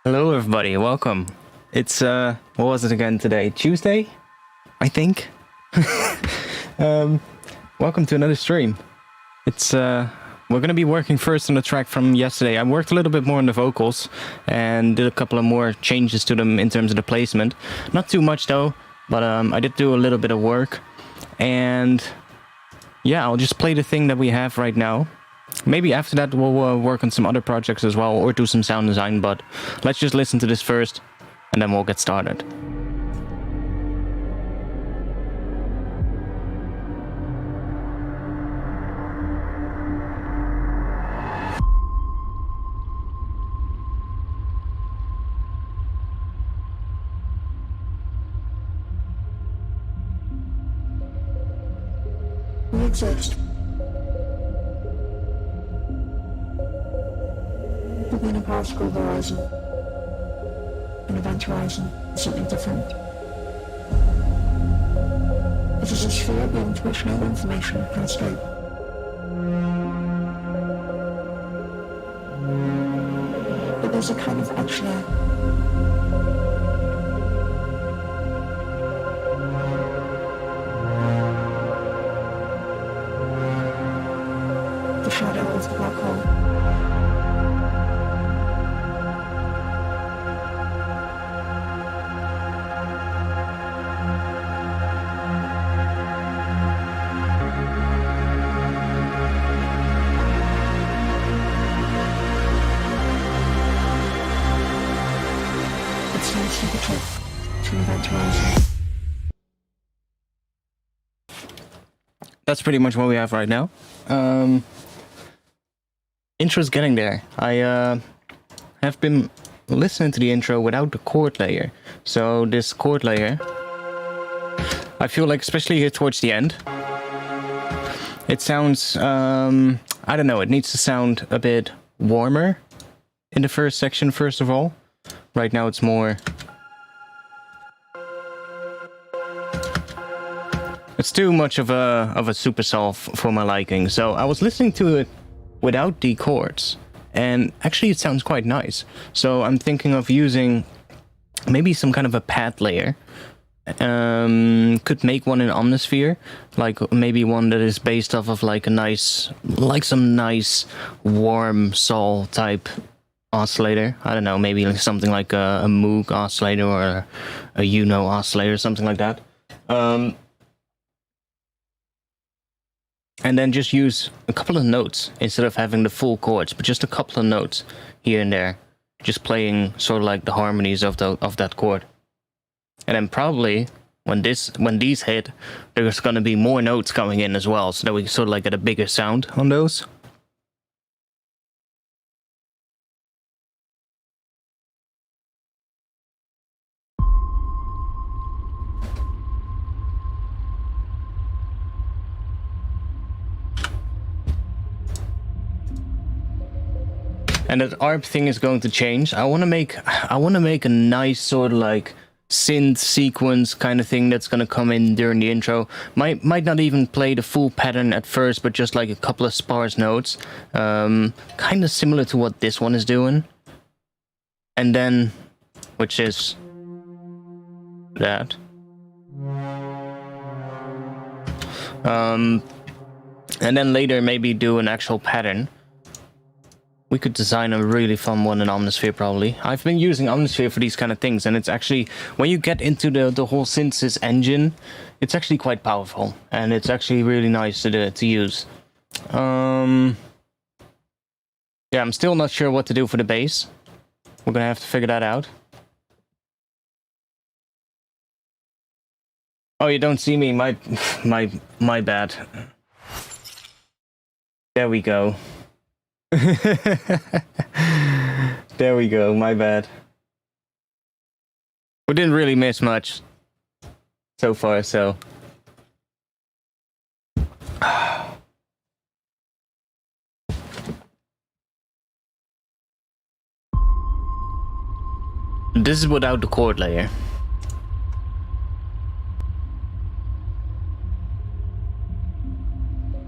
Hello everybody, welcome. It's what was it again today? Tuesday? I think. Welcome to another stream. It's we're gonna be working first on the track from yesterday. I worked a little bit more on the vocals and did a couple of more changes to them in terms of the placement. Not too much though, but I did do a little bit of work. And yeah, I'll just play the thing that we have right now. Maybe after that we'll work on some other projects as well, or do some sound design, but let's just listen to this first, and then we'll get started. We exist. Within a particle horizon, an event horizon is something different. It is a sphere beyond which no information can escape. But there's a kind of edge there. The shadow of the black hole. That's pretty much what we have right now. Intro's getting there. I have been listening to the intro without the chord layer. So this chord layer, I feel like, especially here towards the end, it sounds, I don't know, it needs to sound a bit warmer in the first section, first of all. Right now it's more... It's too much of a supersolve for my liking, so I was listening to it without the chords, and actually it sounds quite nice. So I'm thinking of using maybe some kind of a pad layer. Could make one in Omnisphere, like maybe one that is based off of like a nice, like some nice warm soul type oscillator. I don't know, maybe like something like a Moog oscillator or a Uno oscillator, something like that. And then just use a couple of notes instead of having the full chords, but just a couple of notes here and there, just playing sort of like the harmonies of that chord. And then probably when these hit, there's gonna be more notes coming in as well, so that we sort of like get a bigger sound on those. And that ARP thing is going to change. I want to make a nice sort of like synth sequence kind of thing that's going to come in during the intro. Might not even play the full pattern at first, but just like a couple of sparse notes. Kind of similar to what this one is doing. And then, which is that. And then later maybe do an actual pattern. We could design a really fun one in Omnisphere, probably. I've been using Omnisphere for these kind of things, and it's actually, when you get into the whole synthesis engine, it's actually quite powerful, and it's actually really nice to use. Yeah, I'm still not sure what to do for the bass. We're gonna have to figure that out. Oh, you don't see me? My bad. There we go. There we go, my bad. We didn't really miss much so far, so... This is without the chord layer.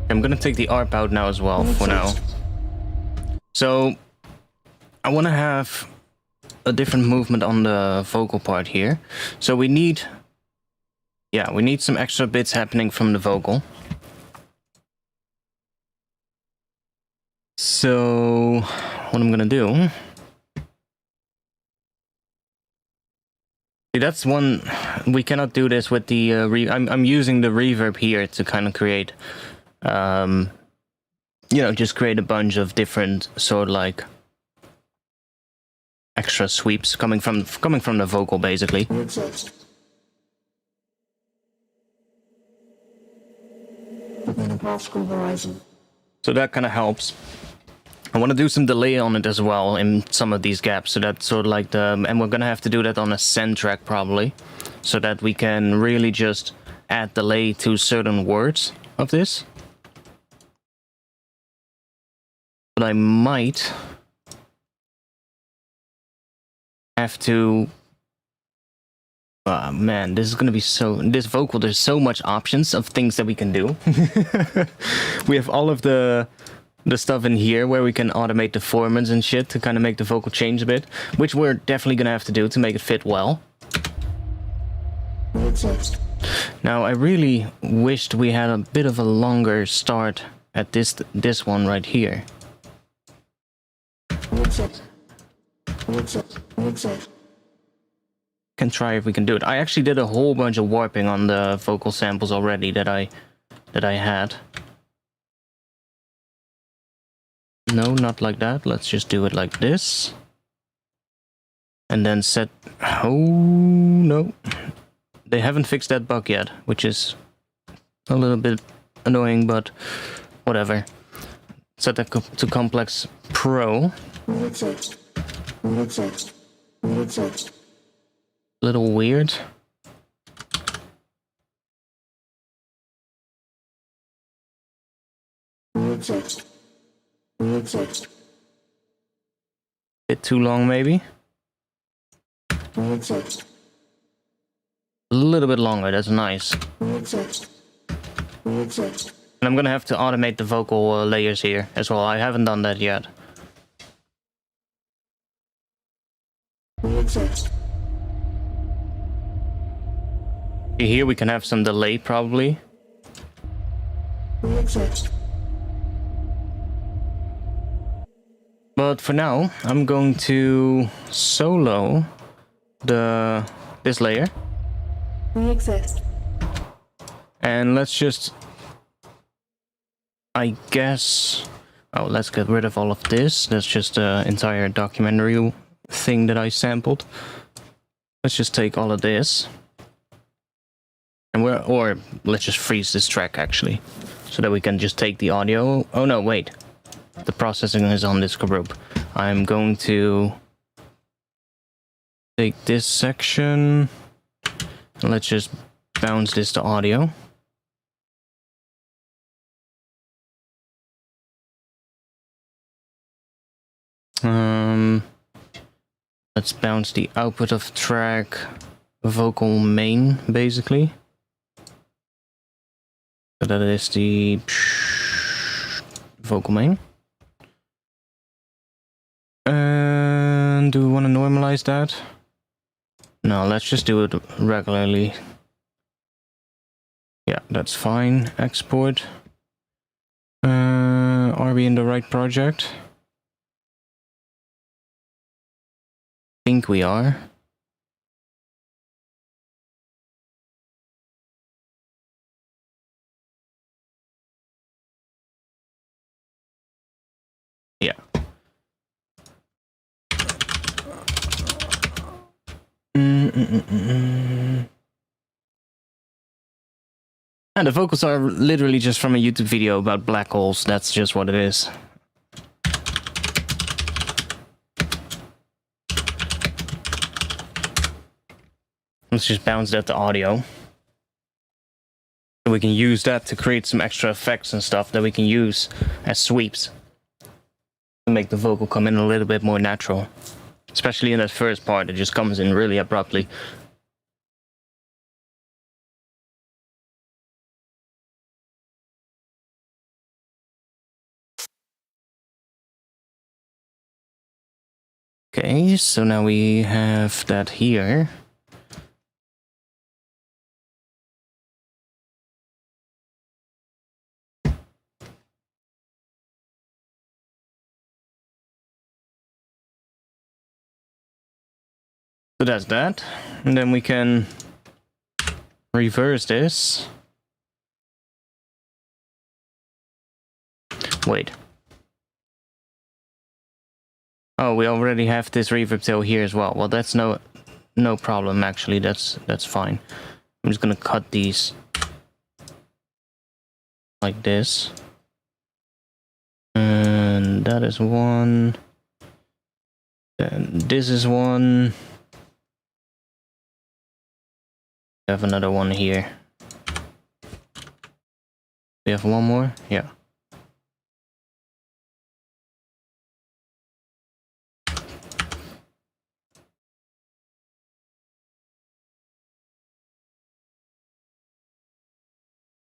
I'm gonna take the ARP out now as well, for now. So, I want to have a different movement on the vocal part here. So we need, yeah, we need some extra bits happening from the vocal. So what I'm gonna do, see, that's one, we cannot do this with the I'm using the reverb here to kind of create, you know, just create a bunch of different sort of like extra sweeps coming from the vocal, basically. Begin a particle horizon. So that kind of helps. I want to do some delay on it as well in some of these gaps, so that's sort of like the, and we're gonna have to do that on a send track probably, so that we can really just add delay to certain words of this. But I might have to, man, this is gonna be so, this vocal, there's so much options of things that we can do. We have all of the stuff in here where we can automate the formants and shit to kind of make the vocal change a bit, which we're definitely gonna have to do to make it fit well. Now, I really wished we had a bit of a longer start at this one right here. Can try if we can do it. I actually did a whole bunch of warping on the vocal samples already that I had. No, not like that. Let's just do it like this. And then set... Oh, no. They haven't fixed that bug yet, which is a little bit annoying, but whatever. Set that to Complex Pro. Little weird. Bit too long, maybe. A little bit longer, that's nice. And I'm gonna have to automate the vocal layers here as well. I haven't done that yet. Here we can have some delay probably. But for now, I'm going to solo this layer. We exist. And let's just, I guess, oh, let's get rid of all of this. That's just the entire documentary thing that I sampled. Let's just take all of this. And or let's just freeze this track actually, so that we can just take the audio. Oh no, wait. The processing is on this group. I'm going to take this section. And let's just bounce this to audio. Let's bounce the output of track vocal main, basically. So that is the vocal main. And do we want to normalize that? No, let's just do it regularly. Yeah, that's fine. Export. Are we in the right project? I think we are. Yeah. And the vocals are literally just from a YouTube video about black holes. That's just what it is. Let's just bounce that to audio. So we can use that to create some extra effects and stuff that we can use as sweeps to make the vocal come in a little bit more natural. Especially in that first part, it just comes in really abruptly. Okay, so now we have that here. So that's that. And then we can reverse this. Wait. Oh, we already have this reverb tail here as well. Well, that's no problem actually. That's fine. I'm just gonna cut these like this. And that is one. And this is one. We have another one here. We have one more? Yeah.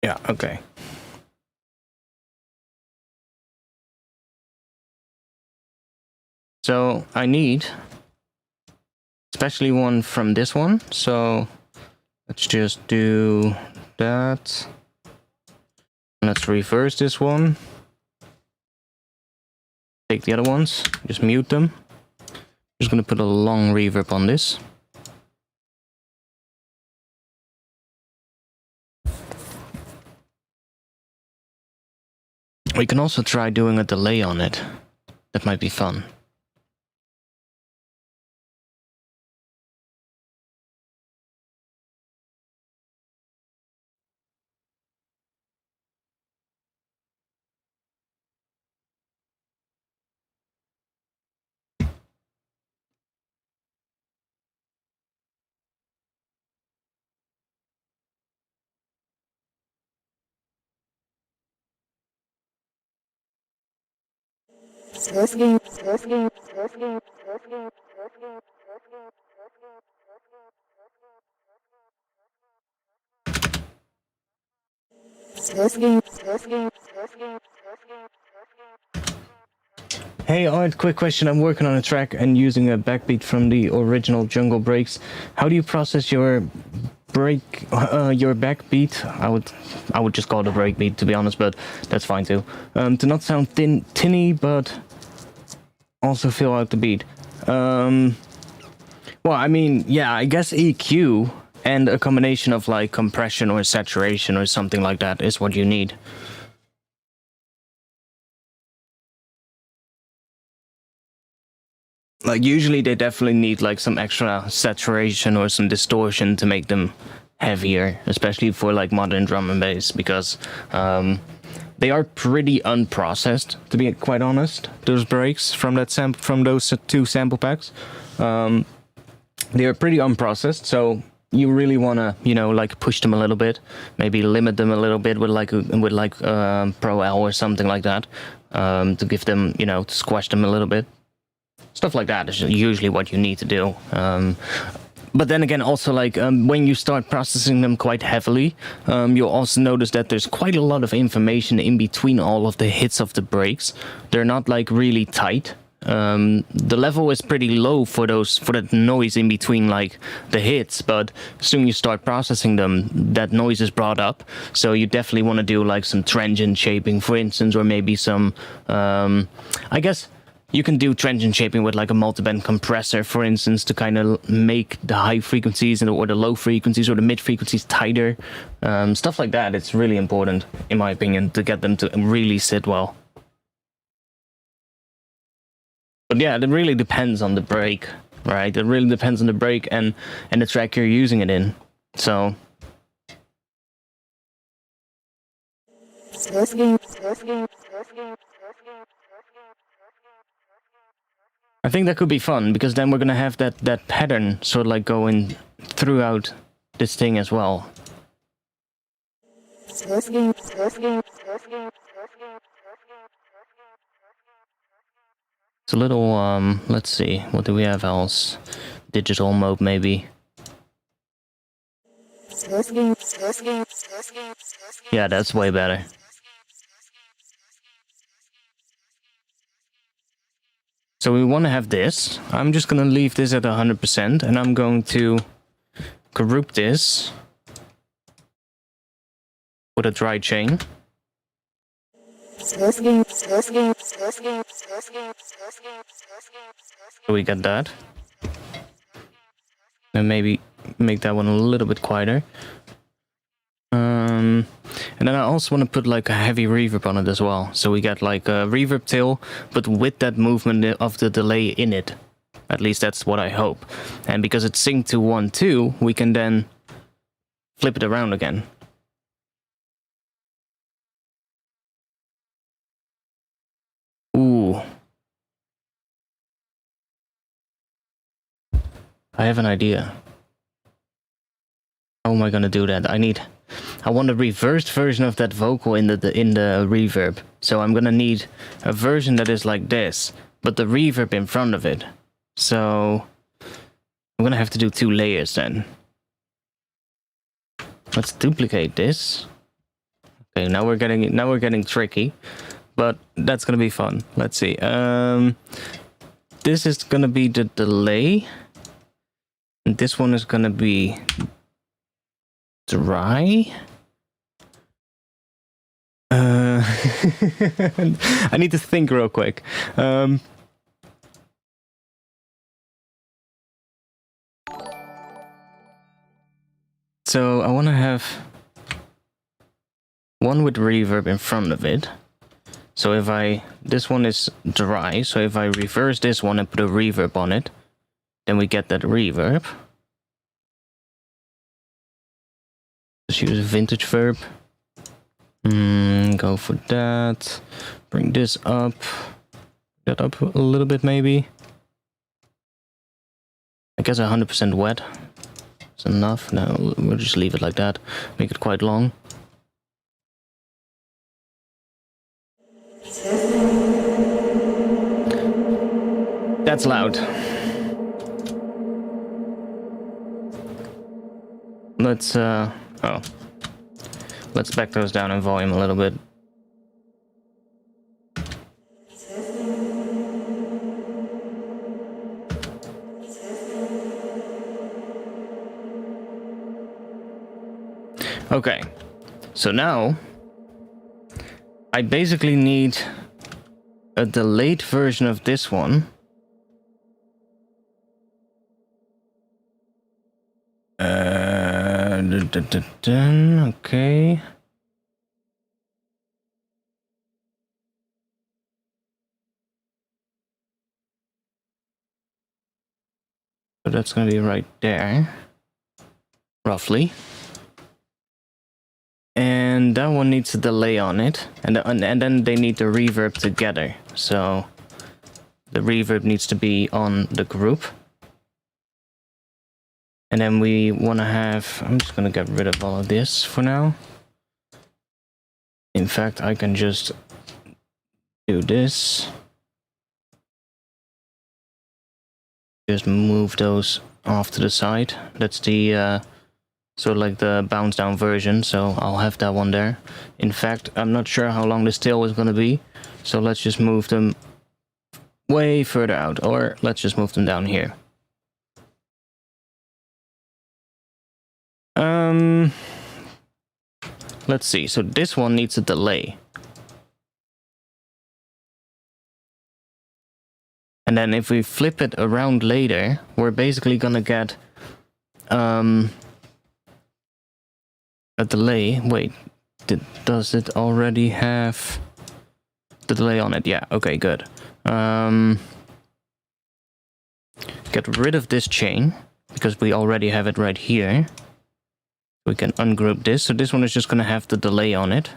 Yeah, okay. So I need especially one from this one. So let's just do that. Let's reverse this one. Take the other ones, just mute them. Just gonna put a long reverb on this. We can also try doing a delay on it. That might be fun. Hey Art, quick question. I'm working on a track and using a backbeat from the original Jungle Breaks. How do you process your backbeat? I would just call it a breakbeat, to be honest, but that's fine too. To not sound tinny, but also fill out the beat. Well, I mean, yeah, I guess EQ and a combination of like compression or saturation or something like that is what you need. Like usually they definitely need like some extra saturation or some distortion to make them heavier, especially for like modern drum and bass, because they are pretty unprocessed, to be quite honest. Those breaks from those two sample packs, they are pretty unprocessed. So you really want to, you know, like push them a little bit, maybe limit them a little bit with Pro L or something like that, to give them, you know, to squash them a little bit. Stuff like that is usually what you need to do. But then again, also like when you start processing them quite heavily, you'll also notice that there's quite a lot of information in between all of the hits of the breaks. They're not like really tight. The level is pretty low for that noise in between like the hits, but soon you start processing them, that noise is brought up. So you definitely want to do like some transient shaping, for instance, or maybe some, I guess. You can do transient shaping with like a multiband compressor, for instance, to kind of make the high frequencies or the low frequencies or the mid frequencies tighter. Stuff like that. It's really important, in my opinion, to get them to really sit well. But yeah, it really depends on the break, right? It really depends on the break and the track you're using it in. So. I think that could be fun, because then we're gonna have that pattern sort of like going throughout this thing as well. It's a little, let's see, what do we have else? Digital mode, maybe. Yeah, that's way better. Yeah, that's way better. So we want to have this. I'm just going to leave this at 100%, and I'm going to group this with a dry chain. So we got that. And maybe make that one a little bit quieter. And then I also want to put like a heavy reverb on it as well. So we get like a reverb tail, but with that movement of the delay in it. At least that's what I hope. And because it's synced to 1-2, we can then flip it around again. Ooh. I have an idea. How am I gonna do that? I want a reversed version of that vocal in the reverb. So I'm gonna need a version that is like this, but the reverb in front of it. So I'm gonna have to do 2 layers then. Let's duplicate this. Okay, now we're getting tricky, but that's gonna be fun. Let's see. This is gonna be the delay, and this one is gonna be dry. I need to think real quick. So I want to have one with reverb in front of it. So this one is dry, so if I reverse this one and put a reverb on it, then we get that reverb. Just use a vintage verb. Go for that. Bring this up. That up a little bit maybe. I guess 100% wet is enough. No, we'll just leave it like that. Make it quite long. That's loud. Let's back those down in volume a little bit. Okay, so now I basically need a delayed version of this one. Okay. So that's gonna be right there, roughly. And that one needs a delay on it, and then they need the reverb together. So the reverb needs to be on the group. And then we want to have, I'm just going to get rid of all of this for now. In fact, I can just do this. Just move those off to the side. That's the, sort of like the bounce down version, so I'll have that one there. In fact, I'm not sure how long this tail is going to be, so let's just move them way further out, or let's just move them down here. Let's see. So this one needs a delay. And then if we flip it around later, we're basically gonna get a delay. Wait, does it already have the delay on it? Yeah, okay, good. Get rid of this chain, because we already have it right here. We can ungroup this, so this one is just going to have the delay on it.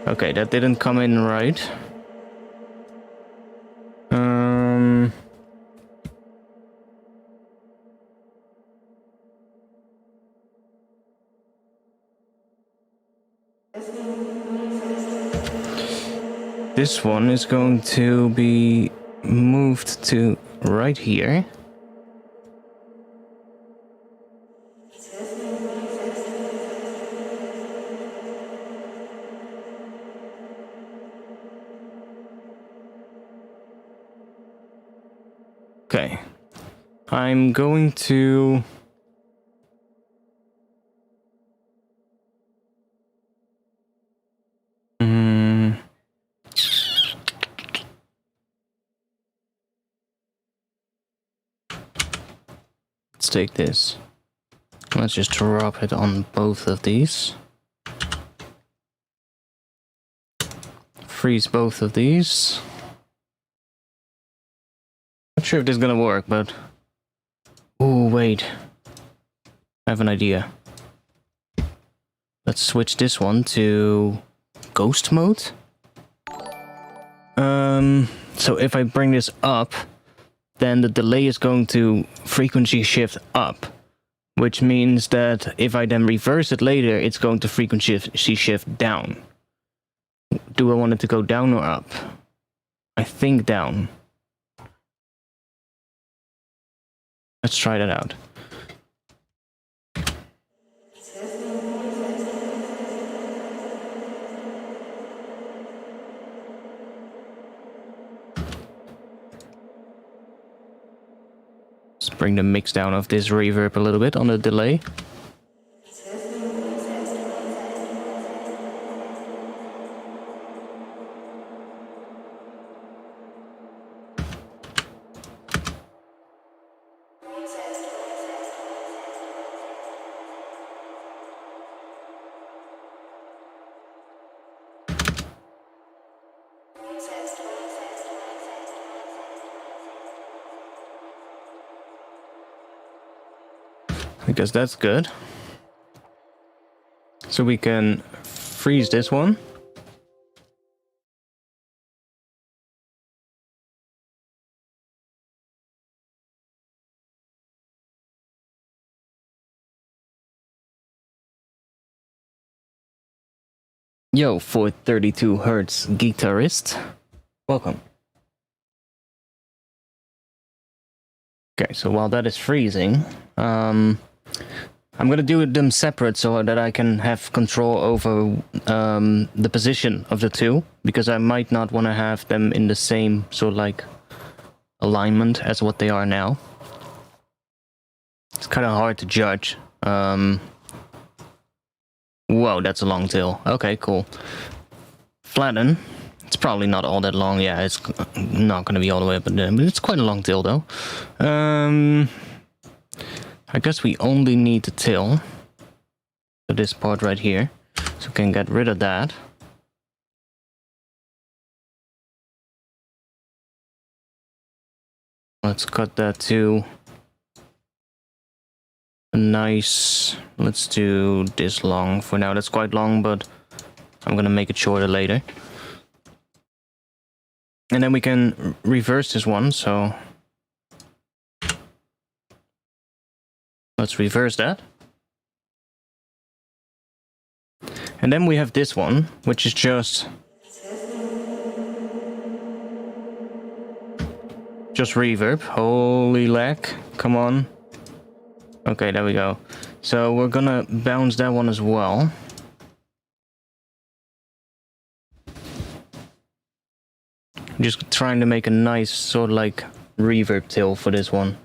Okay, that didn't come in right. This one is going to be moved to right here. Okay. I'm going to... Let's take this. Let's just drop it on both of these. Freeze both of these. Not sure if this is gonna work, but... Oh, wait. I have an idea. Let's switch this one to ghost mode. So if I bring this up, then the delay is going to frequency shift up, which means that if I then reverse it later, it's going to frequency shift down. Do I want it to go down or up? I think down. Let's try that out. Let's bring the mix down of this reverb a little bit on the delay. I guess that's good. So we can freeze this one. Yo, 432 Hertz guitarist. Welcome. Okay, so while that is freezing, I'm gonna do them separate so that I can have control over the position of the two, because I might not want to have them in the same sort of like alignment as what they are now. It's kind of hard to judge. Whoa, that's a long tail. Okay, cool. Flatten. It's probably not all that long. Yeah, it's not going to be all the way up and down, but it's quite a long tail though. I guess we only need the tail for this part right here, so we can get rid of that. Let's cut that to a nice... Let's do this long for now. That's quite long, but I'm gonna make it shorter later. And then we can reverse this one, so... Let's reverse that. And then we have this one, which is just reverb. Holy lack. Come on. Okay, there we go. So we're gonna bounce that one as well. Just trying to make a nice sort of like reverb tail for this one.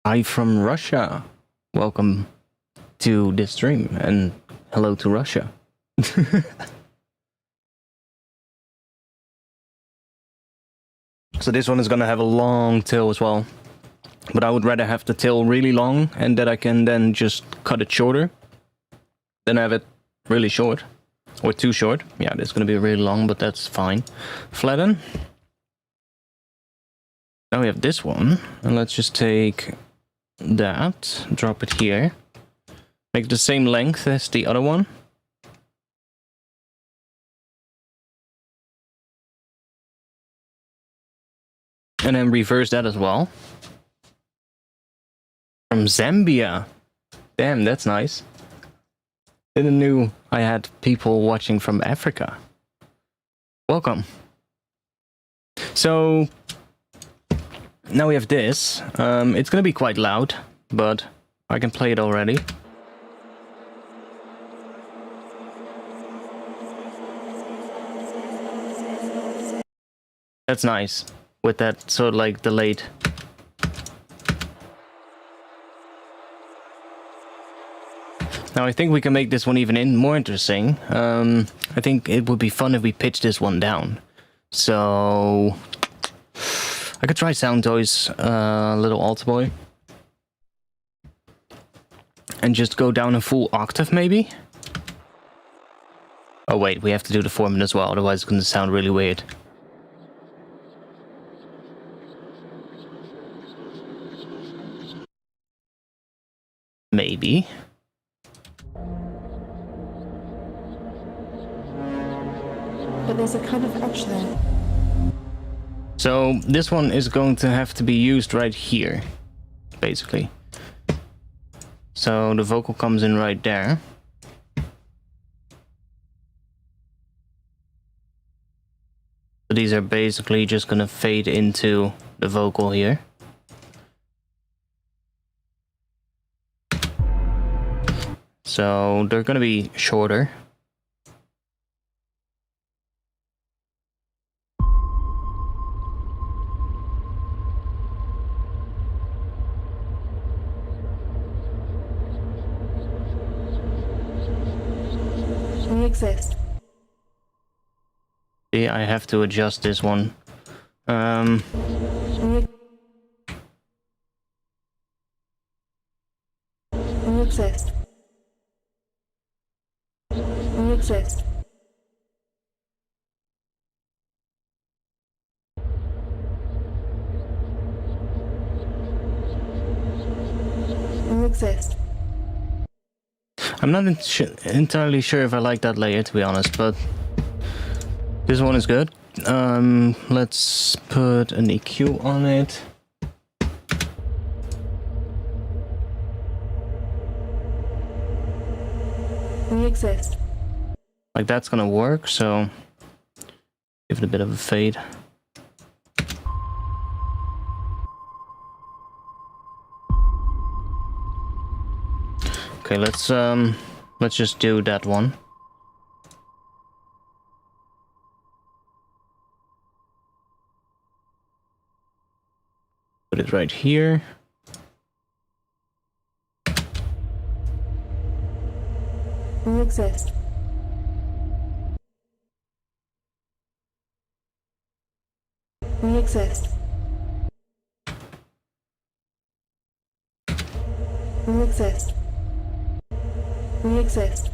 Hi from Russia. Welcome to this stream and hello to Russia. So this one is gonna have a long tail as well, but I would rather have the tail really long and that I can then just cut it shorter than have it really short or too short. Yeah, it's gonna be really long, but that's fine. Flatten. Now we have this one, and let's just take that, drop it here, make the same length as the other one. And then reverse that as well. From Zambia. Damn, that's nice. Didn't know I had people watching from Africa. Welcome. So, now we have this. It's gonna be quite loud, but I can play it already. That's nice, with that sort of like delayed. Now I think we can make this one even more interesting. I think it would be fun if we pitch this one down. So I could try Sound Toys Little Alter Boy. And just go down a full octave maybe? Oh wait, we have to do the formant as well, otherwise it's going to sound really weird. Maybe. But there's a kind of edge there. So this one is going to have to be used right here, basically. So the vocal comes in right there. So these are basically just gonna fade into the vocal here. So they're gonna be shorter. We exist. See, I have to adjust this one. We exist. We exist. We exist. I'm not entirely sure if I like that layer, to be honest, but this one is good. Let's put an EQ on it. We exist. Like that's gonna work, so give it a bit of a fade. Okay, let's just do that one. Put it right here. We exist. We exist. We exist. We exist.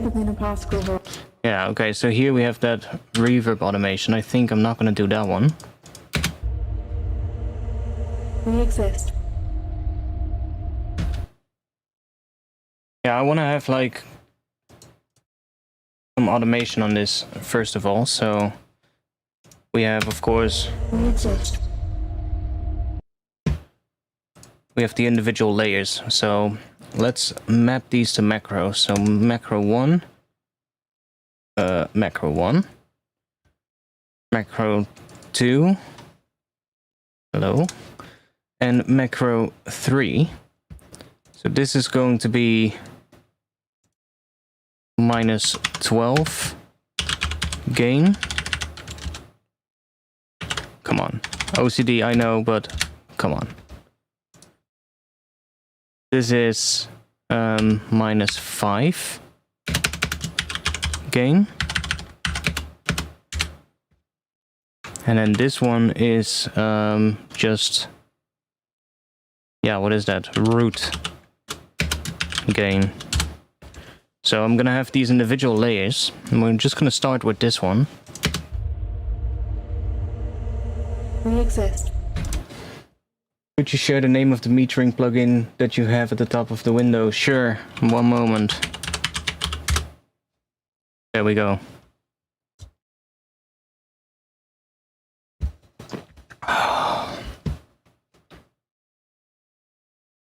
Within a particle hole. Yeah, okay, so here we have that reverb automation. I think I'm not gonna do that one. We exist. Yeah, I wanna have like some automation on this first of all, so we have, of course, We exist. we have the individual layers. So let's map these to macro. So macro 1, macro 1, macro 2, hello, and macro 3. So this is going to be minus 12 gain. Come on. OCD, I know, but come on. This is minus 5 gain. And then this one is just, yeah, what is that? Root gain. So I'm gonna have these individual layers, and we're just gonna start with this one. We exist. Could you share the name of the metering plugin that you have at the top of the window? Sure, one moment. There we go.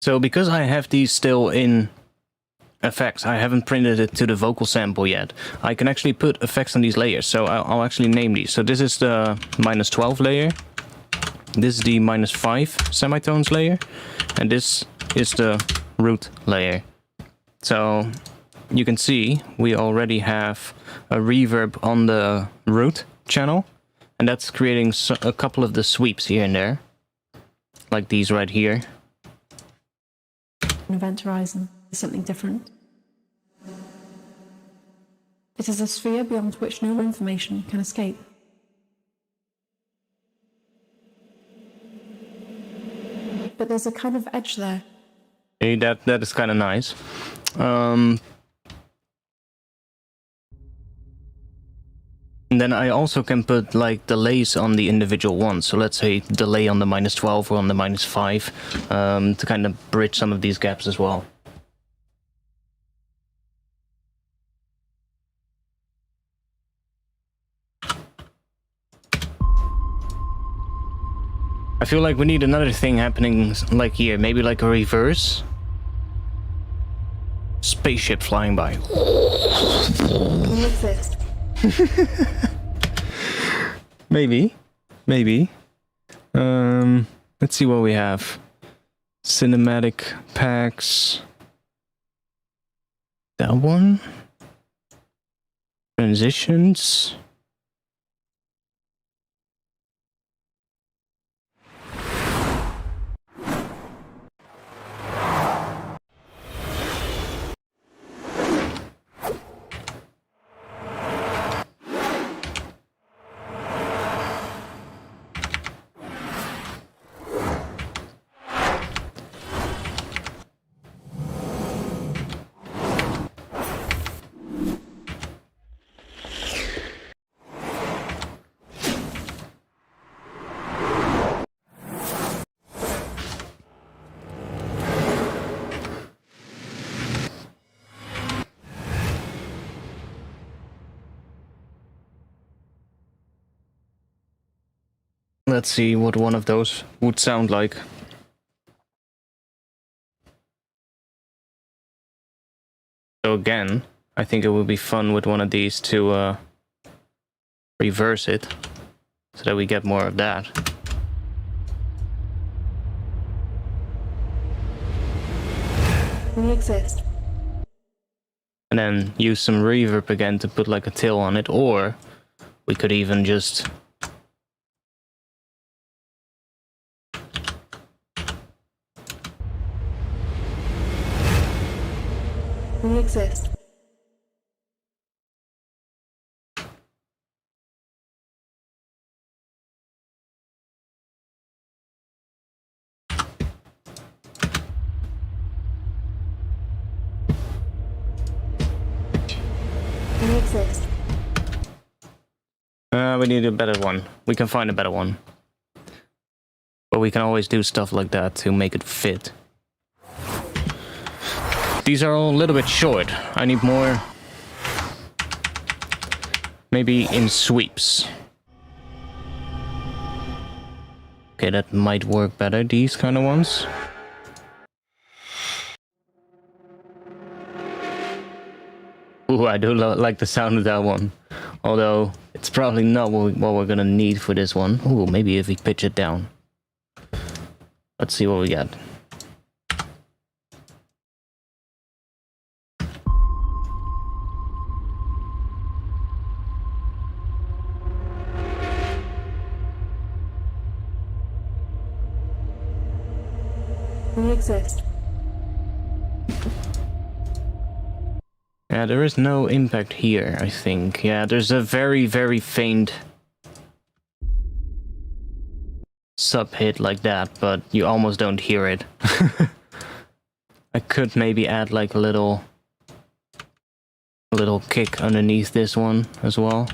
So because I have these still in effects. I haven't printed it to the vocal sample yet. I can actually put effects on these layers, so I'll actually name these. So this is the -12 layer. This is the -5 semitones layer. And this is the root layer. So you can see we already have a reverb on the root channel. And that's creating a couple of the sweeps here and there. Like these right here. An event horizon is something different. It is a sphere beyond which no information can escape. But there's a kind of edge there. Hey, that is kind of nice. And then I also can put like delays on the individual ones. So let's say delay on the -12 or on the -5 to kind of bridge some of these gaps as well. I feel like we need another thing happening like here, maybe like a reverse. Spaceship flying by. We exist. Maybe. Let's see what we have. Cinematic packs. That one. Transitions. Let's see what one of those would sound like. So again, I think it would be fun with one of these to reverse it, so that we get more of that. We exist. And then use some reverb again to put like a tail on it, or we could even just We exist. We exist. we need a better one. We can find a better one. But we can always do stuff like that to make it fit. These are all a little bit short. I need more. Maybe in sweeps. Okay, that might work better, these kind of ones. Ooh, I do like the sound of that one. Although, it's probably not what we're gonna need for this one. Ooh, maybe if we pitch it down. Let's see what we get. We exist. Yeah, there is no impact here, I think. Yeah, there's a very, very faint sub hit like that, but you almost don't hear it. I could maybe add like a little kick underneath this one as well.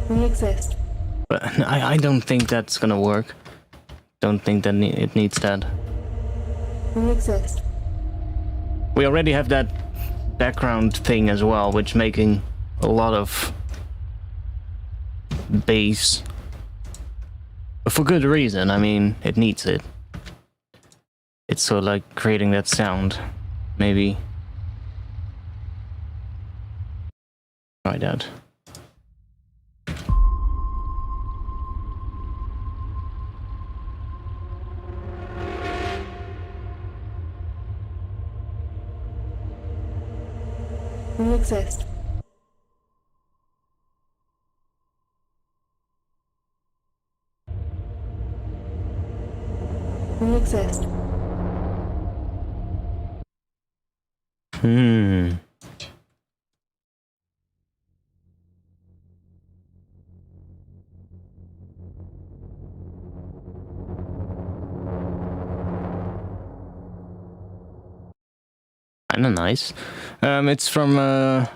We exist. But I don't think that's gonna work. Don't think that it needs that. We exist. We already have that background thing as well, which making a lot of bass. But for good reason, I mean, it needs it. it's sort of like creating that sound. Maybe try that. We exist. We exist. Kinda nice. It's from a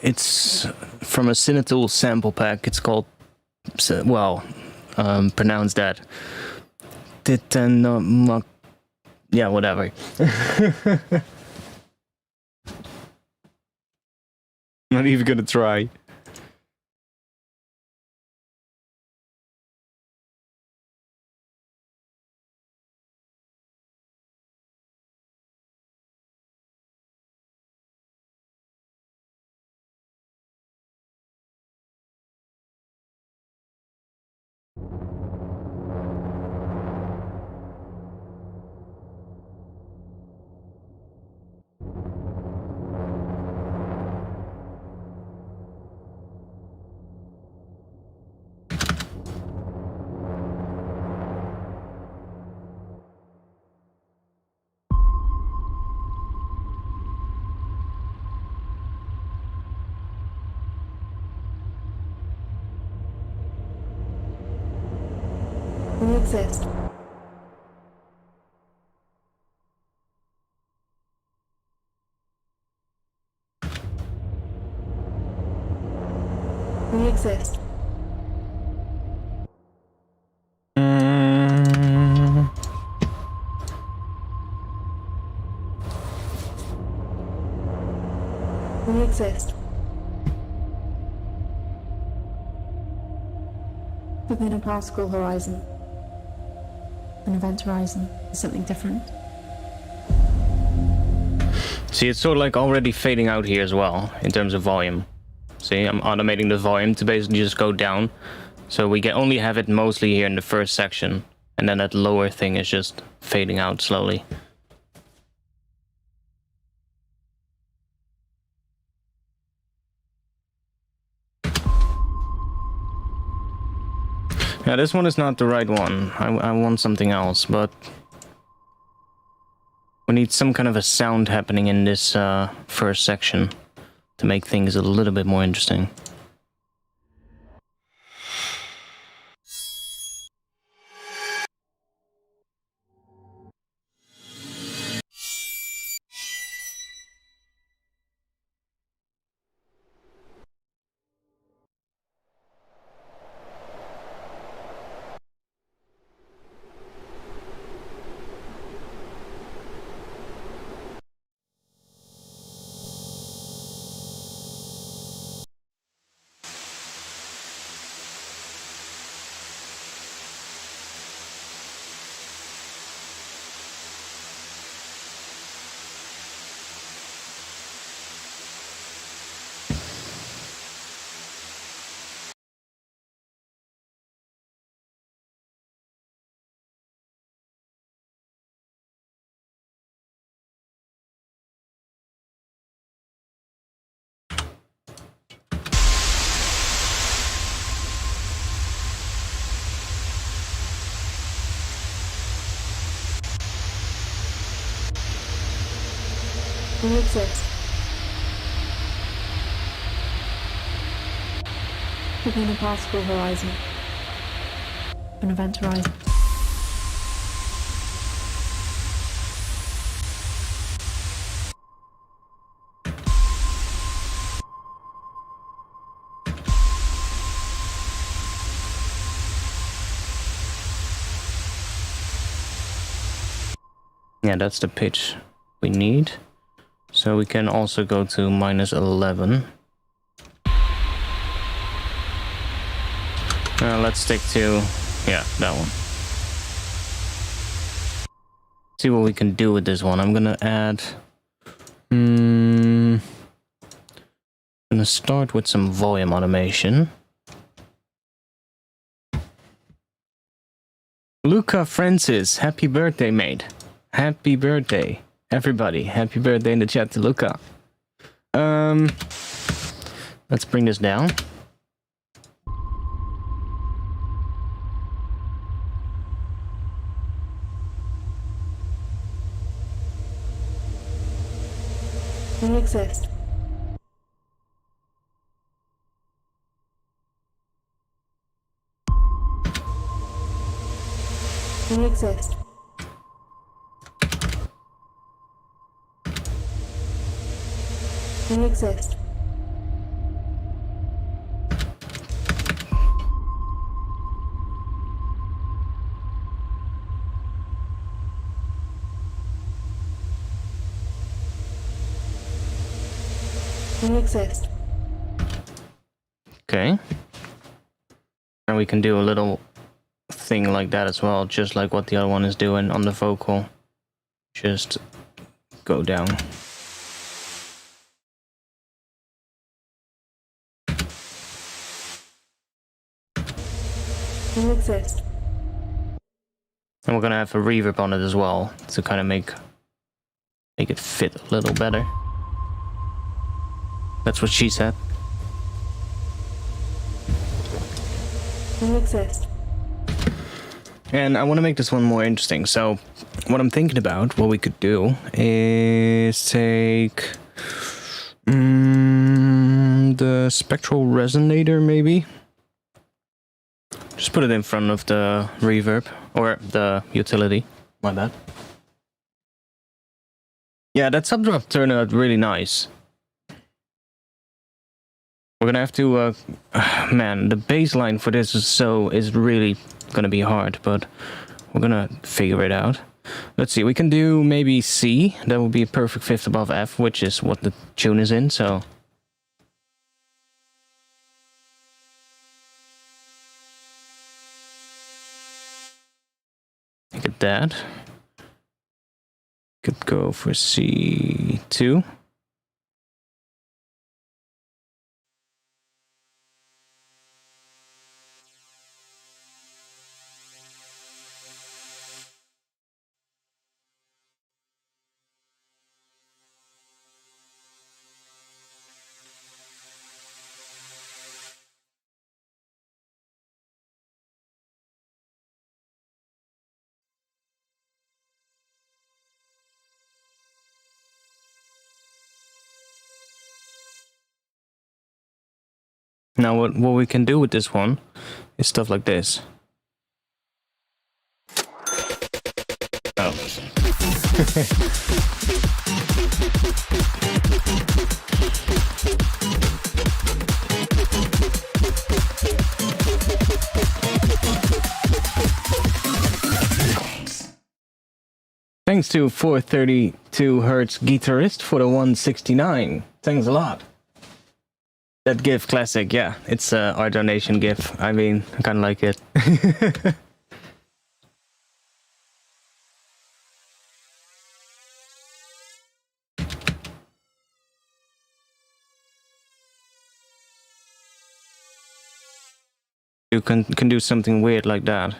Synth sample pack. It's called, pronounce that. Yeah, whatever. Not even gonna try. We exist. We exist. We exist. Within a particle horizon, an event horizon is something different. See, it's sort of like already fading out here as well, in terms of volume. See, I'm automating the volume to basically just go down. So we can only have it mostly here in the first section. And then that lower thing is just fading out slowly. Yeah, this one is not the right one. I want something else, but we need some kind of a sound happening in this first section to make things a little bit more interesting. We exist. Within a particle horizon, an event horizon. Yeah, that's the pitch we need. So we can also go to -11. Let's stick to, yeah, that one. see what we can do with this one. I'm gonna add... gonna start with some volume automation. Luca Francis, happy birthday, mate. Happy birthday. Everybody, happy birthday in the chat to Luca. Let's bring this down. We exist. We exist. We exist. We exist. Okay. And we can do a little thing like that as well, just like what the other one is doing on the vocal. Just go down. We exist. And we're gonna have a reverb on it as well to kind of make it fit a little better. That's what she said. We exist. And I want to make this one more interesting. So what I'm thinking about, what we could do is take the Spectral resonator, maybe. Just put it in front of the reverb, or the utility. My bad. Yeah, that subdrop turned out really nice. We're gonna have to, man, the bass line for this is really gonna be hard, but we're gonna figure it out. Let's see, we can do maybe C. That would be a perfect fifth above F, which is what the tune is in, so... Look at that. Could go for C2. Now what we can do with this one is stuff like this. Oh. Thanks to 432 Hertz Guitarist for the 169. Thanks a lot. That GIF classic, yeah, it's our donation GIF. I mean, I kind of like it. You can do something weird like that.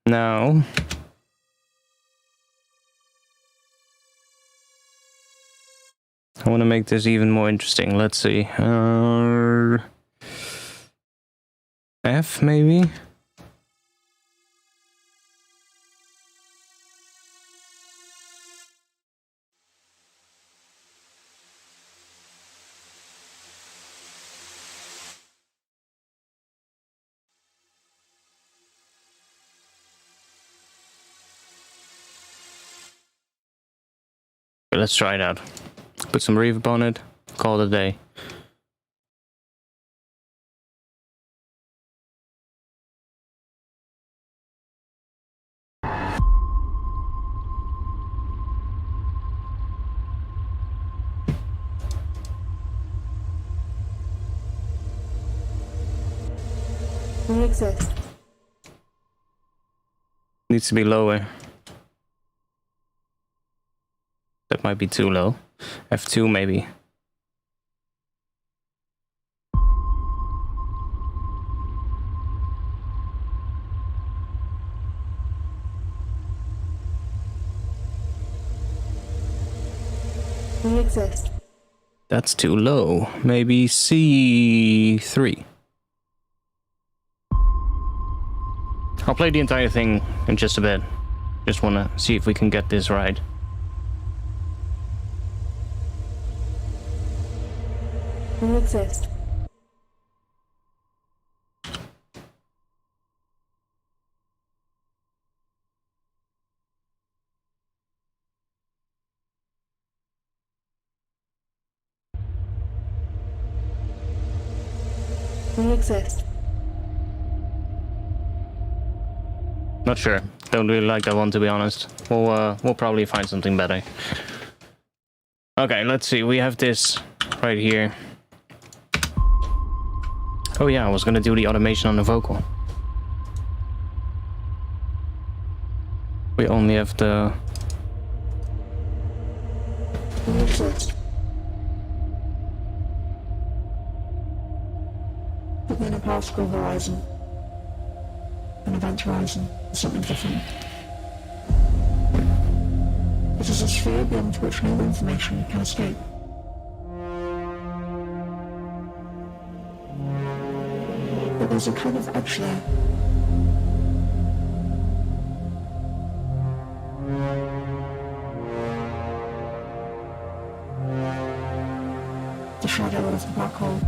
Now, I want to make this even more interesting. Let's see. F, maybe? Let's try it out. Put some reverb on it, call it a day. We exist. Needs to be lower. That might be too low. F2 maybe. We exist. That's too low. Maybe C3. I'll play the entire thing in just a bit. Just wanna see if we can get this right. We exist. We exist. Not sure. Don't really like that one, to be honest. We'll probably find something better. Okay, let's see. We have this right here. Oh yeah, I was gonna do the automation on the vocal. We only have the... We exist. Within a particle horizon. An event horizon is something different. It is a sphere beyond which no information can escape. But there's a kind of edge there. The shadow of the black hole.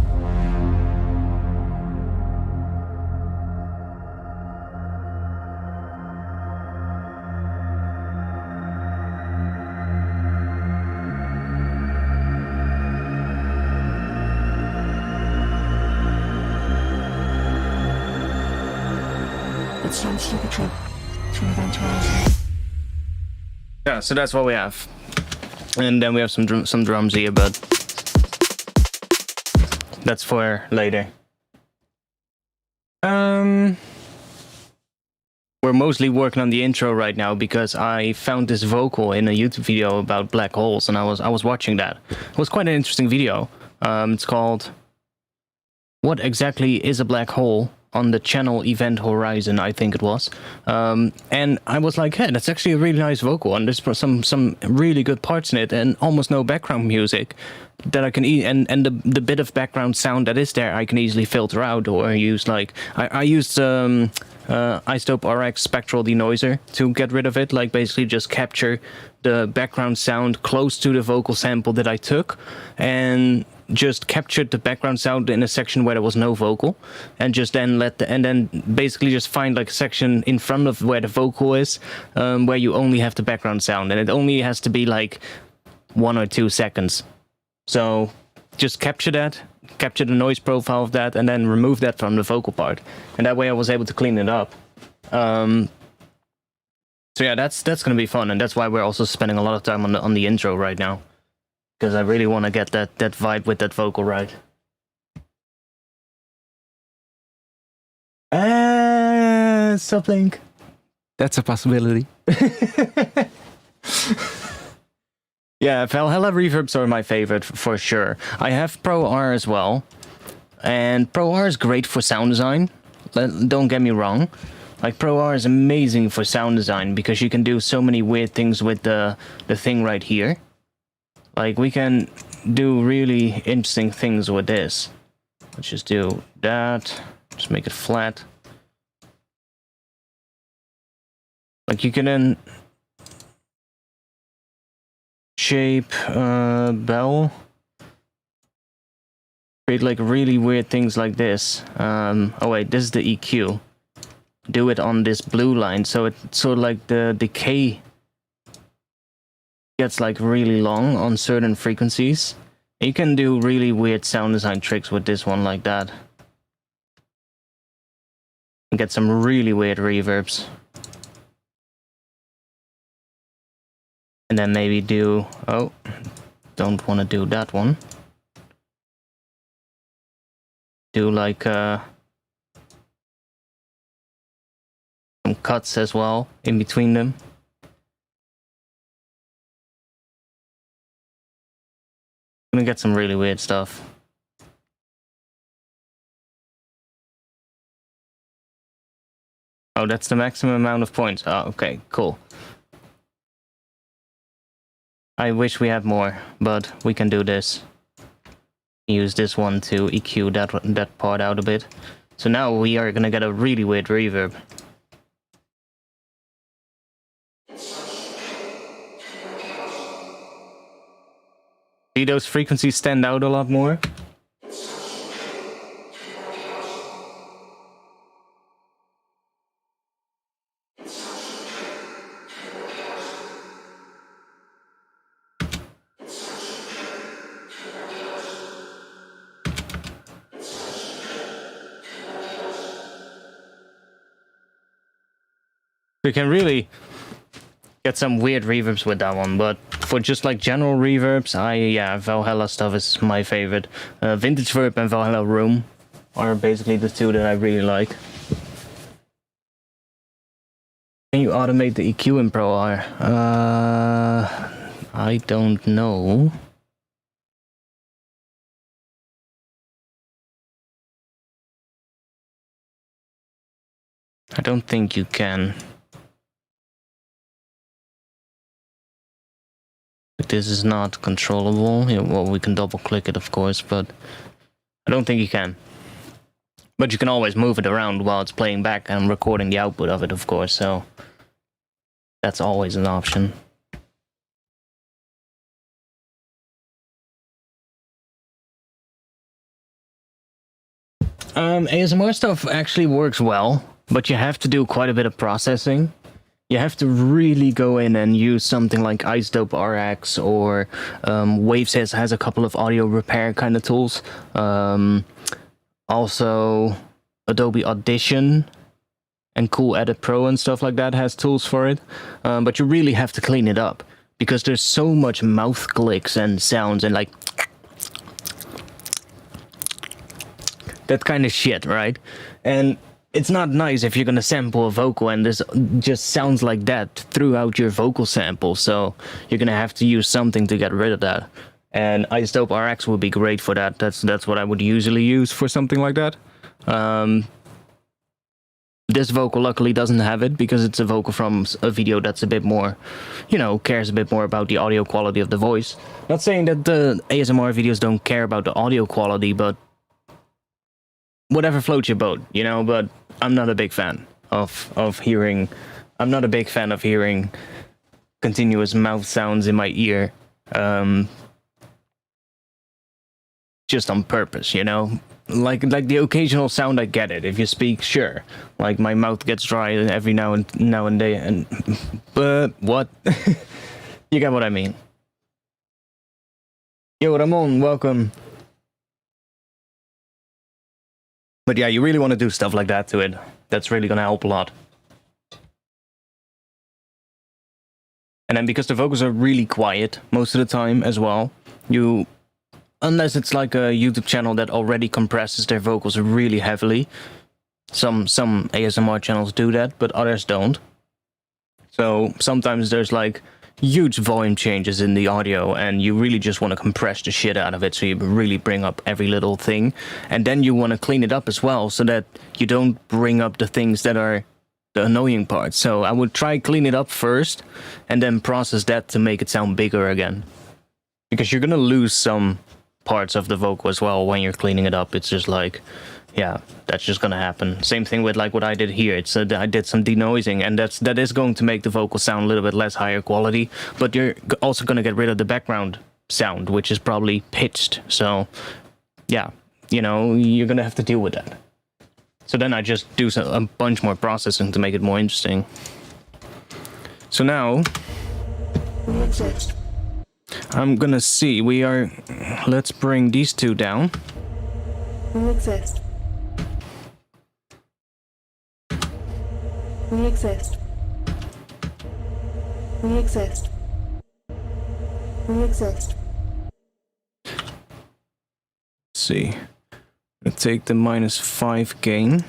It's time to take a trip to an event horizon. Yeah, so that's what we have. And then we have some drums here, but that's for later. We're mostly working on the intro right now because I found this vocal in a YouTube video about black holes, and I was watching that. It was quite an interesting video. It's called "What Exactly Is a Black Hole?" on the channel Event Horizon, I think it was. And I was like, hey, that's actually a really nice vocal, and there's some really good parts in it, and almost no background music that I can and the bit of background sound that is there I can easily filter out or use. Like I used Isotope RX Spectral denoiser to get rid of it, like basically just capture the background sound close to the vocal sample that I took, and just captured the background sound in a section where there was no vocal, and just then then basically just find like a section in front of where the vocal is, where you only have the background sound, and it only has to be like 1 or 2 seconds. So just capture the noise profile of that, and then remove that from the vocal part, and that way I was able to clean it up. So yeah, that's gonna be fun, and that's why we're also spending a lot of time on the intro right now, because I really want to get that vibe with that vocal right. Stop link. That's a possibility. Yeah, Valhalla reverbs are my favorite for sure. I have Pro R as well, and Pro R is great for sound design. Don't get me wrong. Like, Pro R is amazing for sound design because you can do so many weird things with the thing right here. Like, we can do really interesting things with this. Let's just do that. Just make it flat. Like, you can then shape bell. Create like really weird things like this. Oh wait, this is the EQ. Do it on this blue line, so it's sort of like the decay gets like really long on certain frequencies. You can do really weird sound design tricks with this one like that. And get some really weird reverbs. And then maybe do... oh, don't want to do that one. Do like some cuts as well in between them. Gonna get some really weird stuff. Oh, that's the maximum amount of points. Oh, okay, cool. I wish we had more, but we can do this. Use this one to EQ that part out a bit. So now we are gonna get a really weird reverb. See, those frequencies stand out a lot more. You can really get some weird reverbs with that one, but for just like general reverbs, Valhalla stuff is my favorite. Vintage Verb and Valhalla Room are basically the two that I really like. Can you automate the EQ in Pro R? I don't know. I don't think you can. This is not controllable. Yeah, well, we can double click it, of course, but I don't think you can. But you can always move it around while it's playing back and recording the output of it, of course, so that's always an option. ASMR stuff actually works well, but you have to do quite a bit of processing. You have to really go in and use something like iZotope RX, or Waves has a couple of audio repair kind of tools. Also, Adobe Audition and Cool Edit Pro and stuff like that has tools for it. But you really have to clean it up, because there's so much mouth clicks and sounds and like that kind of shit, right? And it's not nice if you're gonna sample a vocal and this just sounds like that throughout your vocal sample, so you're gonna have to use something to get rid of that. And iZotope RX would be great for that. That's what I would usually use for something like that. This vocal luckily doesn't have it, because it's a vocal from a video that's a bit more, you know, cares a bit more about the audio quality of the voice. Not saying that the ASMR videos don't care about the audio quality, but whatever floats your boat, you know. But I'm not a big fan of hearing. I'm not a big fan of hearing continuous mouth sounds in my ear, just on purpose, you know. Like the occasional sound, I get it. If you speak, sure. Like my mouth gets dry every now and then, but what? You get what I mean. Yo, Ramon, welcome. But yeah, you really want to do stuff like that to it. That's really gonna help a lot. And then because the vocals are really quiet most of the time as well, unless it's like a YouTube channel that already compresses their vocals really heavily. Some ASMR channels do that, but others don't. So sometimes there's like huge volume changes in the audio, and you really just want to compress the shit out of it, so you really bring up every little thing. And then you want to clean it up as well, so that you don't bring up the things that are the annoying parts. So I would try clean it up first, and then process that to make it sound bigger again. Because you're gonna lose some parts of the vocal as well when you're cleaning it up. It's just like, yeah, that's just gonna happen. Same thing with like what I did here. It's I did some denoising, and that is going to make the vocal sound a little bit less higher quality, but you're also gonna get rid of the background sound, which is probably pitched. So yeah, you know, you're gonna have to deal with that. So then I just do a bunch more processing to make it more interesting. So now I'm gonna see, let's bring these two down. We exist. We exist. We exist. We exist. Let's see. I'm gonna take the -5 gain.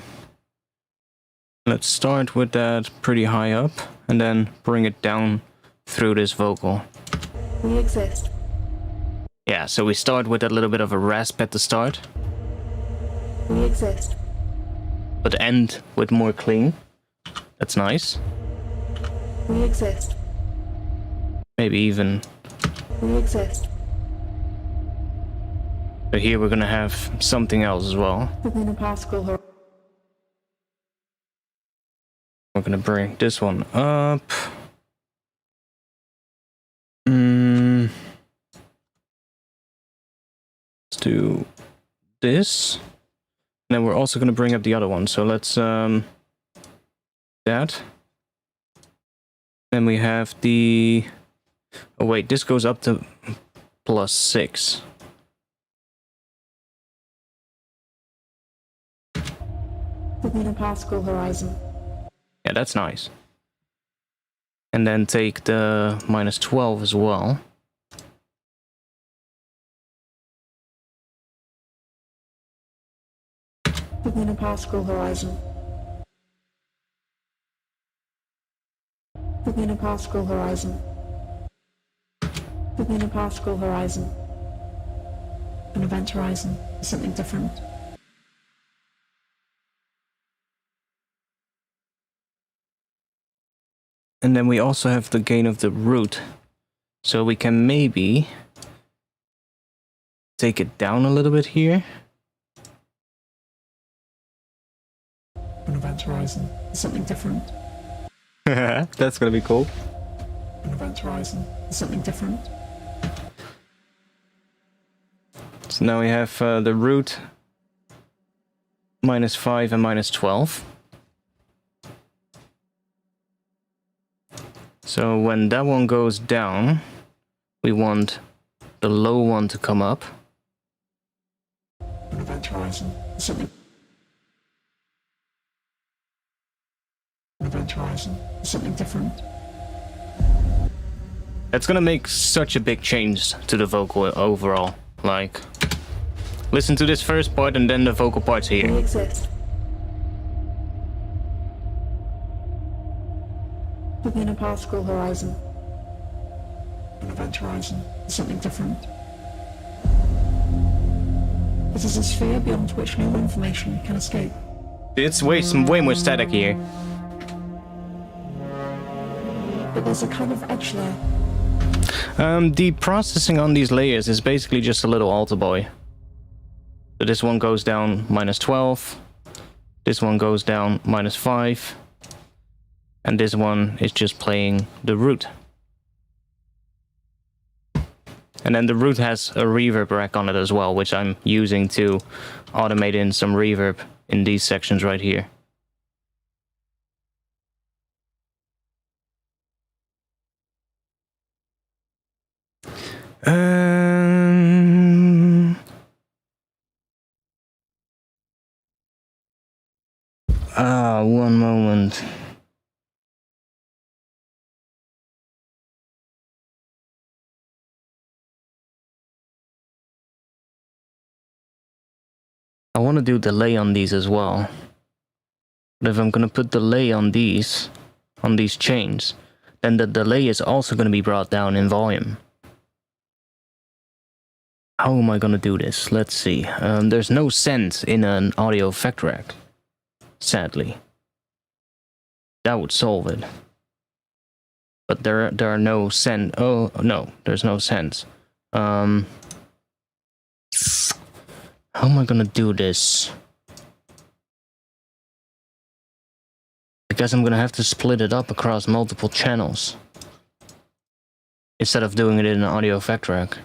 Let's start with that pretty high up and then bring it down through this vocal. We exist. Yeah, so we start with a little bit of a rasp at the start, We exist. but end with more clean. That's nice. We exist. Maybe even... We exist. So here we're gonna have something else as well. Within a particle horizon. We're gonna bring this one up. Let's do this. And then we're also gonna bring up the other one. So let's that. Then we have the... Oh wait, this goes up to +6. Within a particle horizon. Yeah, that's nice. And then take the -12 as well. Within a particle horizon. Within a particle horizon. Within a particle horizon. An event horizon is something different. And then we also have the gain of the root. So we can maybe take it down a little bit here. An event horizon is something different. That's gonna be cool. An event horizon is something different. So now we have the root -5 and -12. So when that one goes down, we want the low one to come up. An event horizon is something. An event horizon is something different. That's gonna make such a big change to the vocal overall. Like, listen to this first part and then the vocal parts We here. exist. Within a particle horizon. An event horizon is something different. It is a sphere beyond which no information can escape. It's way more static here. But there's a kind of edge there. The processing on these layers is basically just a little alter boy. So this one goes down -12. This one goes down -5. And this one is just playing the root. And then the root has a reverb rack on it as well, which I'm using to automate in some reverb in these sections right here. One moment. I want to do delay on these as well. But if I'm going to put delay on these chains, then the delay is also going to be brought down in volume. How am I going to do this? Let's see. There's no sense in an audio effect rack, sadly. That would solve it. But there are no sense. Oh no, there's no sense. How am I gonna do this? I guess I'm gonna have to split it up across multiple channels instead of doing it in an audio effect rack.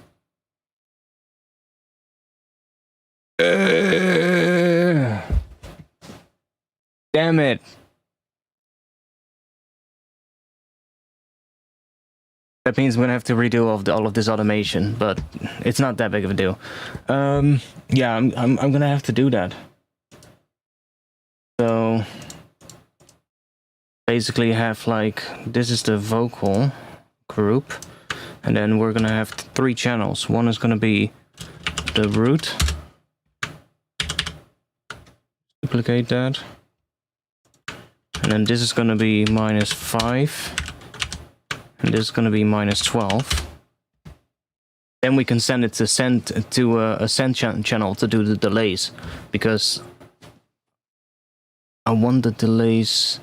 Damn it. That means I'm gonna have to redo all of this automation, but it's not that big of a deal. Yeah, I'm gonna have to do that. So basically have like, this is the vocal group, and then we're gonna have 3 channels. One is gonna be the root. Duplicate that. And then this is going to be -5. And this is going to be -12. Then we can send it to a send channel to do the delays, because I want the delays.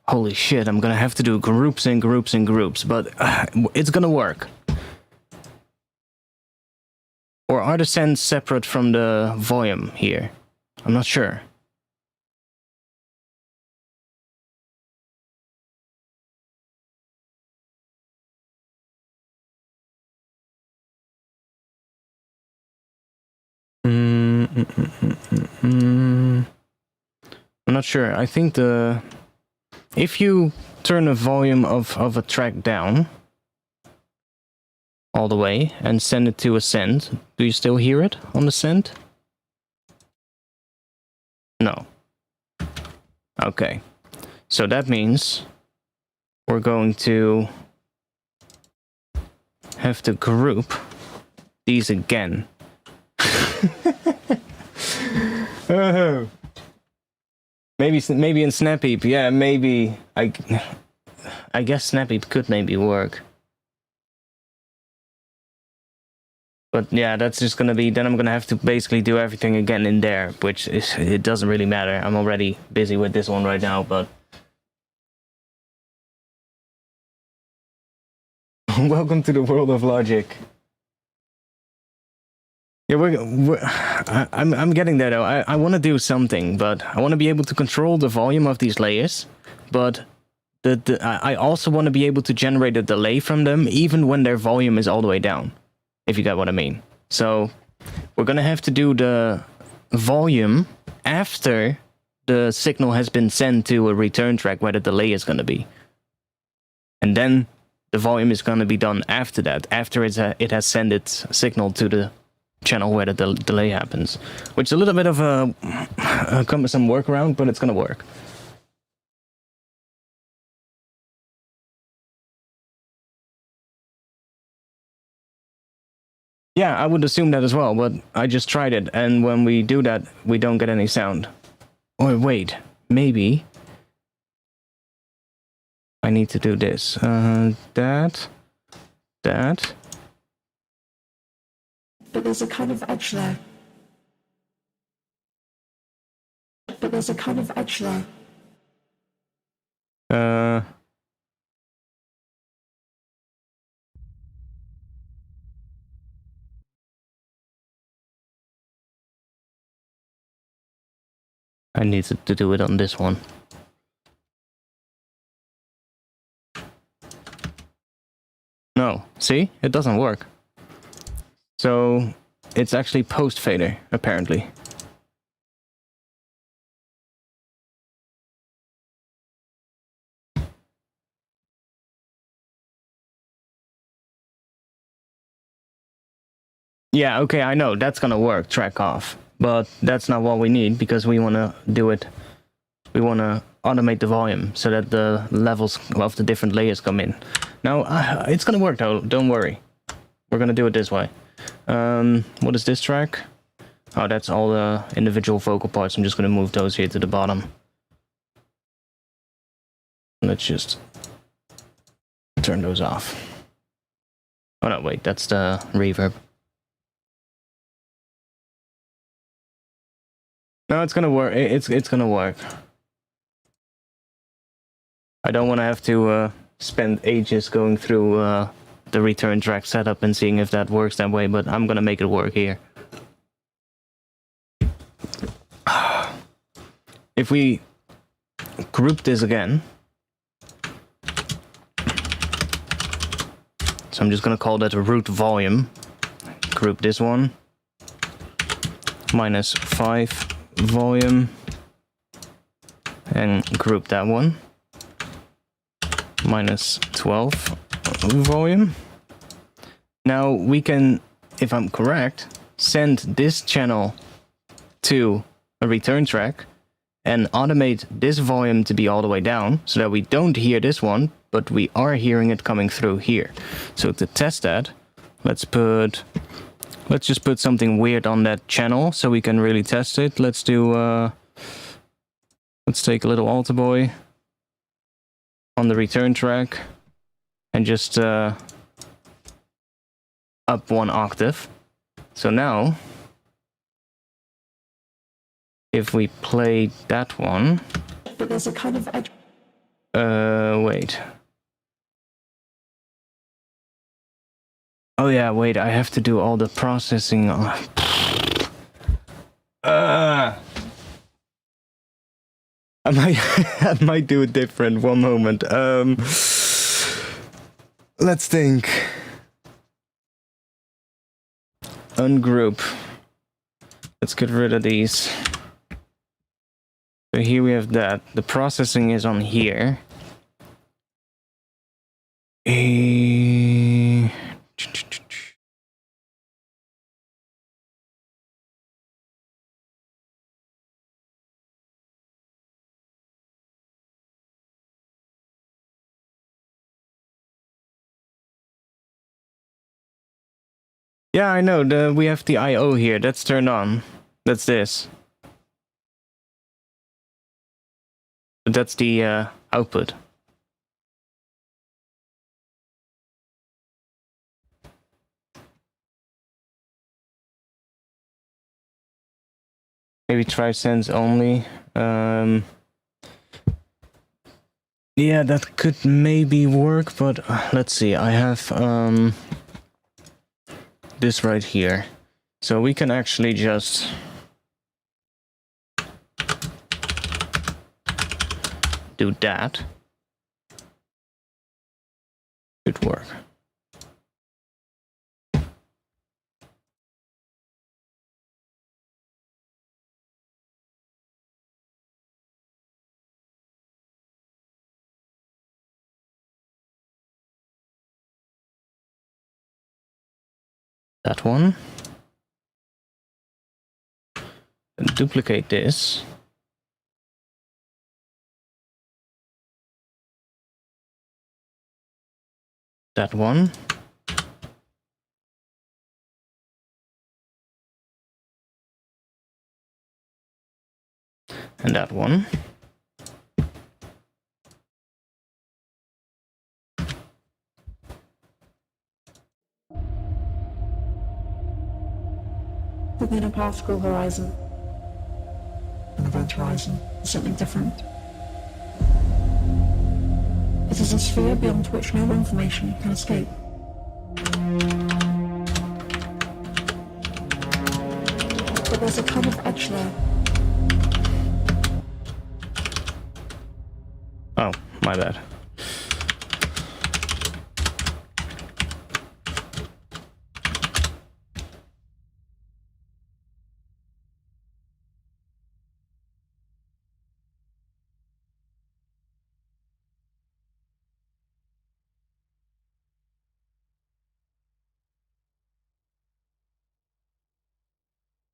Holy shit, I'm gonna have to do groups and groups and groups, but it's gonna work. Or are the sends separate from the volume here? I'm not sure. I'm not sure. I think if you turn the volume of a track down all the way and send it to a send, do you still hear it on the send? No. Okay. So that means we're going to have to group these again. Oh. Maybe in Snapheap, yeah, maybe I guess Snapheap could maybe work. But yeah, that's just gonna be, then I'm gonna have to basically do everything again in there, which is, it doesn't really matter. I'm already busy with this one right now, but welcome to the world of Logic. Yeah, I'm getting there though. I want to do something, but I want to be able to control the volume of these layers, but I also want to be able to generate a delay from them even when their volume is all the way down, if you get what I mean. So we're gonna have to do the volume after the signal has been sent to a return track where the delay is gonna be, and then the volume is gonna be done after that, after it has sent its signal to the channel where the delay happens, which is a little bit of a cumbersome workaround, but it's gonna work. Yeah, I would assume that as well, but I just tried it, and when we do that, we don't get any sound. Or wait, maybe I need to do this. That. But there's a kind of edge there. I need to do it on this one. No, see? It doesn't work. So it's actually post fader, apparently. Yeah, okay, I know, that's gonna work, track off. But that's not what we need, because we wanna do it, we wanna automate the volume so that the levels of the different layers come in. Now, it's gonna work though, don't worry. We're gonna do it this way. What is this track? Oh, that's all the individual vocal parts. I'm just gonna move those here to the bottom. Let's just turn those off. Oh no, wait, that's the reverb. No, it's gonna work. It's gonna work. I don't want to have to spend ages going through the return track setup and seeing if that works that way, but I'm gonna make it work here. If we group this again, so I'm just gonna call that a root volume. Group this one, -5 volume, and group that one, -12 volume. Now we can, if I'm correct, send this channel to a return track and automate this volume to be all the way down so that we don't hear this one, but we are hearing it coming through here. So to test that, let's just put something weird on that channel so we can really test it. Let's do let's take a little altar boy, on the return track and just up 1 octave. So now, if we play that one... But there's a kind of edge. Wait. Oh yeah, wait, I have to do all the processing. I might, I might do it different. One moment. Let's think. Ungroup. Let's get rid of these. So here we have that. The processing is on here. Yeah, I know. We have the I/O here. That's turned on. That's this. That's the output. Maybe try sense only. Yeah, that could maybe work, but let's see. I have this right here. So we can actually just do that. Should work. That one. And duplicate this. That one. And that one. Within a particle horizon. An event horizon is something different. It is a sphere beyond which no information can escape. But there's a kind of edge there. Oh, my bad.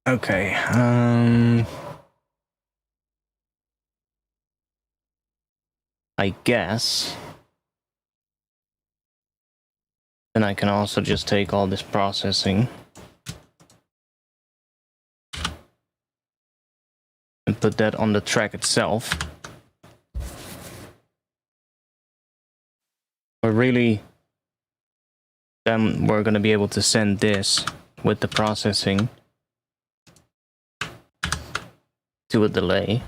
Okay, I guess then I can also just take all this processing and put that on the track itself. Or really, then we're going to be able to send this with the processing to a delay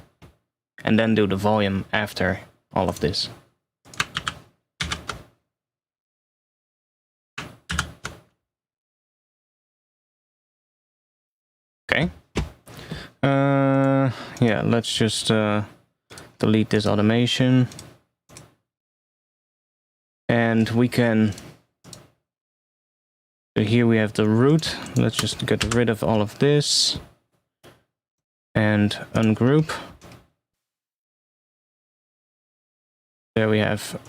and then do the volume after all of this. Okay. Yeah, let's just delete this automation. And we can... So here we have the root. Let's just get rid of all of this. And ungroup. There we have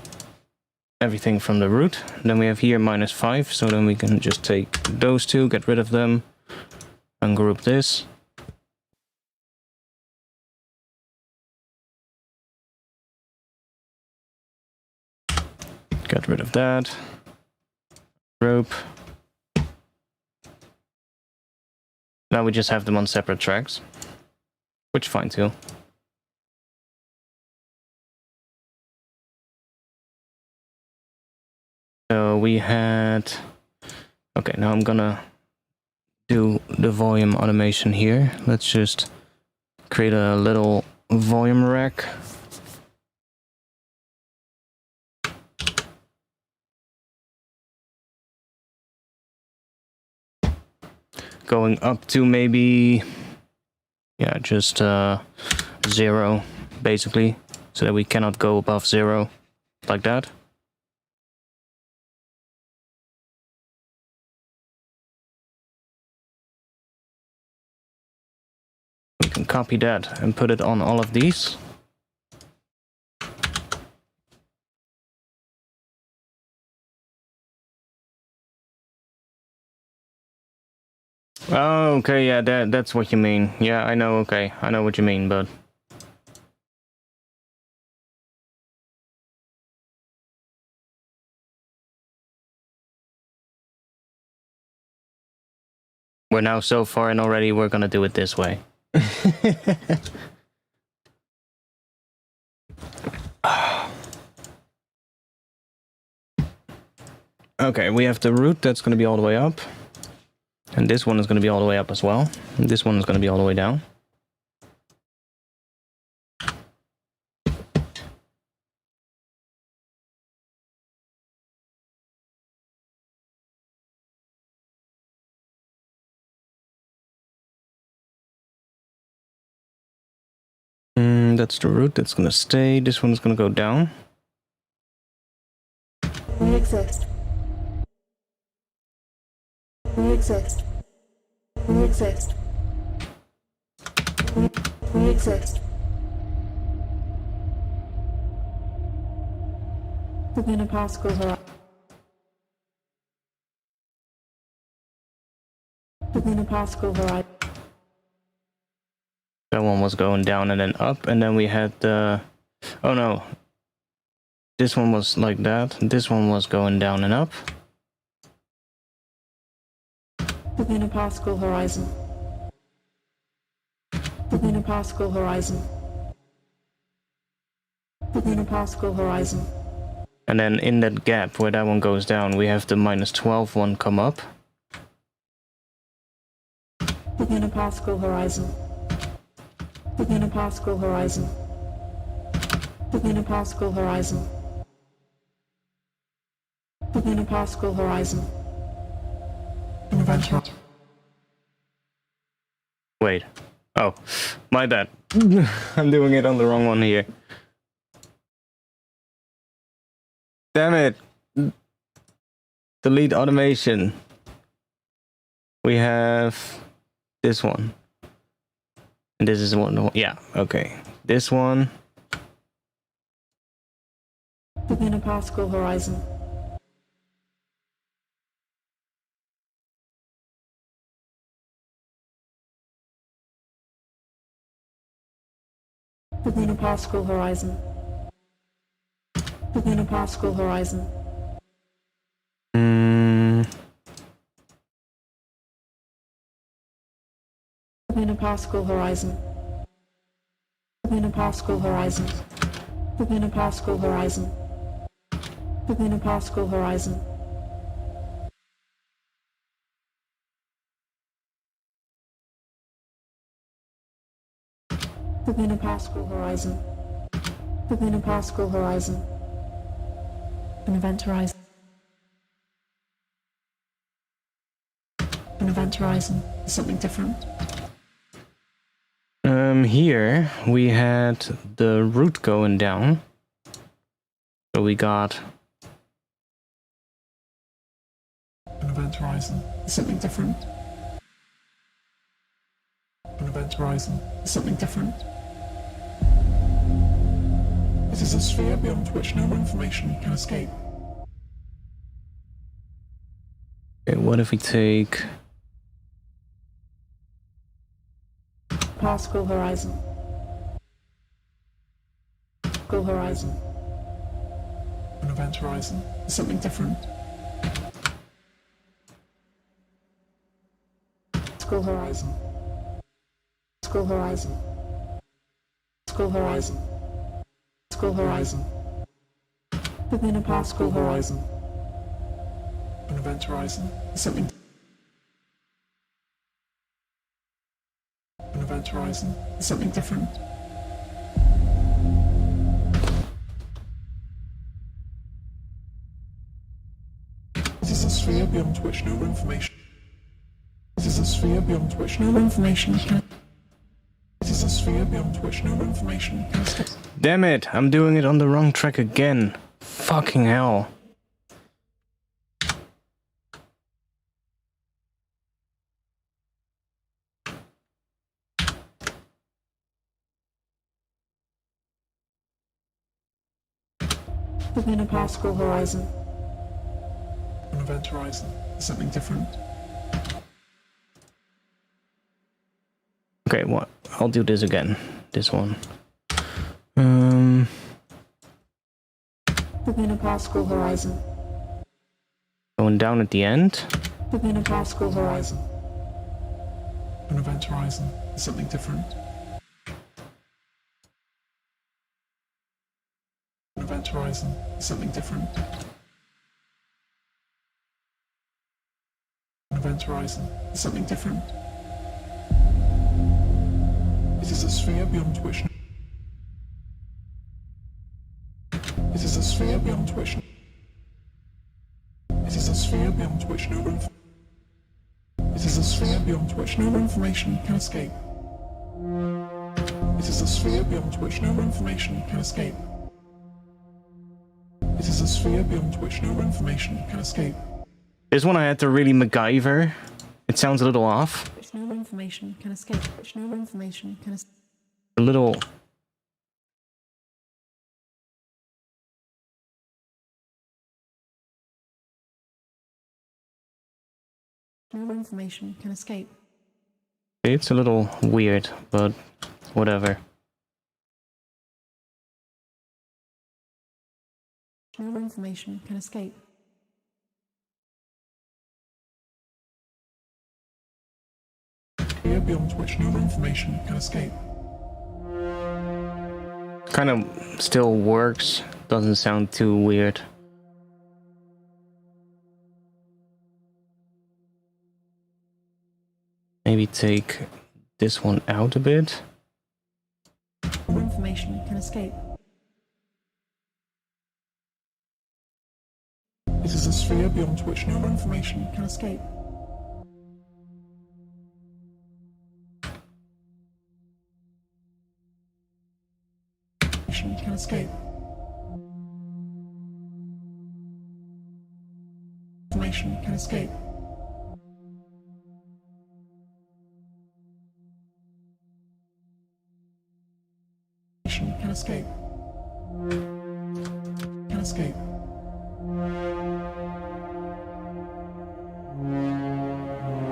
everything from the root. Then we have here -5, so then we can just take those two, get rid of them, ungroup this. Get rid of that. Group. Now we just have them on separate tracks, which is fine too. So we had... Okay, now I'm gonna do the volume automation here. Let's just create a little volume rack. Going up to maybe, yeah, just 0, basically, so that we cannot go above 0, like that. We can copy that and put it on all of these. Oh, okay, yeah, that's what you mean. Yeah, I know, okay, I know what you mean, but... We're now so far in already, we're gonna do it this way. Okay, we have the root that's gonna be all the way up. And this one is gonna be all the way up as well. And this one is gonna be all the way down. That's the root that's gonna stay. This one's gonna go down. We exist. We exist. We exist. We exist. Within a Pascal horizon. Within a Pascal horizon. That one was going down and then up, and then we had the... Oh no. This one was like that. This one was going down and up. Within a Pascal horizon. Within a Pascal horizon. Within a Pascal horizon. And then in that gap where that one goes down, we have the -12 one come up. Within a Pascal horizon. Within a Pascal horizon. Within a Pascal horizon. Within a Pascal horizon. An event. Wait. Oh, my bad. I'm doing it on the wrong one here. Damn it. Delete automation. We have this one. And this is one. Yeah, okay. This one. Within a Pascal horizon. Within a Pascal horizon. Within a Pascal horizon. Within a Pascal horizon. Within a Pascal horizon. Within a Pascal horizon. Within a Pascal horizon. Within a Pascal horizon. Within a Pascal horizon. An event horizon. An event horizon. Something different. Here we had the root going down. So we got an event horizon. Something different. An event horizon. Something different. It is a sphere beyond which no information can escape. okay, what if we take Pascal horizon. Pascal horizon. An event horizon. Something different. Pascal horizon. Pascal horizon. Pascal horizon. Pascal horizon. Within a Pascal horizon. An event horizon is something. An event horizon is something different. It is a sphere beyond which no information. It is a sphere beyond which no information can. It is a sphere beyond which no information can escape. Damn it, I'm doing it on the wrong track again. Fucking hell. Within a Pascal horizon. An event horizon is something different. Okay, what? I'll do this again. This one. Within a Pascal horizon. Going down at the end. Within a Pascal horizon. An event horizon is something different. An event horizon is something different. An event horizon is something different. It is a sphere beyond which. It is a sphere beyond which. It is a sphere beyond which no inf. It is a sphere beyond which no information can escape. It is a sphere beyond which no information can escape. It is a sphere beyond which no information can escape. This one I had to really MacGyver. It sounds a little off. Which no information can escape. Which no information can escape. A little. No information can escape. It's a little weird, but whatever. No information can escape. Sphere beyond which no information can escape. Kind of still works. Doesn't sound too weird. Maybe take this one out a bit. No information can escape. It is a sphere beyond which no information Can escape. can escape. Information can escape. Can escape. Can escape.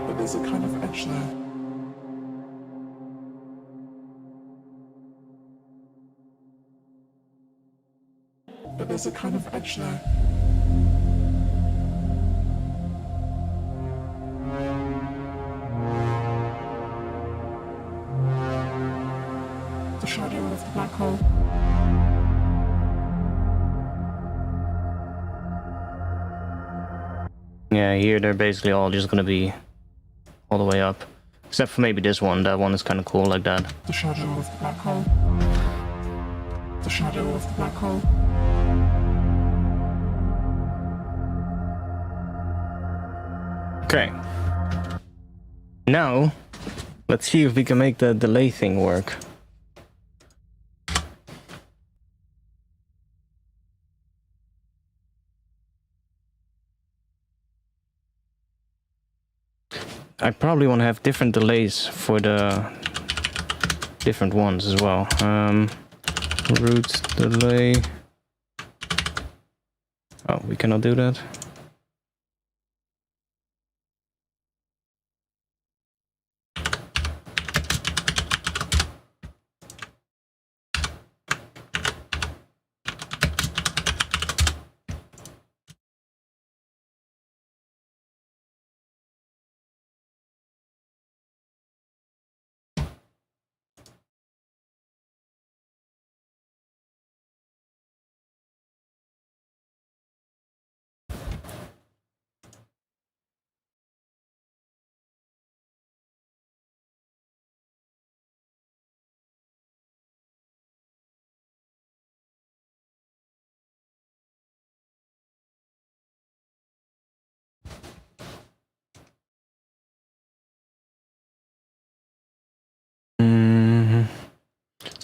But there's a kind of edge there. But there's a kind of edge there. The shadow of the black hole. Yeah, here they're basically all just gonna be all the way up. Except for maybe this one. That one is kind of cool like that. The shadow of the black hole. The shadow of the black hole. Okay. Now, let's see if we can make the delay thing work. I probably want to have different delays for the different ones as well. Root delay. Oh, we cannot do that.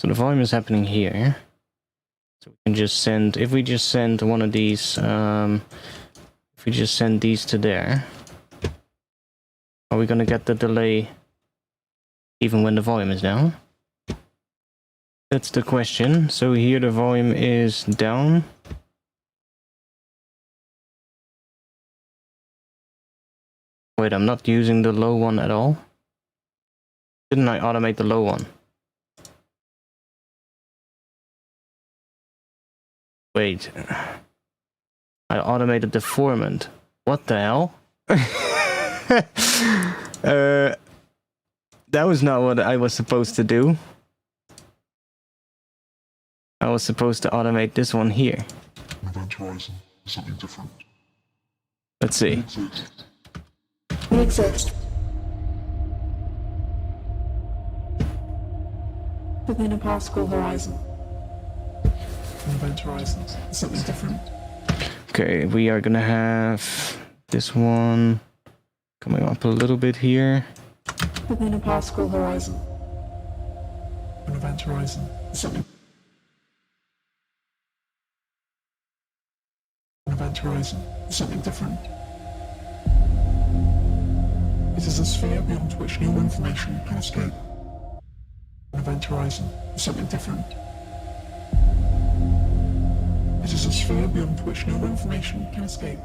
So the volume is happening here. So we can just send, if we just send one of these, if we just send these to there, are we gonna get the delay even when the volume is down? That's the question. So here the volume is down. Wait, I'm not using the low one at all. Didn't I automate the low one? Wait. I automated the formant. What the hell? That was not what I was supposed to do. I was supposed to automate this one here. Event horizon, something different. Let's see. We exist. Within a Pascal horizon. Event horizons, something different. Okay, we are gonna have this one coming up a little bit here. Within a Pascal horizon. An event horizon, something. An event horizon, something different. It is a sphere beyond which new information can escape. An event horizon, something different. It is a sphere beyond which new information can escape.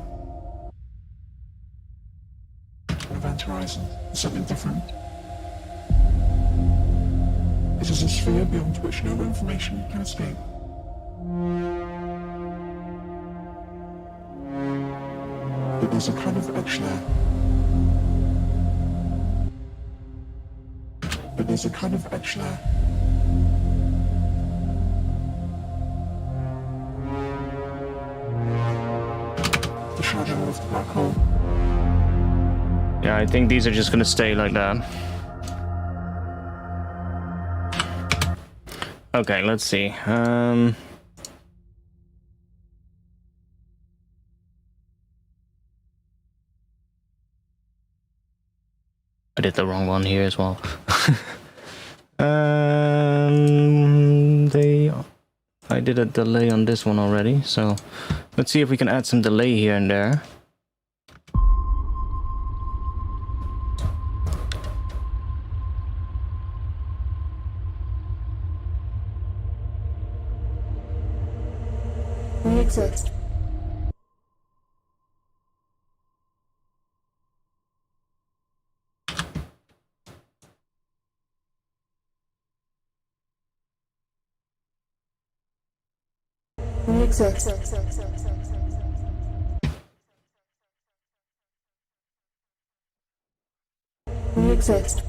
An event horizon, something different. It is a sphere beyond which new information can escape. But there's a kind of edge there. But there's a kind of edge there. The shadow of the black hole. Yeah, I think these are just gonna stay like that. Okay, let's see. I did the wrong one here as well. I did a delay on this one already, so let's see if we can add some delay here and there. We exist. We exist. We exist.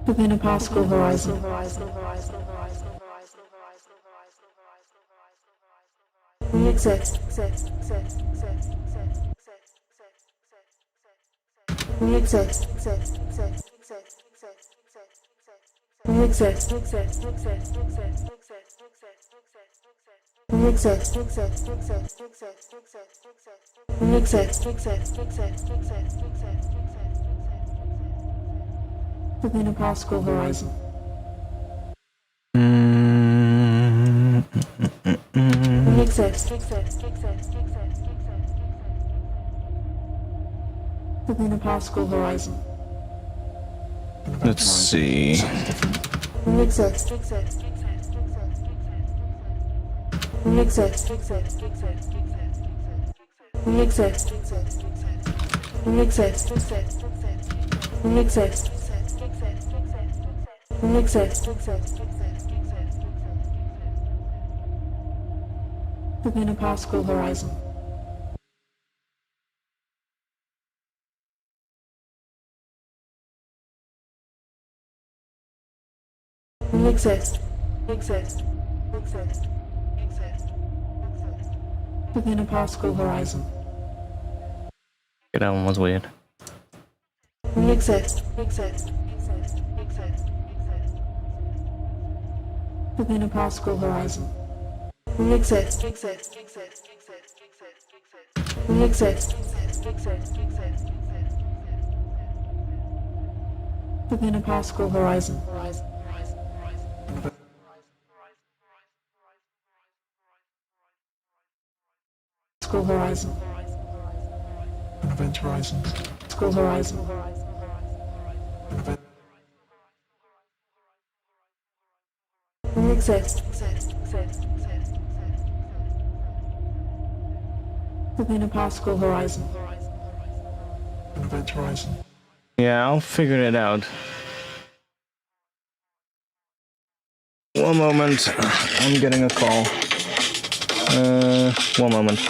Within a Pascal horizon. We exist. We exist. We exist. We exist. We exist. Within a Pascal horizon. We exist. Within a Pascal horizon. Let's see. We exist. We exist. We exist. We exist. We exist. We exist. Within a Pascal horizon. We exist. Exist. Exist. Exist. Within a Pascal horizon. Okay, that one was weird. We exist. Exist. Exist. Exist. Exist. Within a Pascal horizon. We exist. Exist. Exist. Exist. Exist. We exist. Exist. Exist. Exist. Within a particle horizon. School horizon. An event horizon. School horizon. An event. We exist. Within a particle horizon. An event horizon. Yeah, I'll figure it out. One moment. I'm getting a call. One moment.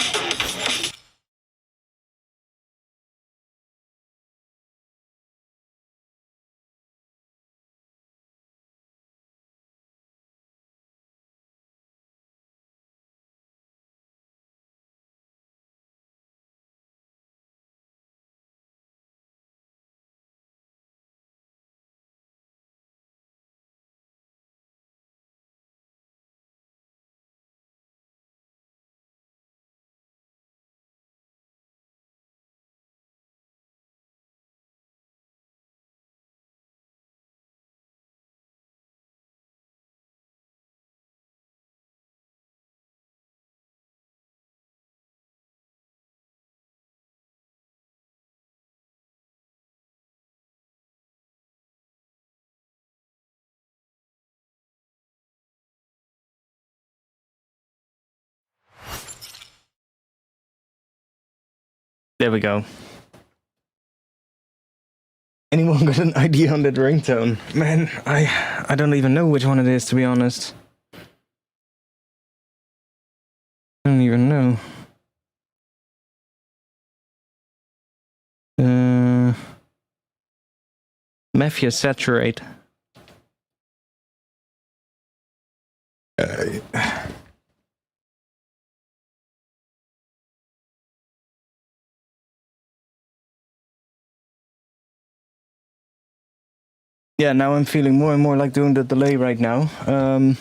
There we go. Anyone got an idea on that ringtone? Man, I don't even know which one it is, to be honest. I don't even know. Mafia Saturate. Yeah, now I'm feeling more and more like doing the delay right now. I'm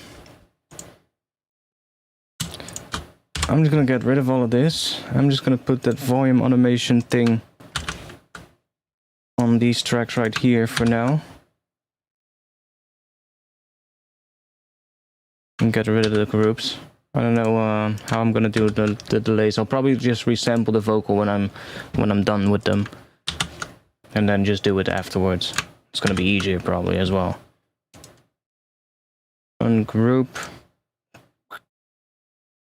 just gonna get rid of all of this. I'm just gonna put that volume automation thing on these tracks right here for now. And get rid of the groups. I don't know how I'm gonna do the delays. I'll probably just resample the vocal when I'm done with them. And then just do it afterwards. It's gonna be easier probably as well. Ungroup.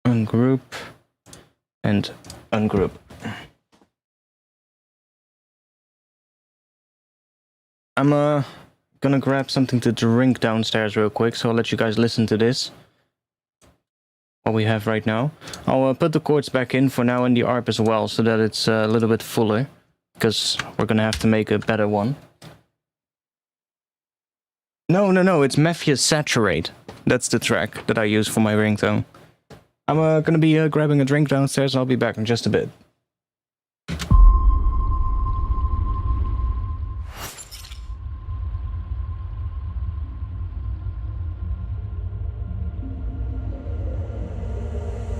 Ungroup. And ungroup. I'm gonna grab something to drink downstairs real quick, so I'll let you guys listen to this. What we have right now. I'll put the chords back in for now and the arp as well, so that it's a little bit fuller. Because we're gonna have to make a better one. No, it's Mafia Saturate. That's the track that I use for my ringtone. I'm gonna be grabbing a drink downstairs. I'll be back in just a bit.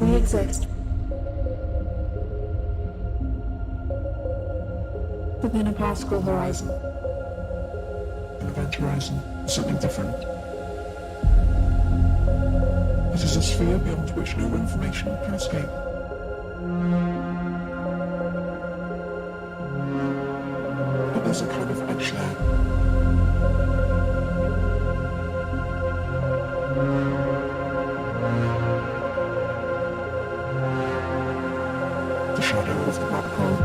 We exist. Within a particle horizon. An event horizon. Something different. It is a sphere beyond which no information can escape. But there's a kind of edge there. The shadow of the black hole.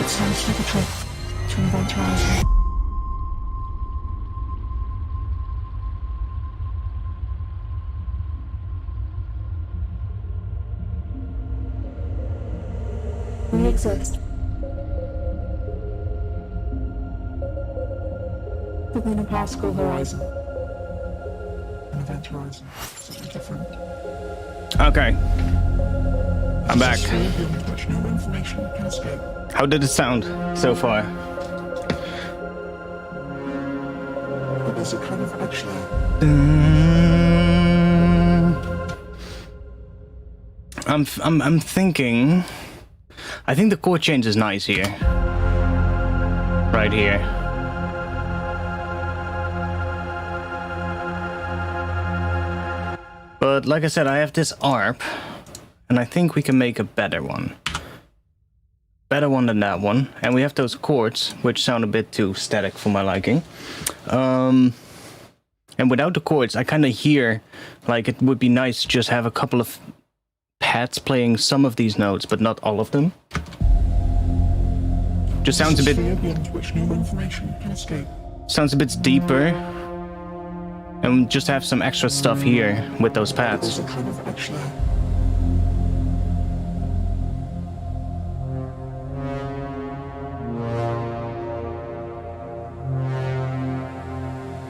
Sounds like a trick to invent horizon. We exist. Within a particle horizon. An event horizon. Something different. Okay. I'm back. Sphere beyond which no information can escape. How did it sound so far? But there's a kind of edge there. I'm thinking. I think the chord change is nice here. Right here. But like I said, I have this arp, and I think we can make a better one. Better one than that one. And we have those chords, which sound a bit too static for my liking. And without the chords, I kind of hear like it would be nice to just have a couple of pads playing some of these notes, but not all of them. Just sounds a bit. Sphere beyond which no information can escape. Sounds a bit deeper. And just have some extra stuff here with those There's pads. a kind of edge there.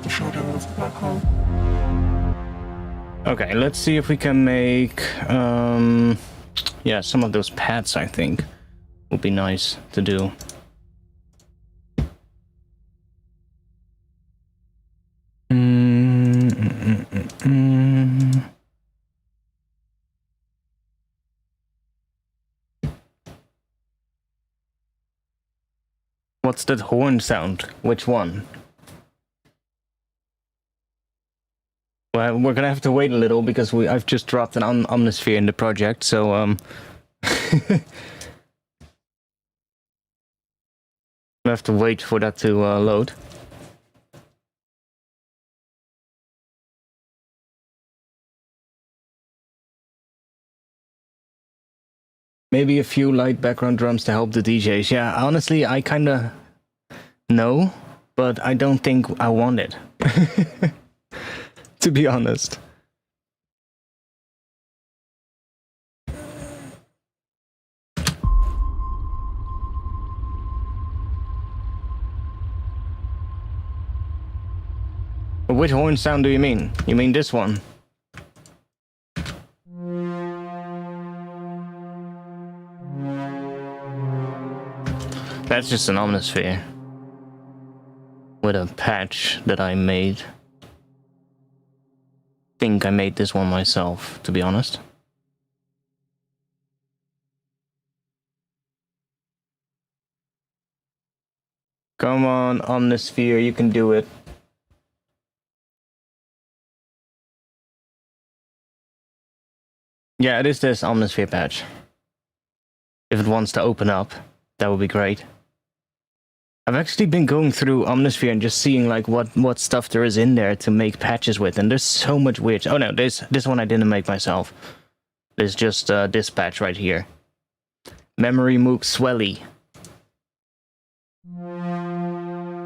The shadow of the black hole. Okay, let's see if we can make yeah, some of those pads I think would be nice to do. What's that horn sound? Which one? Well, we're gonna have to wait a little because I've just dropped an Omnisphere in the project, so we have to wait for that to load. Maybe a few light background drums to help the DJs. Yeah, honestly, I kinda know, but I don't think I want it. To be honest. Which horn sound do you mean? You mean this one? That's just an Omnisphere with a patch that I made. Think I made this one myself, to be honest. Come on, Omnisphere, you can do it. Yeah, it is this Omnisphere patch. If it wants to open up, that would be great. I've actually been going through Omnisphere and just seeing like what stuff there is in there to make patches with, and there's so much weird. Oh no, this one I didn't make myself. There's just this patch right here. Memory Moog Swelly.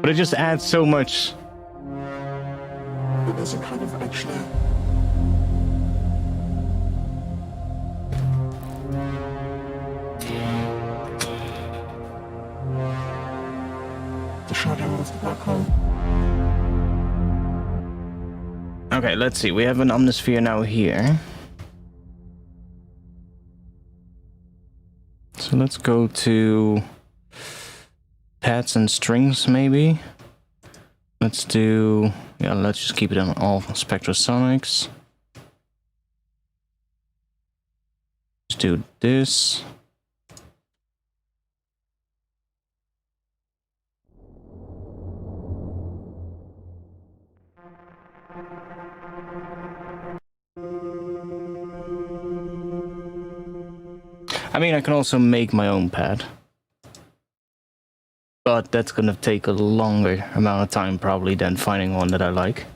But it just adds so much. But there's a kind of edge there. The shadow of the black hole. Okay, let's see. We have an Omnisphere now here. So let's go to pads and strings, maybe. Let's do... yeah, let's just keep it on all Spectrosonics. Let's do this. I mean, I can also make my own pad. But that's gonna take a longer amount of time probably than finding one that I like.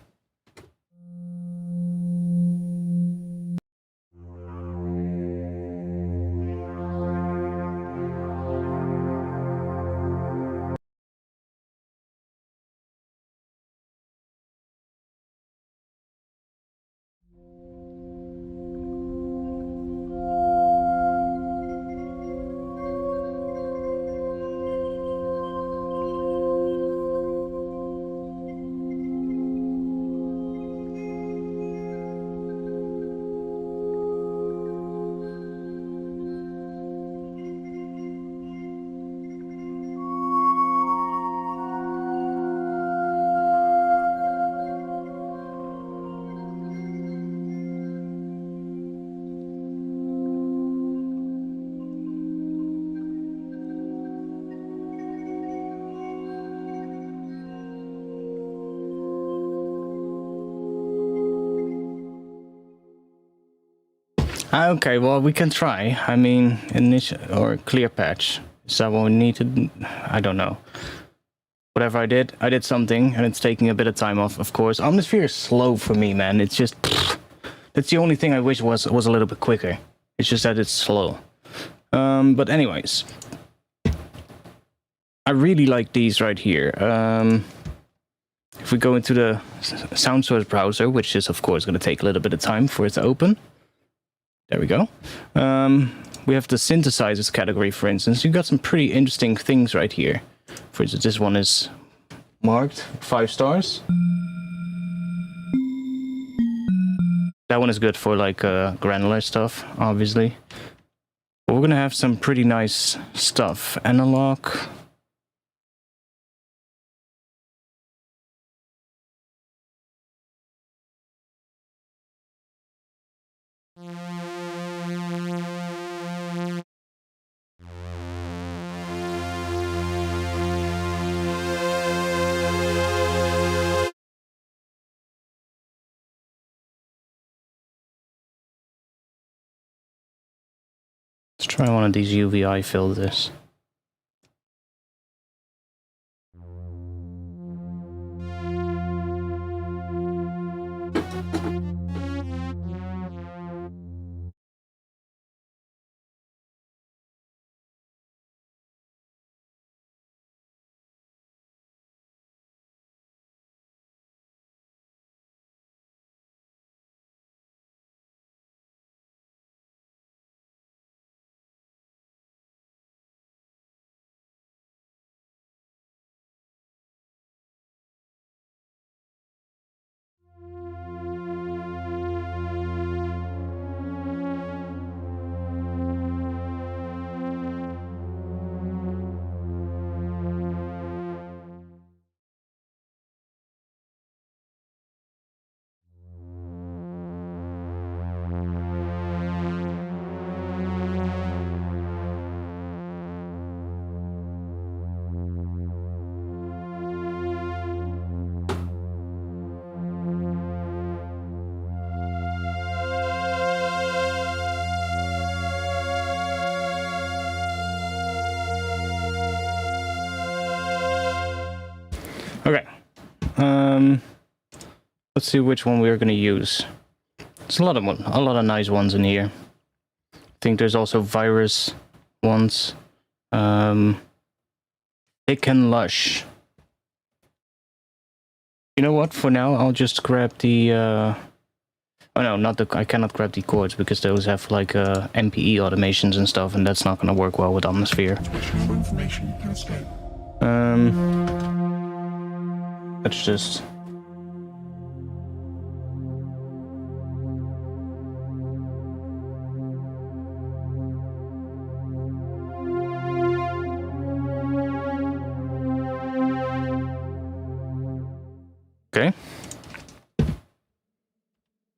Okay, well, we can try. I mean, initial or clear patch. Is that what we need to? I don't know. Whatever I did something, and it's taking a bit of time off, of course. Omnisphere is slow for me, man. It's just... That's the only thing I wish was a little bit quicker. It's just that it's slow. But anyways. I really like these right here. If we go into the sound source browser, which is, of course, going to take a little bit of time for it to open. There we go. We have the synthesizers category, for instance. You've got some pretty interesting things right here. For instance, this one is marked 5 stars. That one is good for like granular stuff, obviously. But we're gonna have some pretty nice stuff. Analog. Let's try one of these UVI filters. Okay. Let's see which one we're gonna use. There's a lot of nice ones in here. I think there's also virus ones. Thick and lush. You know what? For now, I'll just grab the. Oh no, not the. I cannot grab the chords because those have like MPE automations and stuff, and that's not gonna work well with Omnisphere. Let's just. Okay.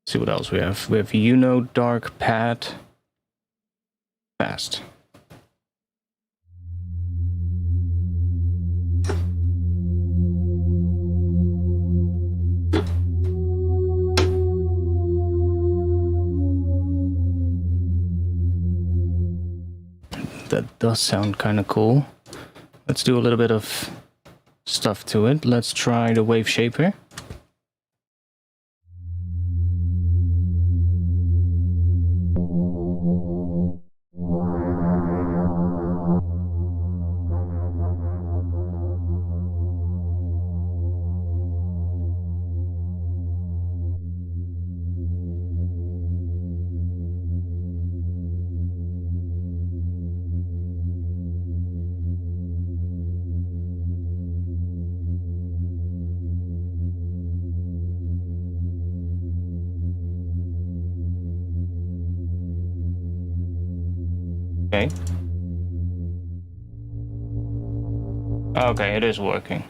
See what else we have. We have dark pad fast. That does sound kind of cool. Let's do a little bit of stuff to it. Let's try the wave shaper. Okay. Okay, it is working.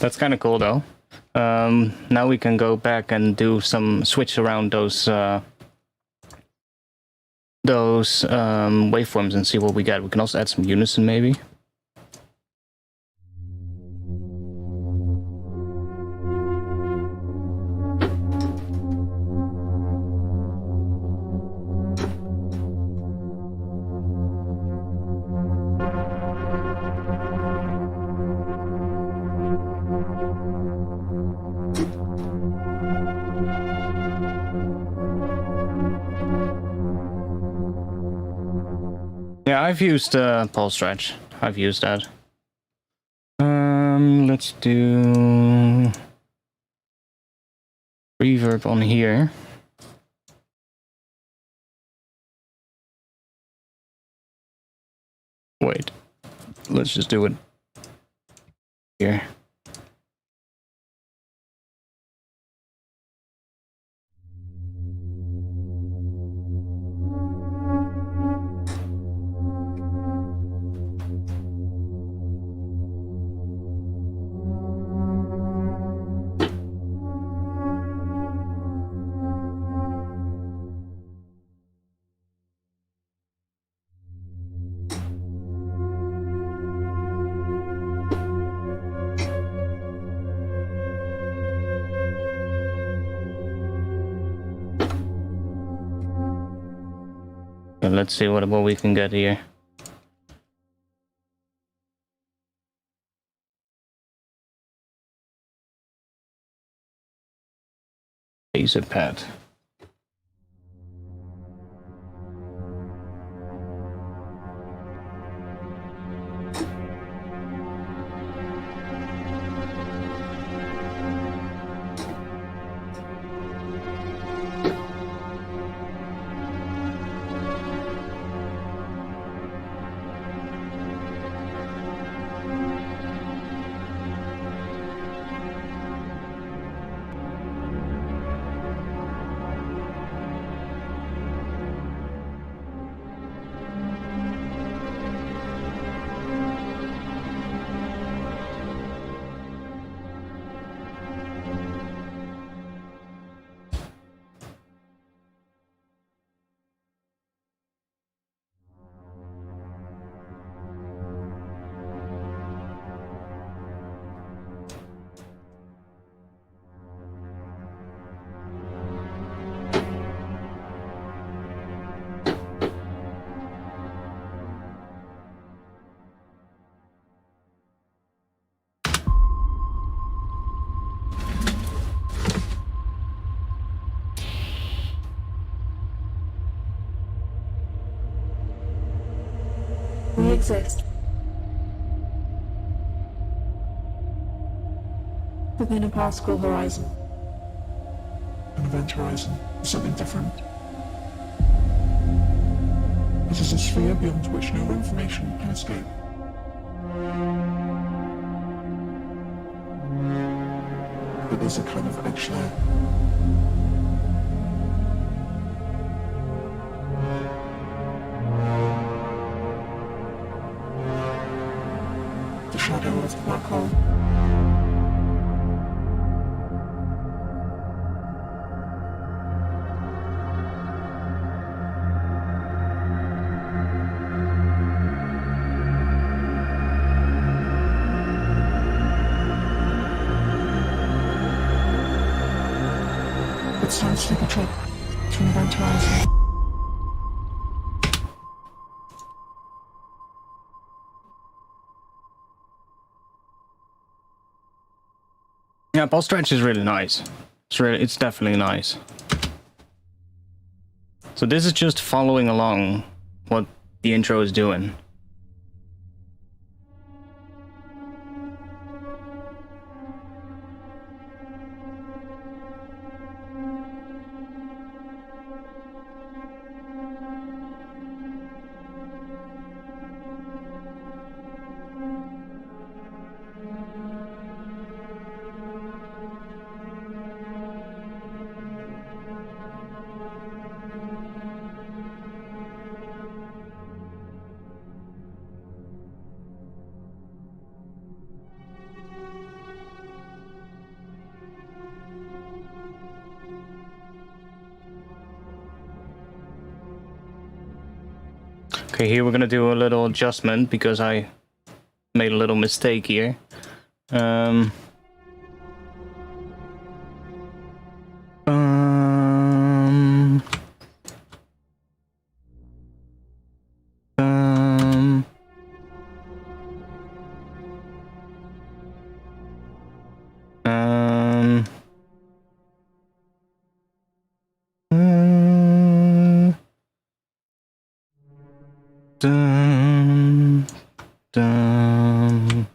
That's kind of cool though. Now we can go back and do some switch around those waveforms and see what we get. We can also add some unison maybe. Yeah, I've used pulse stretch. I've used that. Let's do reverb on here. Wait, let's just do it here. Let's see what we can get here. Laser pad. We exist within a particle horizon. An event horizon is something different. It is a sphere beyond which no information can escape. It is a kind of edge layer. The shadow of the black hole. It's time to take a trip to an event horizon. Yeah, pulse stretch is really nice. It's definitely nice. So this is just following along what the intro is doing. Okay, here we're gonna do a little adjustment because I made a little mistake here. Um, um, um, um, dum, dum.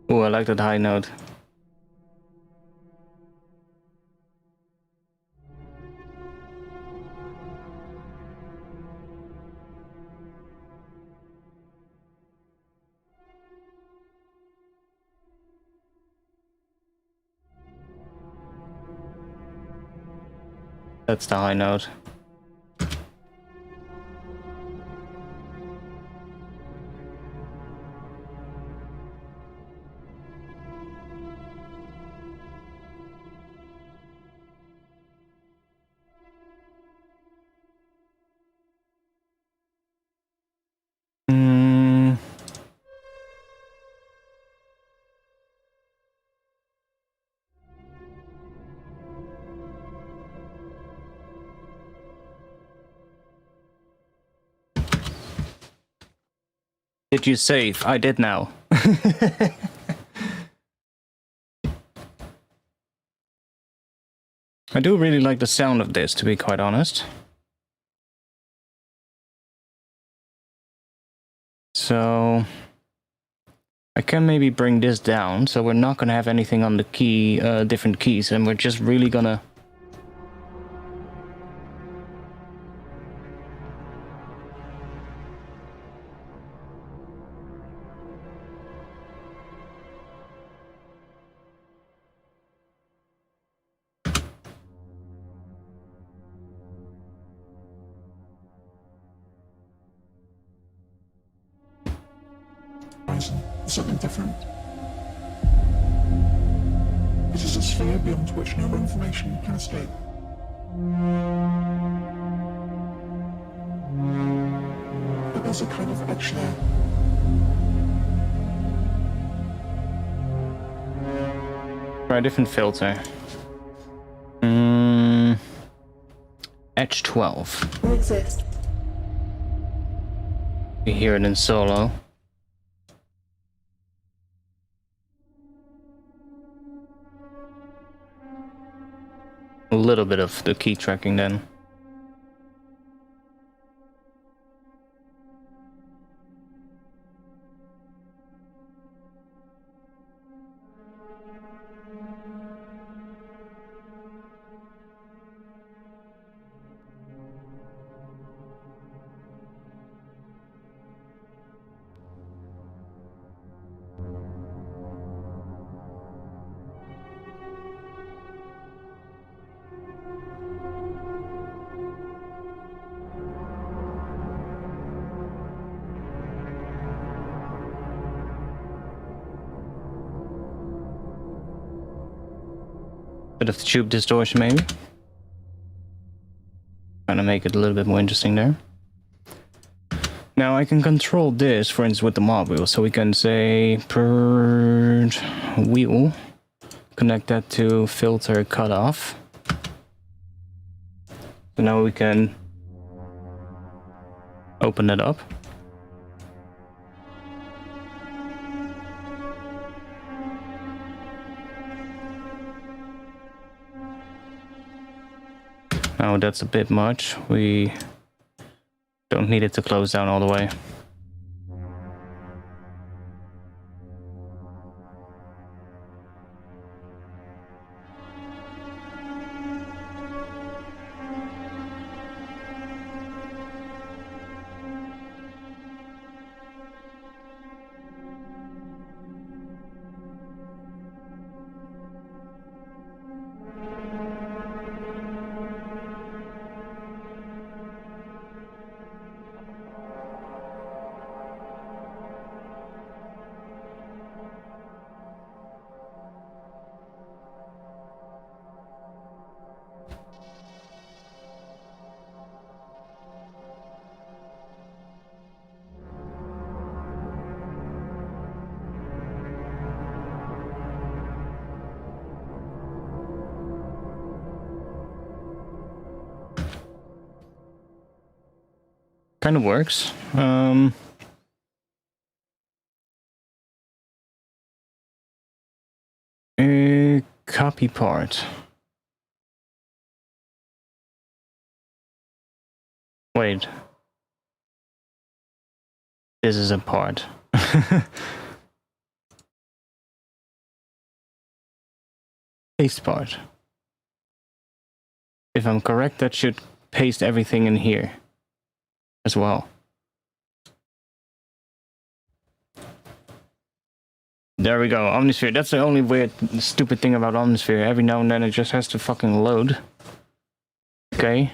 Oh, I like that high note. That's the high note. Mm. Did you save? I did now. I do really like the sound of this, to be quite honest. So I can maybe bring this down, so we're not gonna have anything on the key, different keys, and we're just really gonna Something different. It is a sphere beyond which no information can escape. But there's a kind of edge there. try a different filter. Edge 12. Will exist. You hear it in solo. A little bit of the key tracking then. Bit of the tube distortion maybe. Trying to make it a little bit more interesting there. Now I can control this, for instance, with the mod wheel. So we can say per wheel, connect that to filter cutoff. So now we can open it up. Now that's a bit much. We don't need it to close down all the way. kind of works. Copy part. Wait. This is a part. Paste part. If I'm correct, that should paste everything in here as well. There we go, Omnisphere. That's the only weird, stupid thing about Omnisphere. Every now and then it just has to fucking load. Okay.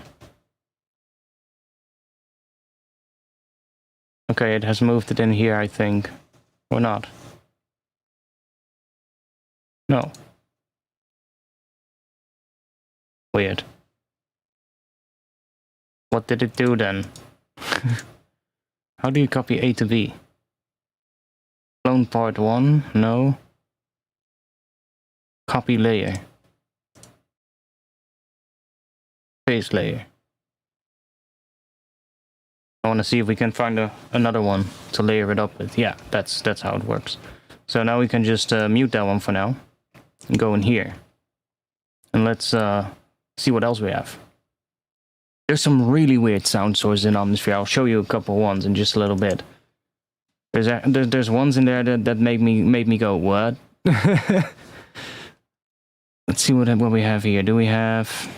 Okay, it has moved it in here, I think. Or not. No. Weird. What did it do then? How do you copy A to B? Clone part 1? No. Copy layer. Paste layer. I want to see if we can find another one to layer it up with. Yeah, that's how it works. So now we can just mute that one for now. And go in here. And let's see what else we have. There's some really weird sound sources in Omnisphere. I'll show you a couple ones in just a little bit. There's ones in there that made me go, what? Let's see what we have here. Do we have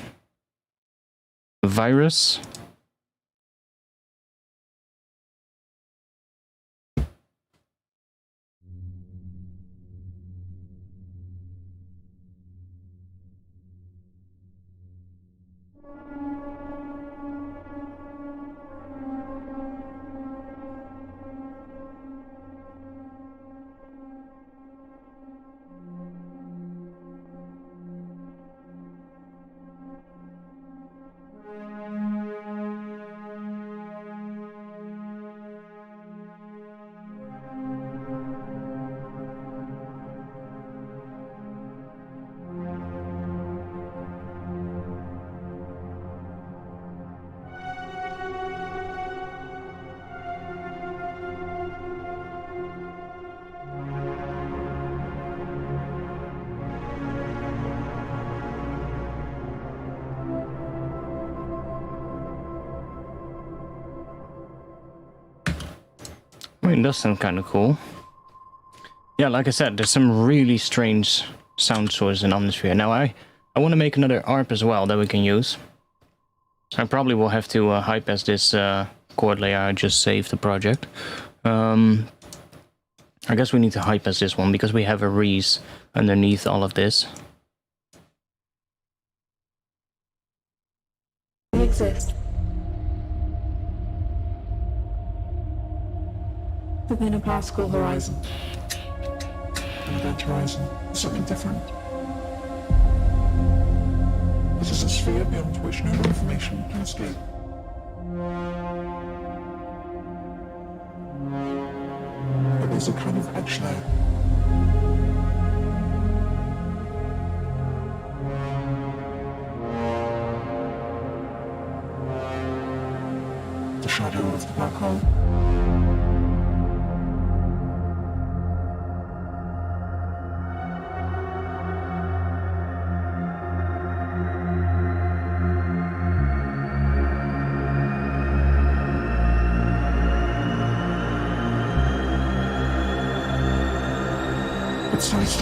virus? I mean, that sounds kind of cool. Yeah, like I said, there's some really strange sound sources in Omnisphere. Now, I want to make another ARP as well that we can use. I probably will have to high-pass this chord layer. I just saved the project. I guess we need to high-pass this one because we have a Reese underneath all of this. They exist. Within a particle horizon. An event horizon, something different. This is a sphere beyond which no information can escape. But there's a kind of edge there. The shadow of the black hole. It's nice.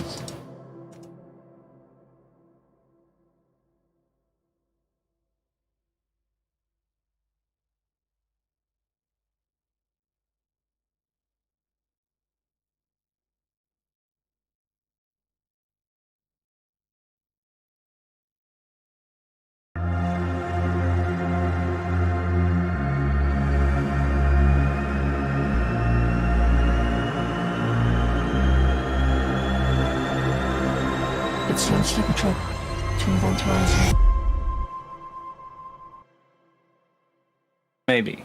It sounds like a trip to event horizon. Maybe.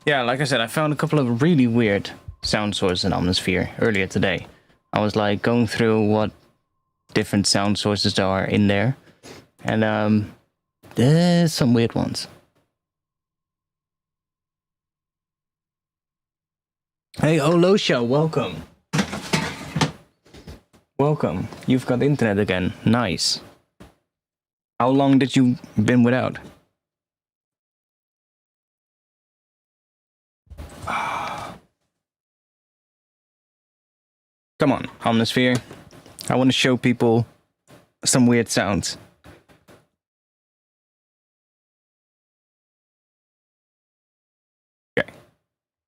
Yeah, like I said, I found a couple of really weird sound sources in Omnisphere earlier today. I was like going through what different sound sources there are in there. And there's some weird ones. Hey, Olosha, welcome. Welcome. You've got internet again. Nice. How long did you been without? Come on, Omnisphere. I want to show people some weird sounds. Okay,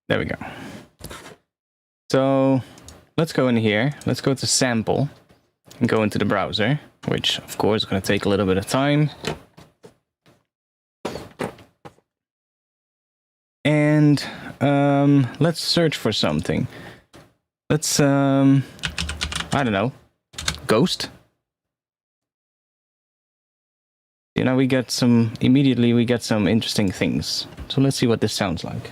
there we go. So let's go in here. Let's go to sample and go into the browser, which of course is going to take a little bit of time. And let's search for something. Let's I don't know, ghost. You know, we get some immediately. We get some interesting things. So let's see what this sounds like.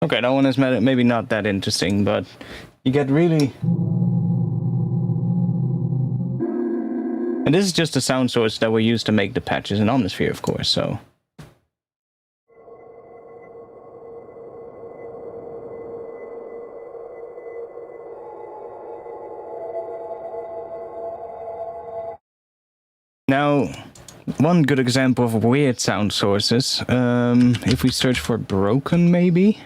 Okay, that one is maybe not that interesting, but you get really... And this is just a sound source that we use to make the patches in Omnisphere, of course, so... Now, one good example of weird sound sources, if we search for broken, maybe?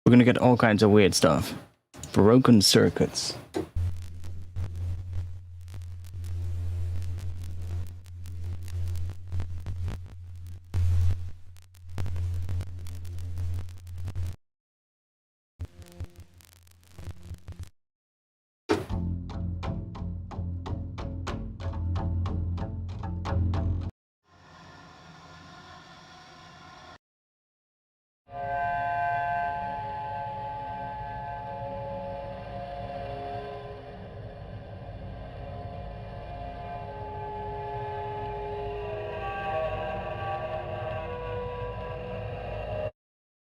We're gonna get all kinds of weird stuff. Broken circuits.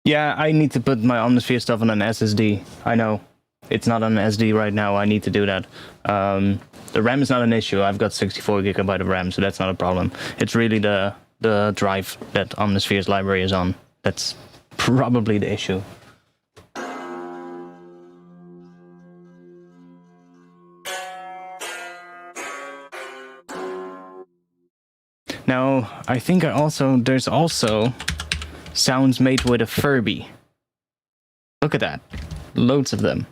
Yeah, I need to put my Omnisphere stuff on an SSD. I know. It's not on an SD right now. I need to do that. The RAM is not an issue. I've got 64 gigabyte of RAM, so that's not a problem. It's really the drive that Omnisphere's library is on. That's probably the issue. Now, I think there's also sounds made with a Furby. Look at that. Loads of them.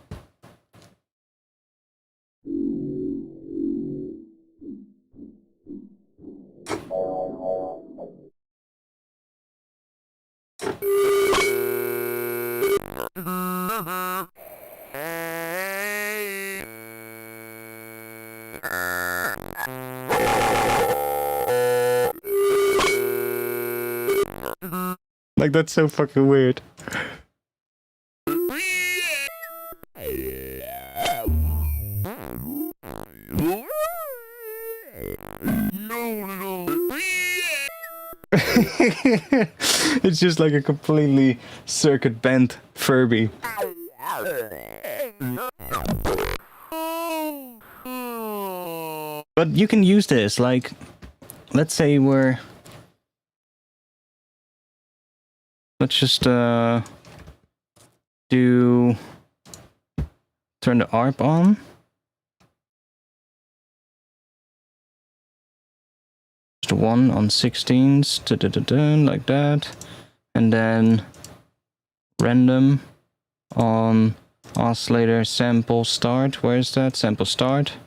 Like, that's so fucking weird. It's just like a completely circuit bent Furby. But you can use this, like, let's say let's just turn the ARP on. Just 1 on 16s, like that. And then random on oscillator sample start. Where is that? Sample start.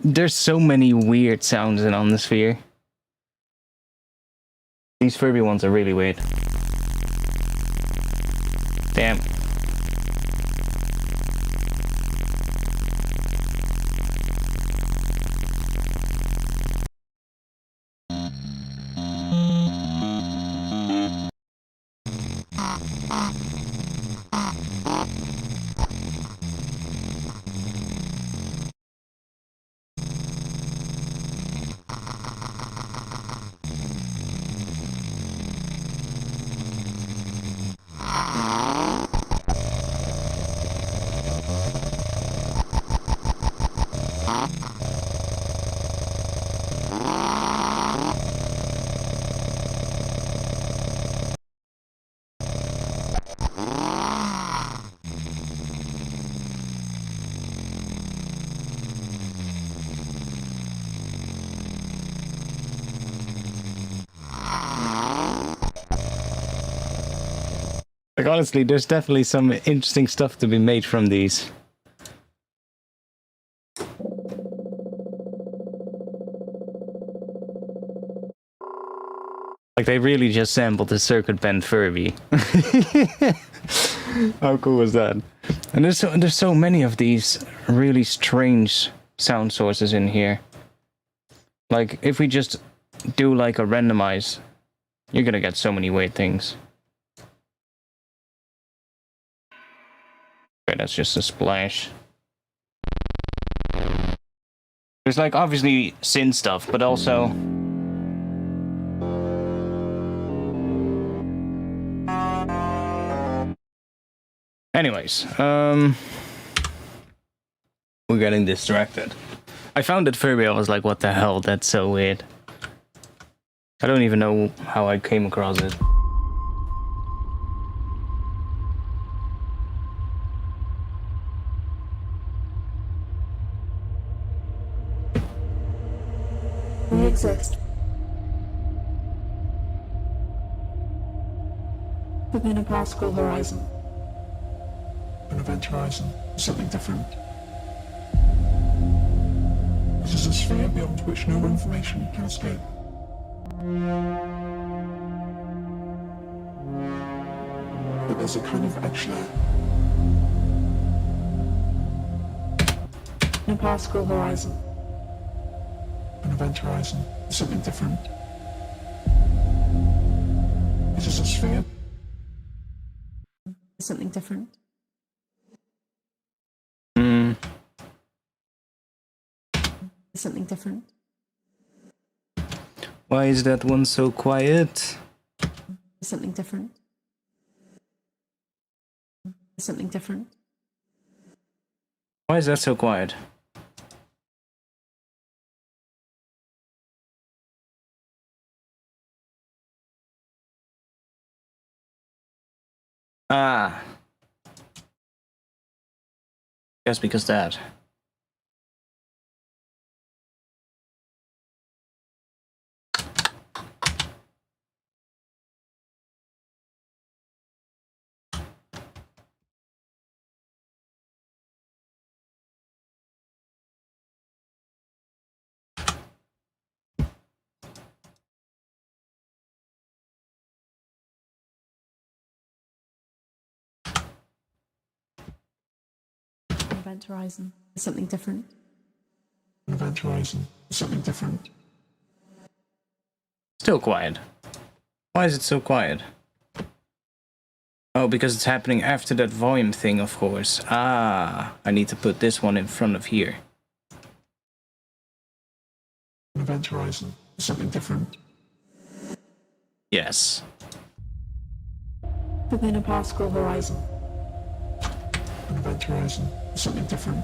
There's so many weird sounds in Omnisphere. These Furby ones are really weird. Damn. Like, honestly, there's definitely some interesting stuff to be made from these. Like, they really just sampled the circuit bent Furby. How cool was that? And there's so many of these really strange sound sources in here. Like, if we just do like a randomize, you're gonna get so many weird things. Okay, that's just a splash. There's like obviously synth stuff, but also anyways, we're getting distracted. I found it Furby, I was like, what the hell, that's so weird. I don't even know how I came across it. We exist within a particle horizon. An event horizon, something different. This is a sphere beyond which no information can escape. But there's a kind of edge there. In a particle horizon. An event horizon, something different. This is a sphere. Something different. Something different. Why is that one so quiet? Something different. Something different. Why is that so quiet? Ah. Guess because that. Event horizon. Something different. An event horizon, something different. Still quiet. Why is it so quiet? Oh, because it's happening after that volume thing, of course. Ah, I need to put this one in front of here. An event horizon, something different. Yes. Within a particle horizon. An event horizon, something different.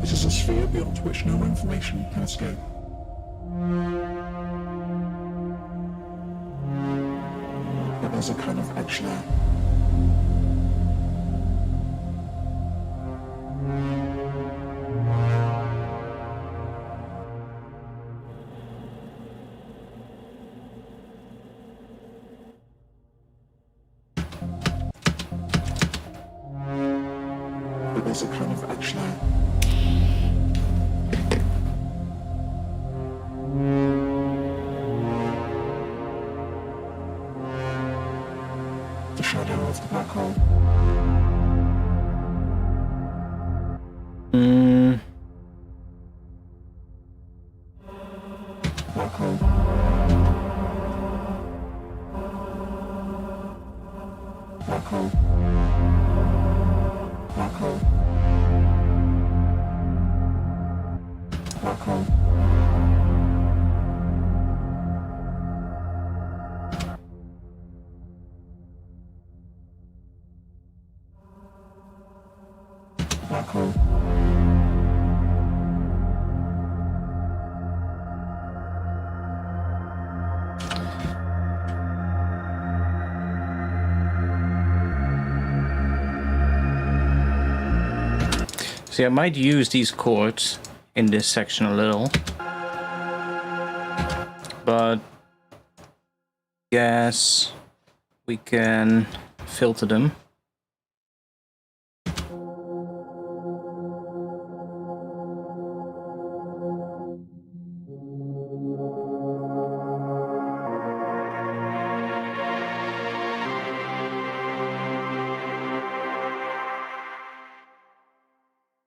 This is a sphere beyond which no information can escape. But there's a kind of edge there. But there's a kind of edge there. The shadow of the black hole. Black hole. Black hole. Black hole. Black hole. Black hole. See, I might use these chords in this section a little. But yes, we can filter them.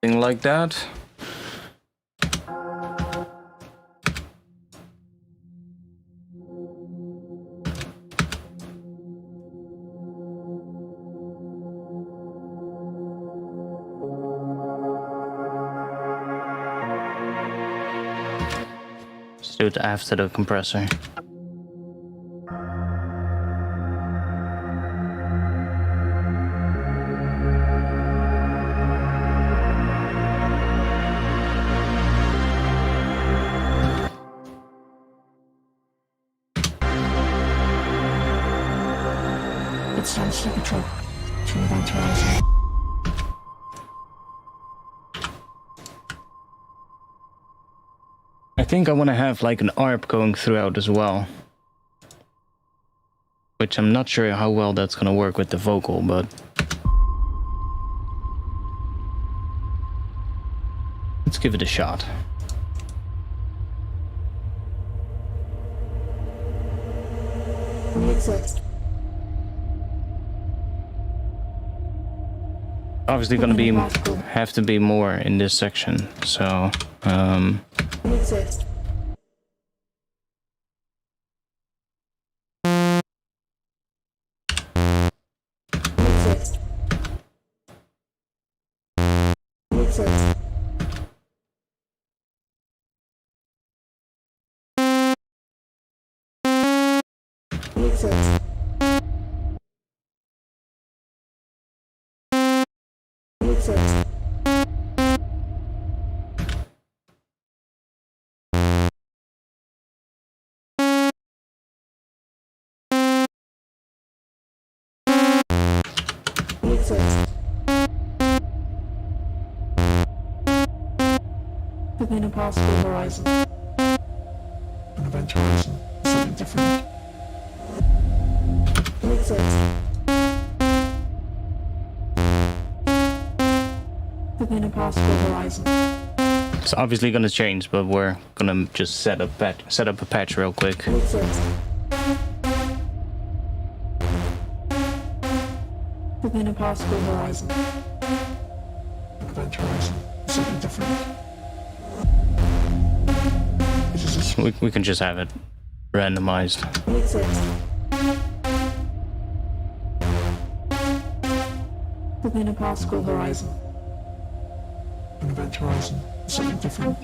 Like that. Let's do it after the compressor. It sounds like a truck to Event Horizon. I think I want to have like an arp going throughout as well. Which I'm not sure how well that's going to work with the vocal, but... let's give it a shot. We exist. Obviously going to be have to be more in this section, so We exist. We exist. We exist. We exist. We exist. We exist. Within a possible horizon. An event horizon. Something different. We exist. Within a possible horizon. it's obviously going to change, but we're going to just set up a patch real quick. We exist. Within a possible horizon. An event horizon. Something different. It is a We can just have it randomized. We exist. Within a possible horizon. an event horizon. Something different.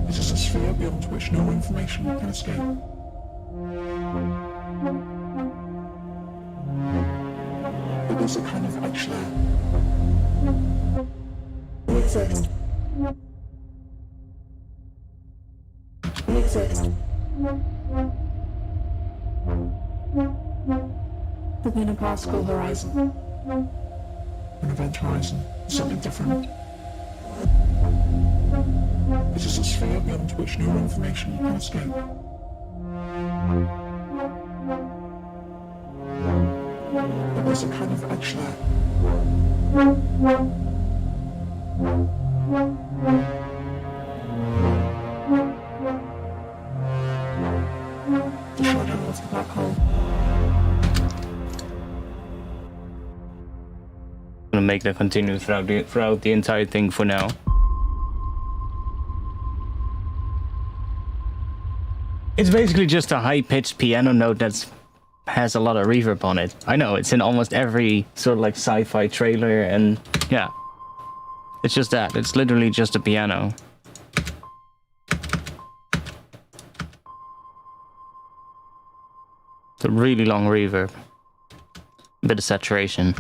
It is a sphere beyond which no information can escape. But there's a kind of edge there. We exist. We exist. Within a possible horizon. An event horizon. Something different. It is a sphere beyond which no information can escape. But there's a kind of edge there. The shadow of the black hole. I'm gonna make that continue throughout the entire thing for now. It's basically just a high-pitched piano note that has a lot of reverb on it. I know, it's in almost every sort of like sci-fi trailer, and yeah. It's just that. It's literally just a piano. It's a really long reverb. A bit of saturation.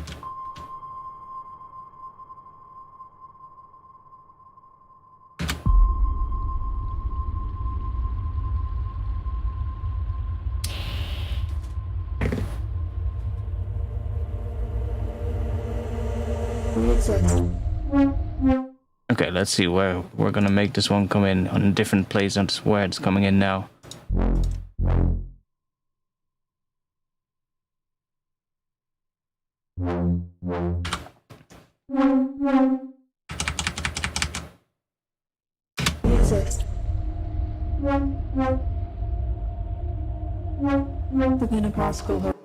Okay, let's see where we're gonna make this one come in on a different place. That's where it's coming in now. Exist. Within a particle horizon.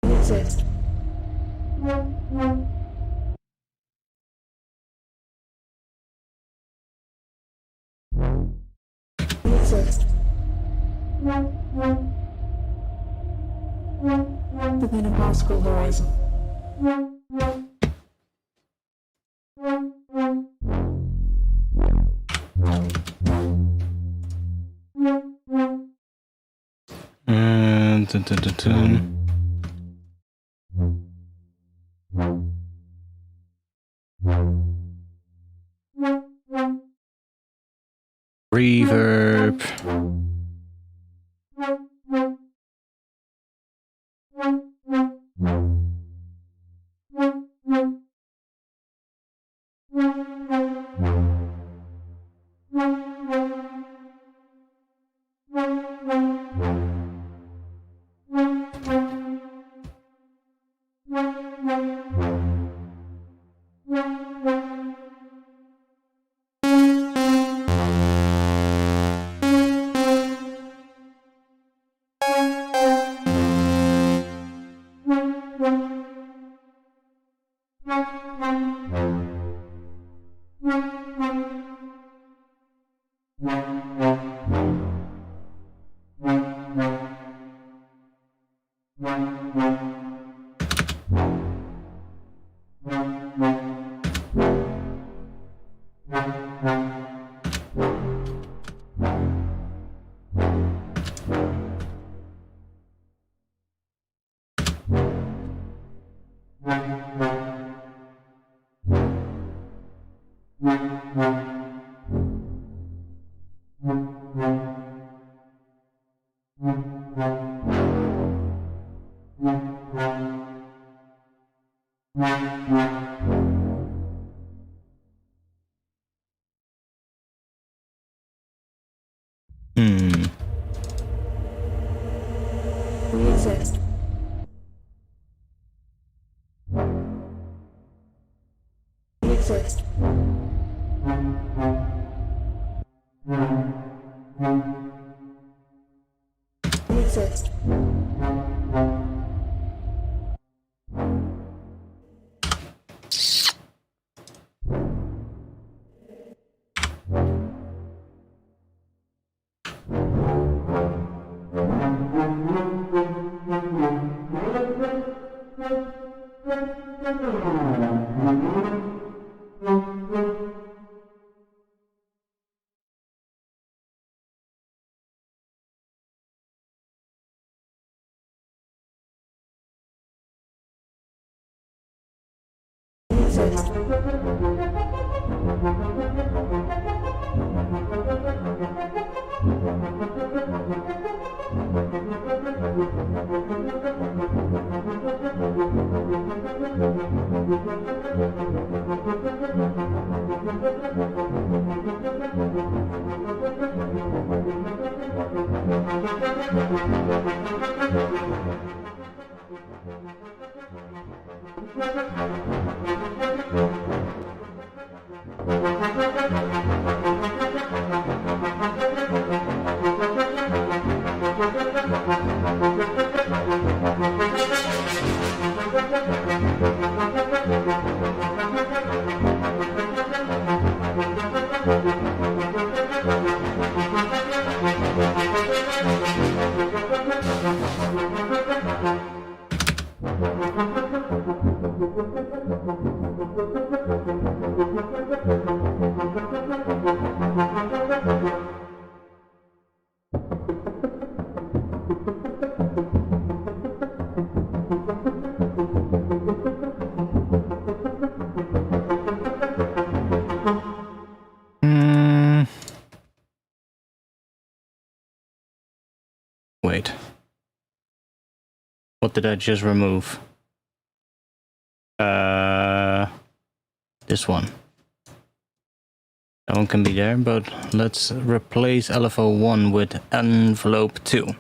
Exist. Exist. Within a particle horizon. Dun, dun, dun, dun. Reverb. We exist. We exist. We exist. Wait. What did I just remove? This one. That one can be there, but let's replace LFO1 with envelope 2.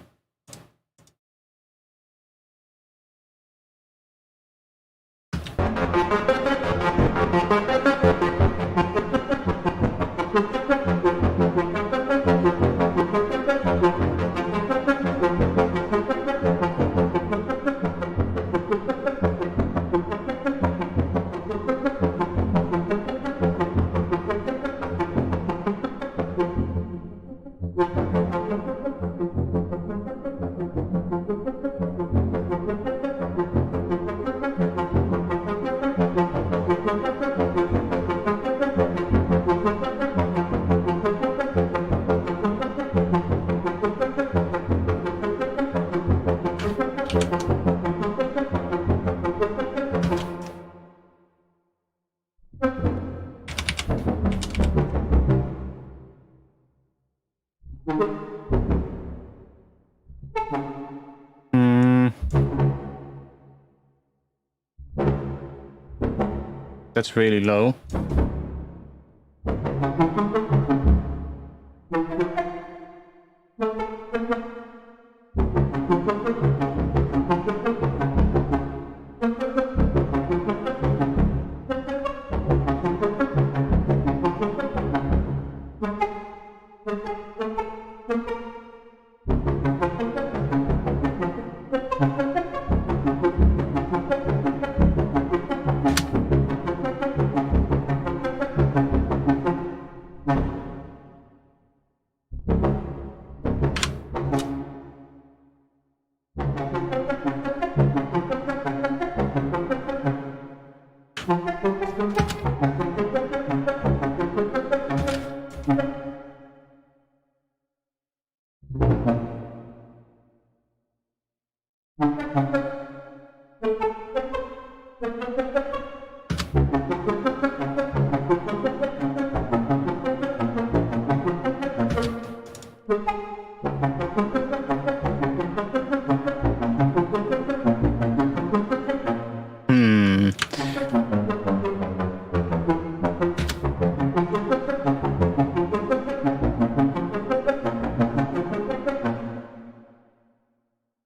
That's really low.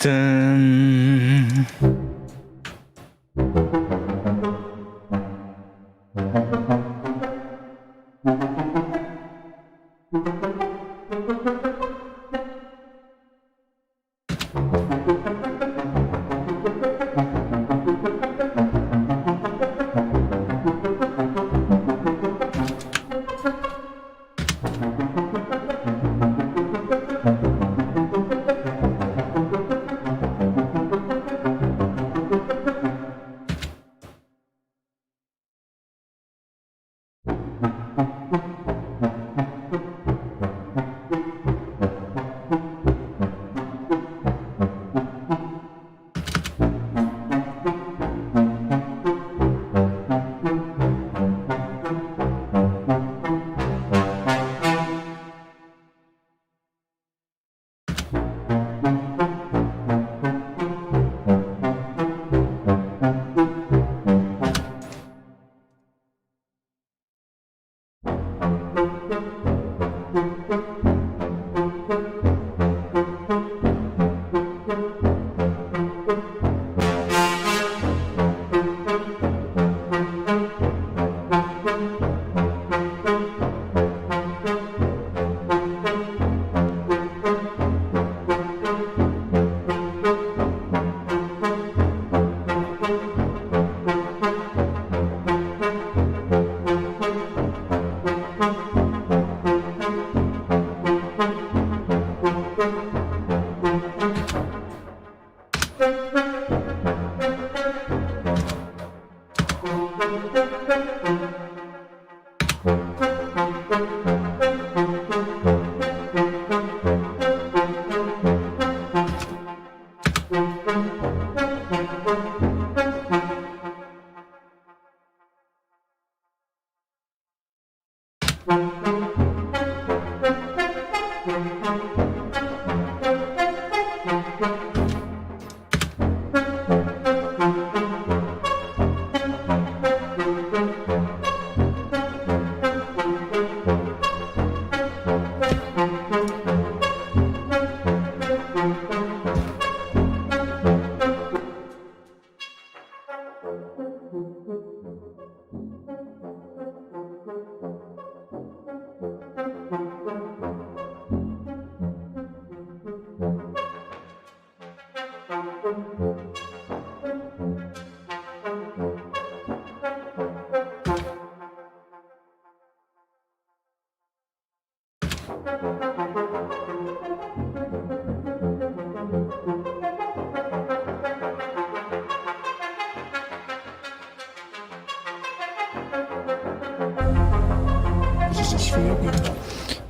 Dun.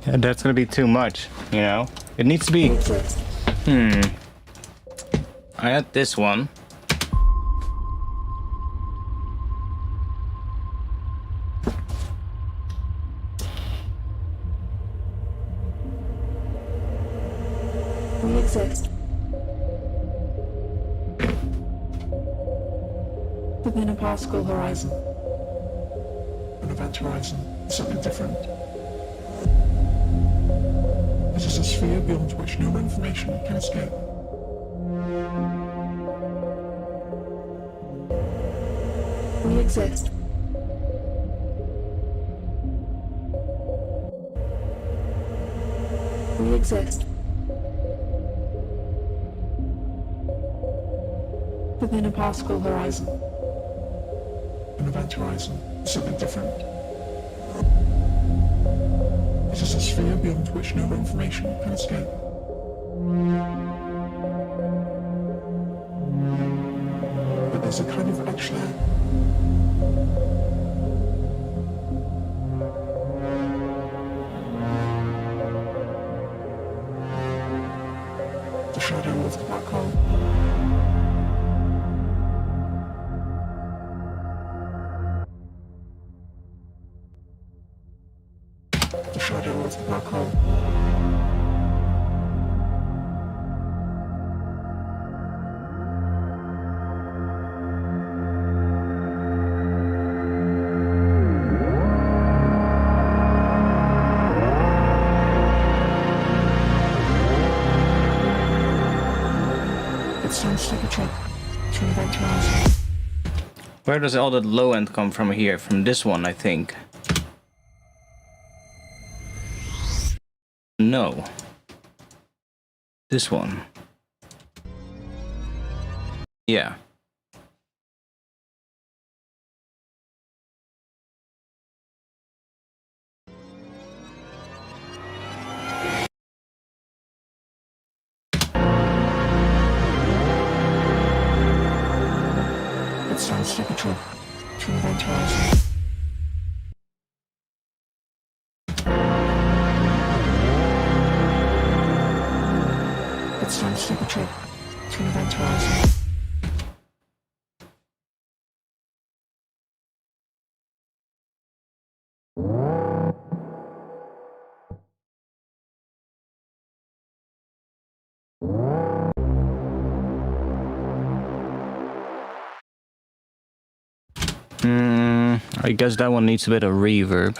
Yeah, that's gonna be too much, you know? It needs to be... I had this one. We exist. Within a particle horizon. An event horizon, something different. It is a sphere beyond which no information can escape. We exist. We exist. Within a particle horizon. An event horizon, something different. It is a sphere beyond which no information can escape. But there's a kind of edge there. The shadow of the black hole. The shadow of the black hole. It sounds like a trip to event horizon. Where does all that low end come from here? From this one, I think. No. This one. Yeah. It sounds like a trip to event horizon. It sounds like a trip to event horizon. I guess that one needs a bit of reverb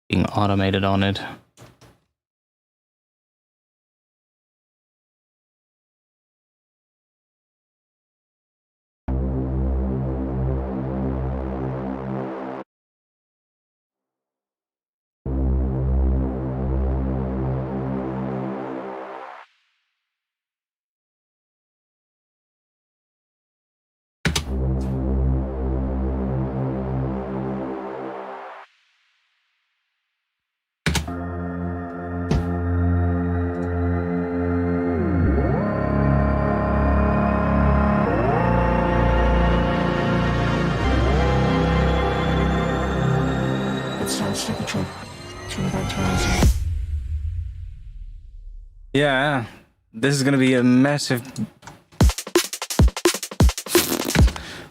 being automated on it. Yeah, this is gonna be a massive...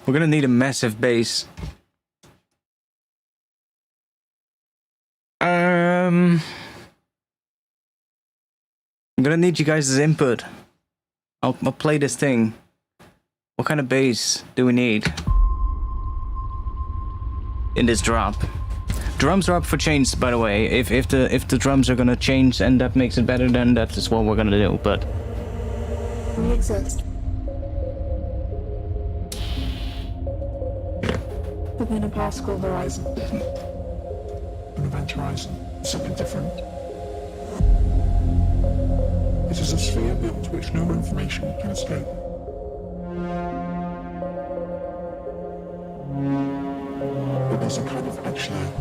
We're gonna need a massive bass. I'm gonna need you guys' input. I'll play this thing. What kind of bass do we need in this drop? Drums are up for change, by the way. If the drums are gonna change and that makes it better, then that is what we're gonna do. But we exist within a particle horizon. An event horizon, something different. It is a sphere beyond which no information can escape. But there's a kind of edge there.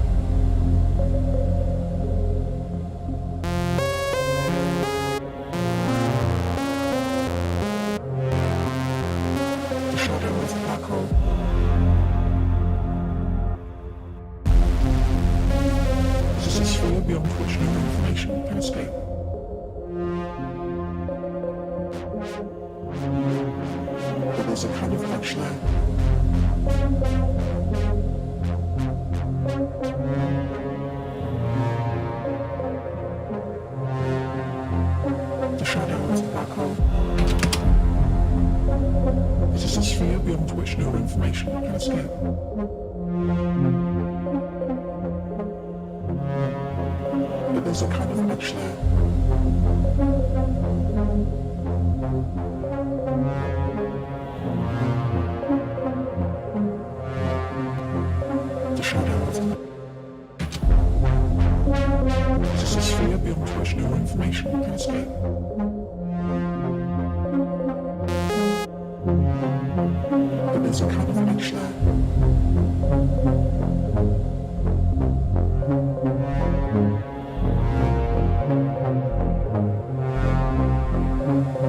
The shadow of the black hole. It is a sphere beyond which no information can escape. But there's a kind of edge there. The shadow of the black hole. It is a sphere beyond which no information can escape. But there's a kind of edge there. The shadow of this is a sphere beyond which no information can escape. But there's a kind of edge there.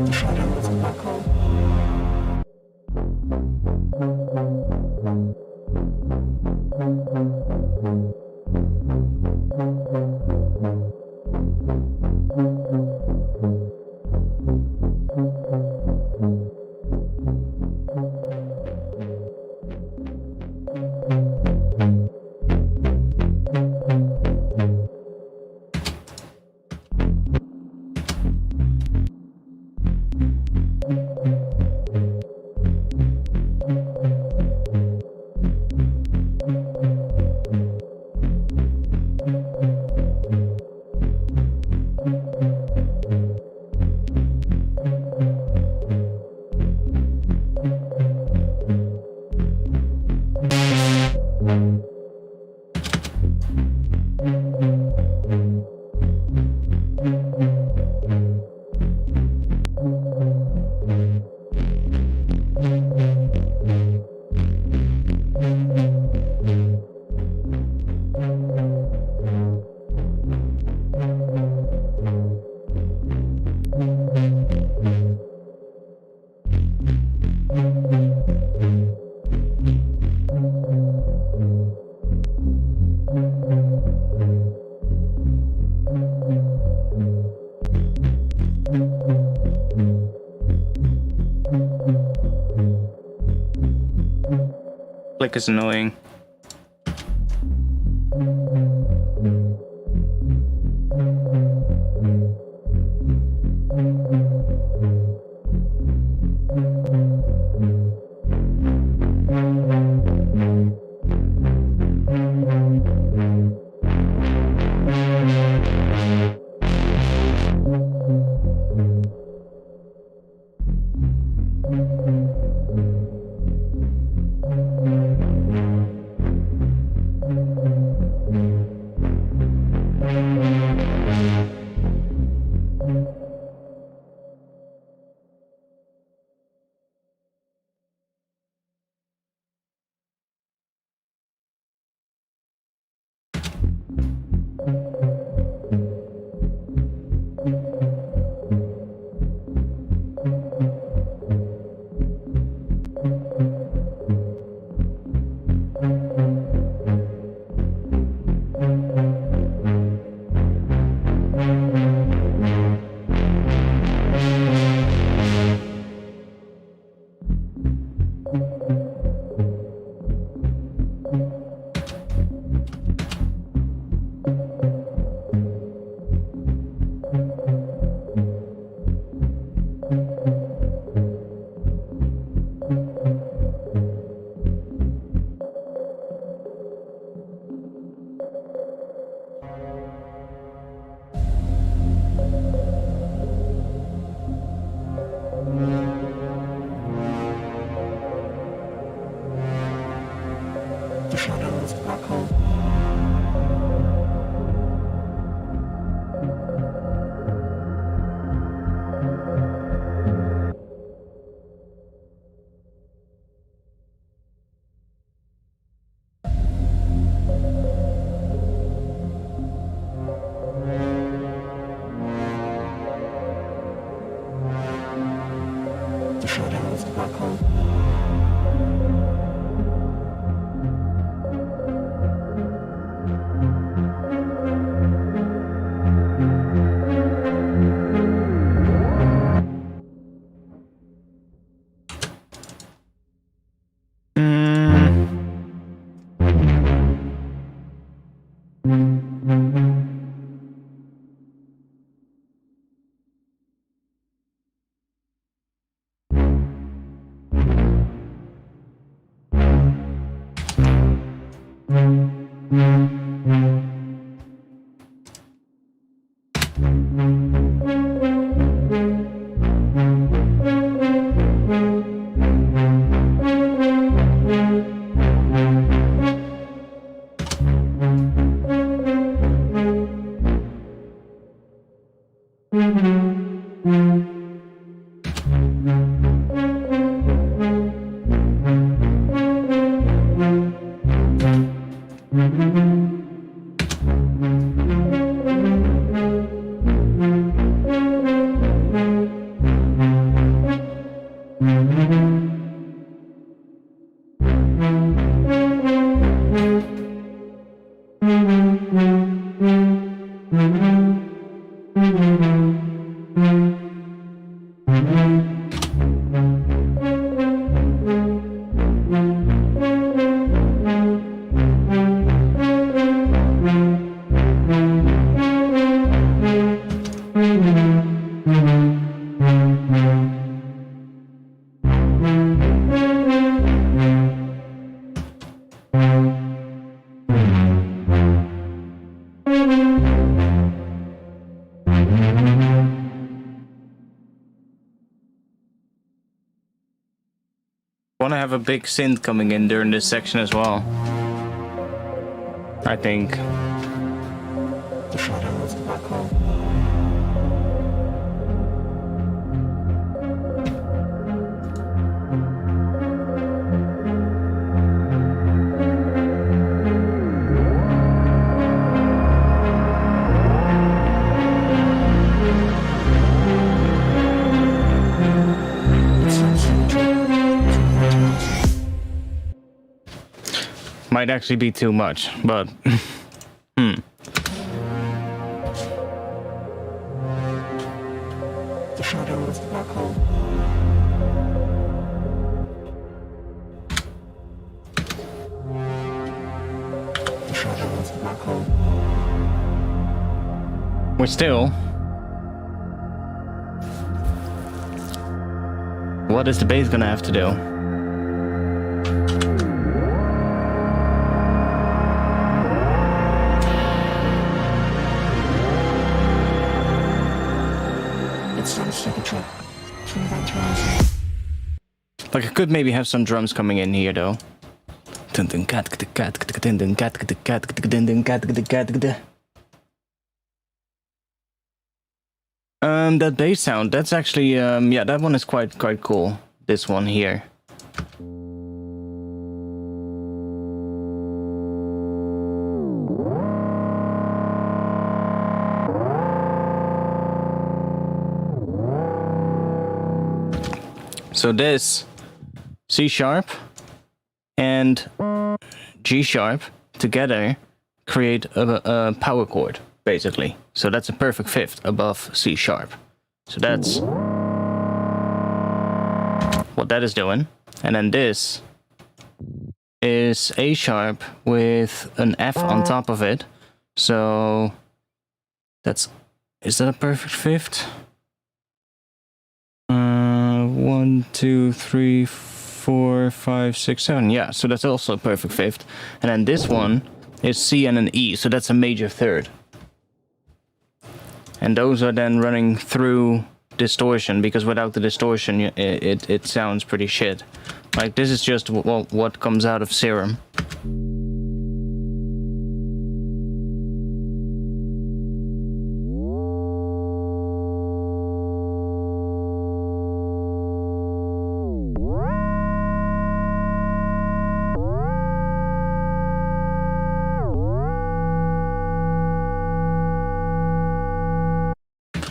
The shadow of the black hole. Click is annoying. The shadow of the black hole. The shadow of the black hole. Want to have a big synth coming in during this section as well. I think. The shadow of the black hole. Might actually be too much, but The shadow of the black hole. The shadow of the black hole. we're still. What is the bass gonna have to do? It sounds like a track from Event Horizon. Like I could maybe have some drums coming in here though. That bass sound, that's actually yeah, that one is quite cool. This one here. So this C sharp and G sharp together create a power chord, basically. So that's a perfect fifth above C sharp. So that's what that is doing. And then this is A sharp with an F on top of it. So that's, is that a perfect fifth? 1, 2, 3, 4, 5, 6, 7. Yeah, so that's also a perfect fifth. And then this one is C and an E, so that's a major third. And those are then running through distortion, because without the distortion, it sounds pretty shit. Like this is just what comes out of Serum.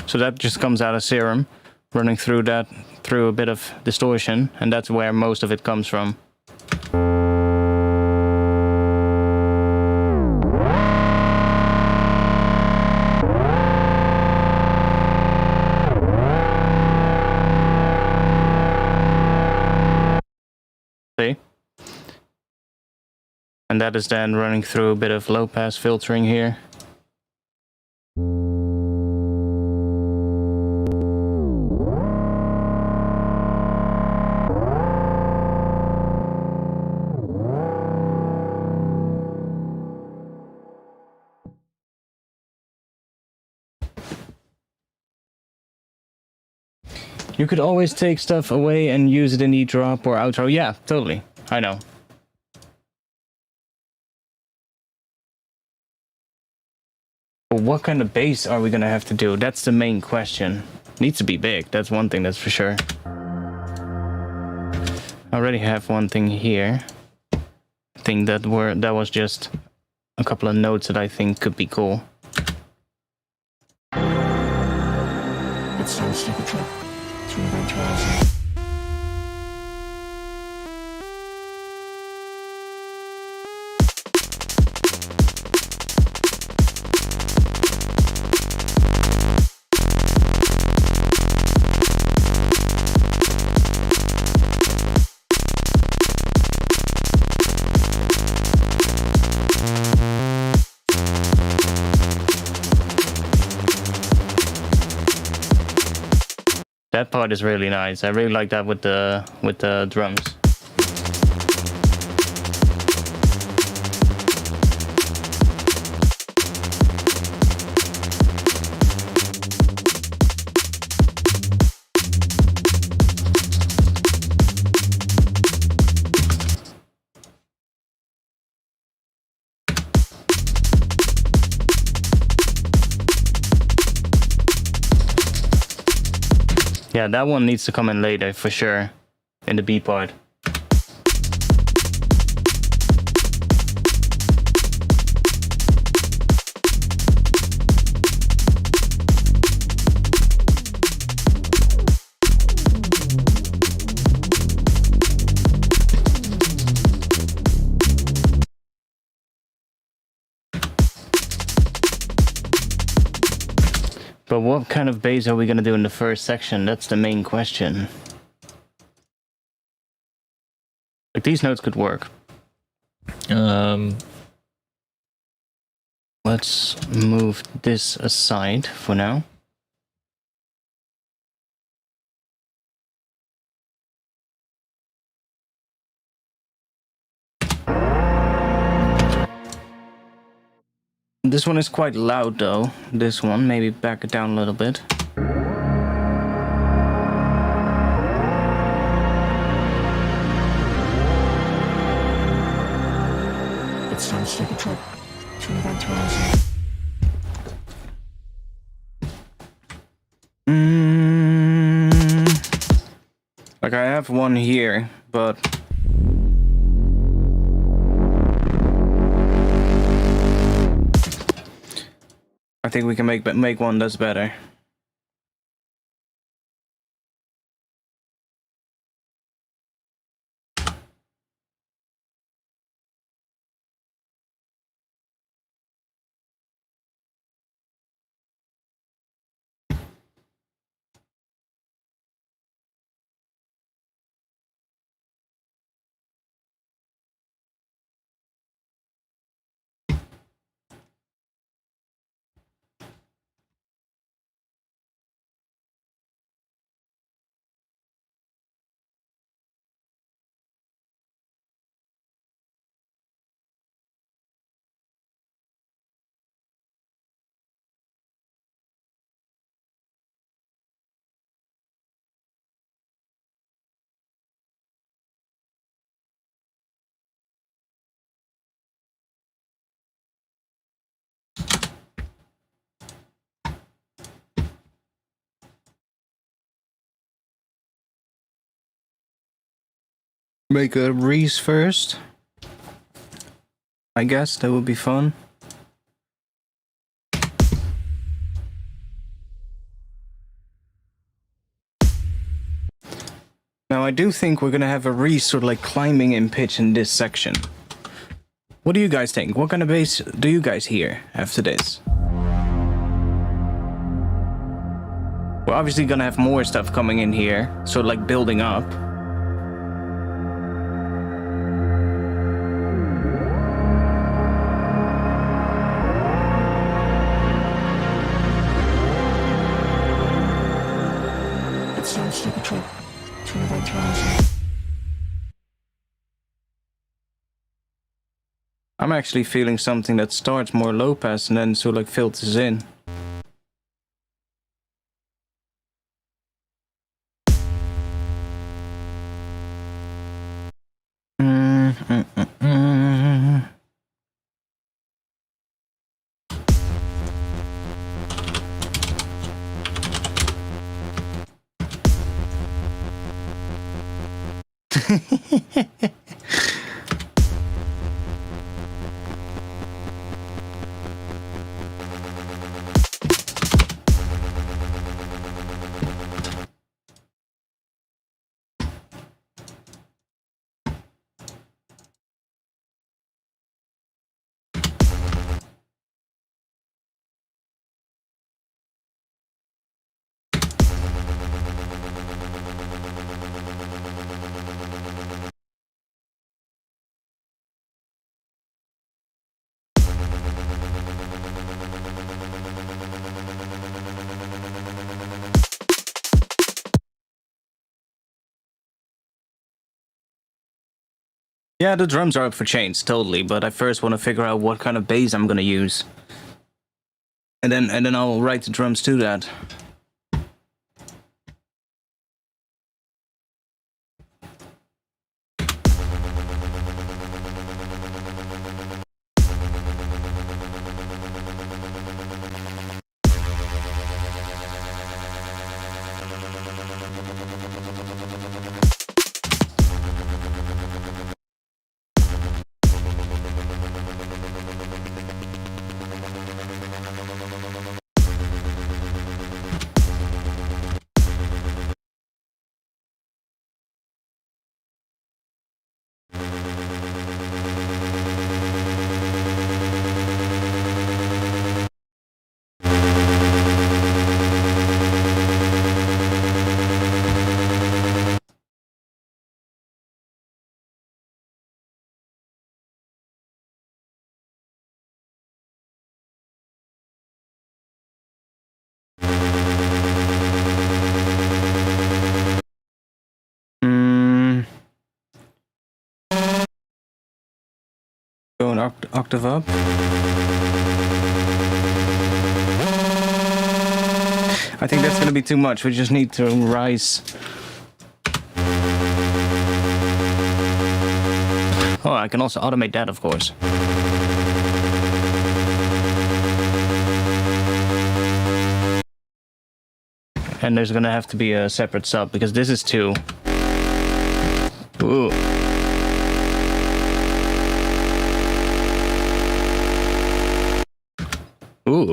So that just comes out of Serum, running through that, through a bit of distortion, and that's where most of it comes from. See? And that is then running through a bit of low pass filtering here. You could always take stuff away and use it in the drop or outro. Yeah, totally. I know. But what kind of bass are we gonna have to do? That's the main question. Needs to be big. That's one thing, that's for sure. I already have one thing here. I think that was just a couple of notes that I think could be cool. It sounds like a trip to Event Horizon. That part is really nice. I really like that with the drums. Yeah, that one needs to come in later for sure, in the B part. But what kind of bass are we gonna do in the first section? That's the main question. Like, these notes could work. Let's move this aside for now. This one is quite loud though. This one, maybe back it down a little bit. It sounds like a trip to Event Horizon. Like, I have one here, but I think we can make one that's better. Make a Reese first. I guess that would be fun. Now I do think we're gonna have a Reese sort of like climbing in pitch in this section. What do you guys think? What kind of bass do you guys hear after this? We're obviously gonna have more stuff coming in here, sort of like building up. It sounds like a trip to Event Horizon. I'm actually feeling something that starts more low pass and then sort of like filters in. Mm, mm, mm, mm. Yeah, the drums are up for change, totally, but I first want to figure out what kind of bass I'm gonna use. And then I'll write the drums to that. Go an octave up. I think that's gonna be too much. We just need to rise. Oh, I can also automate that, of course. And there's gonna have to be a separate sub because this is 2. Ooh. Ooh.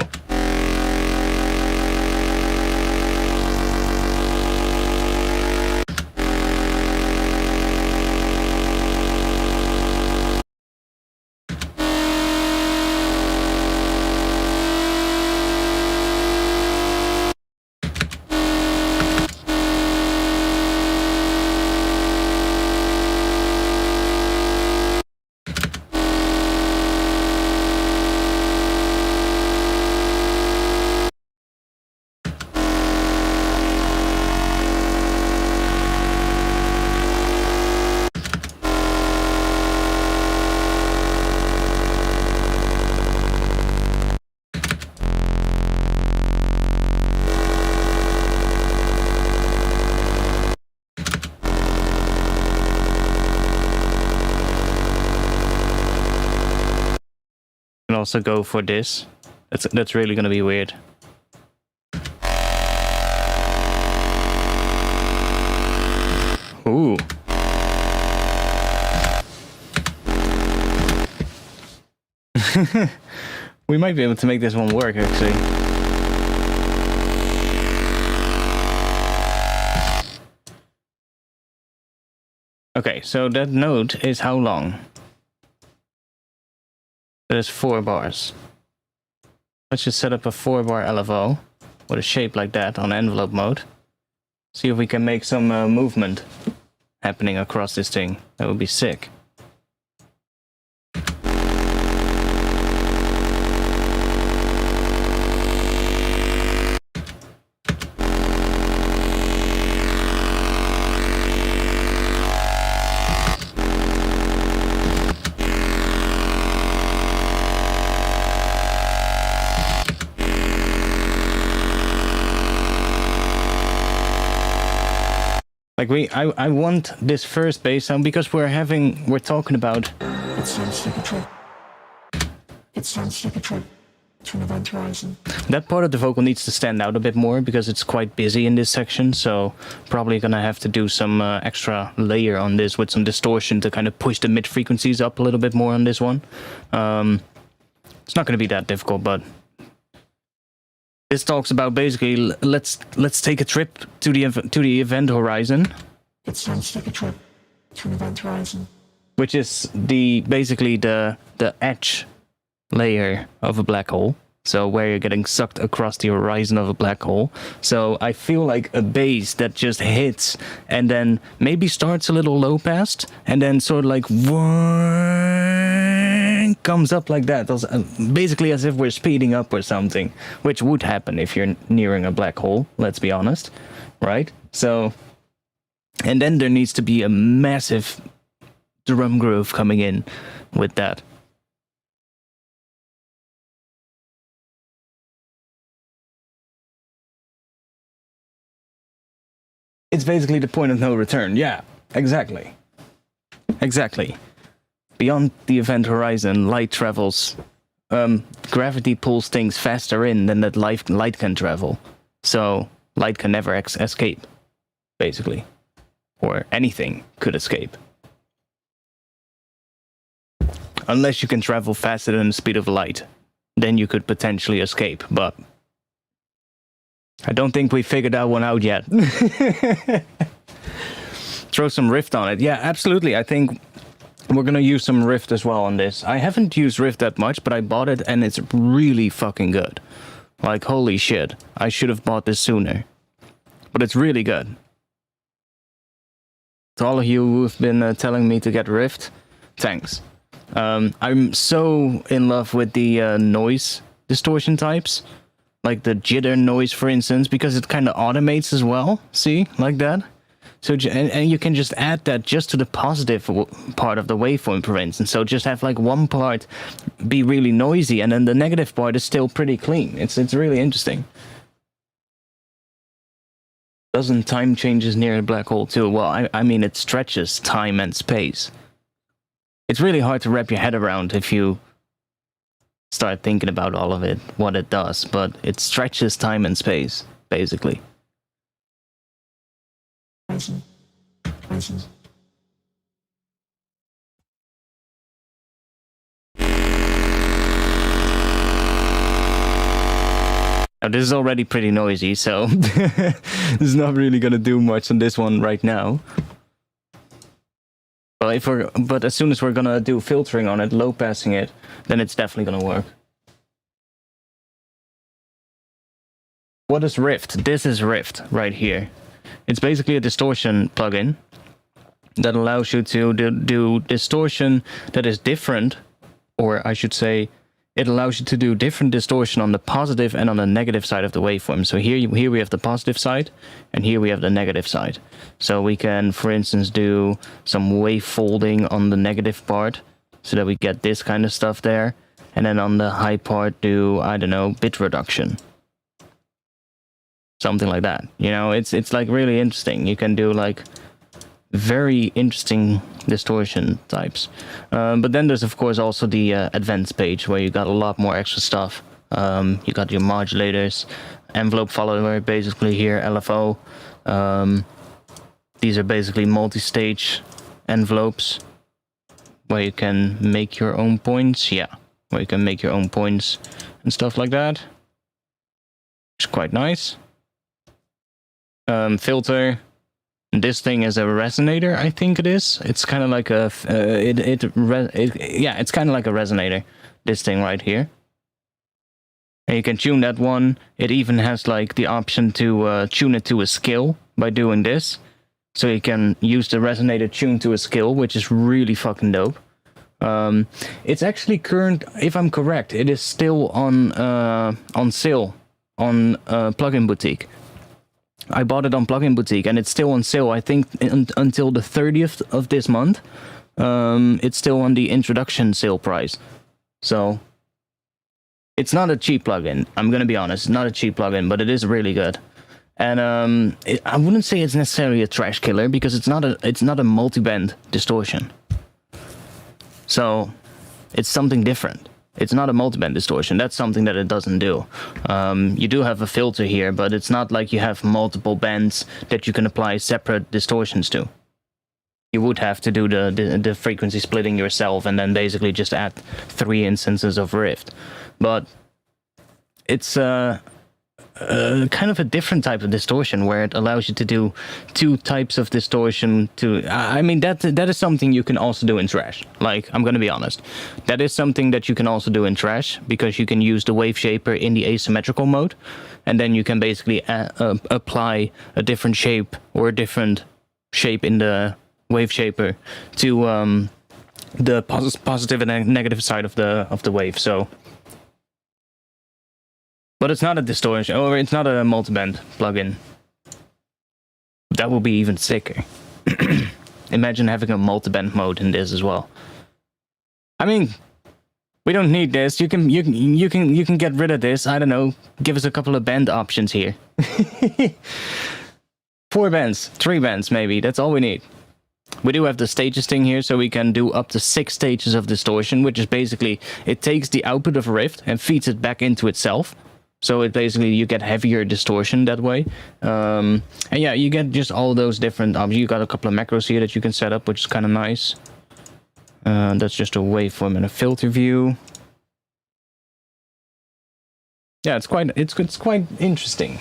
Can also go for this. That's really gonna be weird. Ooh. We might be able to make this one work, actually. Okay, so that note is how long? That is 4 bars. Let's just set up a 4-bar LFO with a shape like that on envelope mode. See if we can make some movement happening across this thing. That would be sick. Like I want this first bass sound because we're talking about. It sounds like a trip. It sounds like a trip to an event horizon. That part of the vocal needs to stand out a bit more because it's quite busy in this section, so probably gonna have to do some extra layer on this with some distortion to kind of push the mid frequencies up a little bit more on this one. It's not gonna be that difficult, but this talks about basically let's take a trip to the event horizon. It sounds like a trip to an event horizon. Which is basically the edge layer of a black hole. So where you're getting sucked across the horizon of a black hole. So I feel like a bass that just hits and then maybe starts a little low pass and then sort of like comes up like that. Basically as if we're speeding up or something, which would happen if you're nearing a black hole, let's be honest, right? So, and then there needs to be a massive drum groove coming in with that. It's basically the point of no return. Yeah, exactly. Exactly. Beyond the event horizon, light travels. Gravity pulls things faster in than that light can travel. So light can never escape, basically. Or anything could escape. Unless you can travel faster than the speed of light. Then you could potentially escape, but I don't think we figured that one out yet. Throw some Rift on it. Yeah, absolutely. I think we're gonna use some Rift as well on this. I haven't used Rift that much, but I bought it and it's really fucking good. Like, holy shit. I should have bought this sooner. But it's really good. To all of you who've been telling me to get Rift, thanks. I'm so in love with the noise distortion types. Like the jitter noise, for instance, because it kind of automates as well. See? Like that. So, and you can just add that just to the positive part of the waveform, for instance. So just have like one part be really noisy, and then the negative part is still pretty clean. It's really interesting. Doesn't time changes near a black hole too? Well, I mean, it stretches time and space. It's really hard to wrap your head around if you start thinking about all of it, what it does, but it stretches time and space, basically. Now, this is already pretty noisy, so it's not really gonna do much on this one right now. But as soon as we're gonna do filtering on it, low passing it, then it's definitely gonna work. What is Rift? This is Rift right here. It's basically a distortion plugin that allows you to do distortion that is different, or I should say, it allows you to do different distortion on the positive and on the negative side of the waveform. So here we have the positive side, and here we have the negative side. So we can, for instance, do some wave folding on the negative part, so that we get this kind of stuff there. And then on the high part do, I don't know, bit reduction. Something like that. You know, it's like really interesting. You can do like very interesting distortion types. But then there's of course also the advanced page where you got a lot more extra stuff. You got your modulators, envelope follower basically here, LFO. These are basically multi-stage envelopes where you can make your own points. Yeah, where you can make your own points and stuff like that. It's quite nice. Filter. This thing is a resonator, I think it is. It's kind of like a it's kind of like a resonator. This thing right here, and you can tune that one. It even has like the option to tune it to a scale by doing this, so you can use the resonator tune to a scale, which is really fucking dope. It's actually current, if I'm correct, it is still on sale on Plugin Boutique. I bought it on Plugin Boutique, and it's still on sale, I think, until the 30th of this month. It's still on the introduction sale price. So, it's not a cheap plugin. I'm going to be honest, it's not a cheap plugin, but it is really good. And I wouldn't say it's necessarily a trash killer because it's not a multi-band distortion. So it's something different. It's not a multi-band distortion. That's something that it doesn't do. You do have a filter here, but it's not like you have multiple bands that you can apply separate distortions to. You would have to do the frequency splitting yourself and then basically just add 3 instances of Rift. But it's kind of a different type of distortion where it allows you to do 2 types of distortion. I mean, that is something you can also do in Trash. Like, I'm gonna be honest, that is something that you can also do in Trash because you can use the wave shaper in the asymmetrical mode, and then you can basically apply a different shape or a different shape in the wave shaper to the positive and negative side of the wave. So. But it's not a distortion, or it's not a multiband plugin. That would be even sicker. Imagine having a multiband mode in this as well. I mean, we don't need this. You can get rid of this. I don't know. Give us a couple of band options here. 4 bands, 3 bands maybe. That's all we need. We do have the stages thing here, so we can do up to 6 stages of distortion, which is basically it takes the output of a Rift and feeds it back into itself. So it basically, you get heavier distortion that way. And yeah, you get just all those different options. You got a couple of macros here that you can set up, which is kind of nice. That's just a waveform and a filter view. Yeah, it's quite interesting.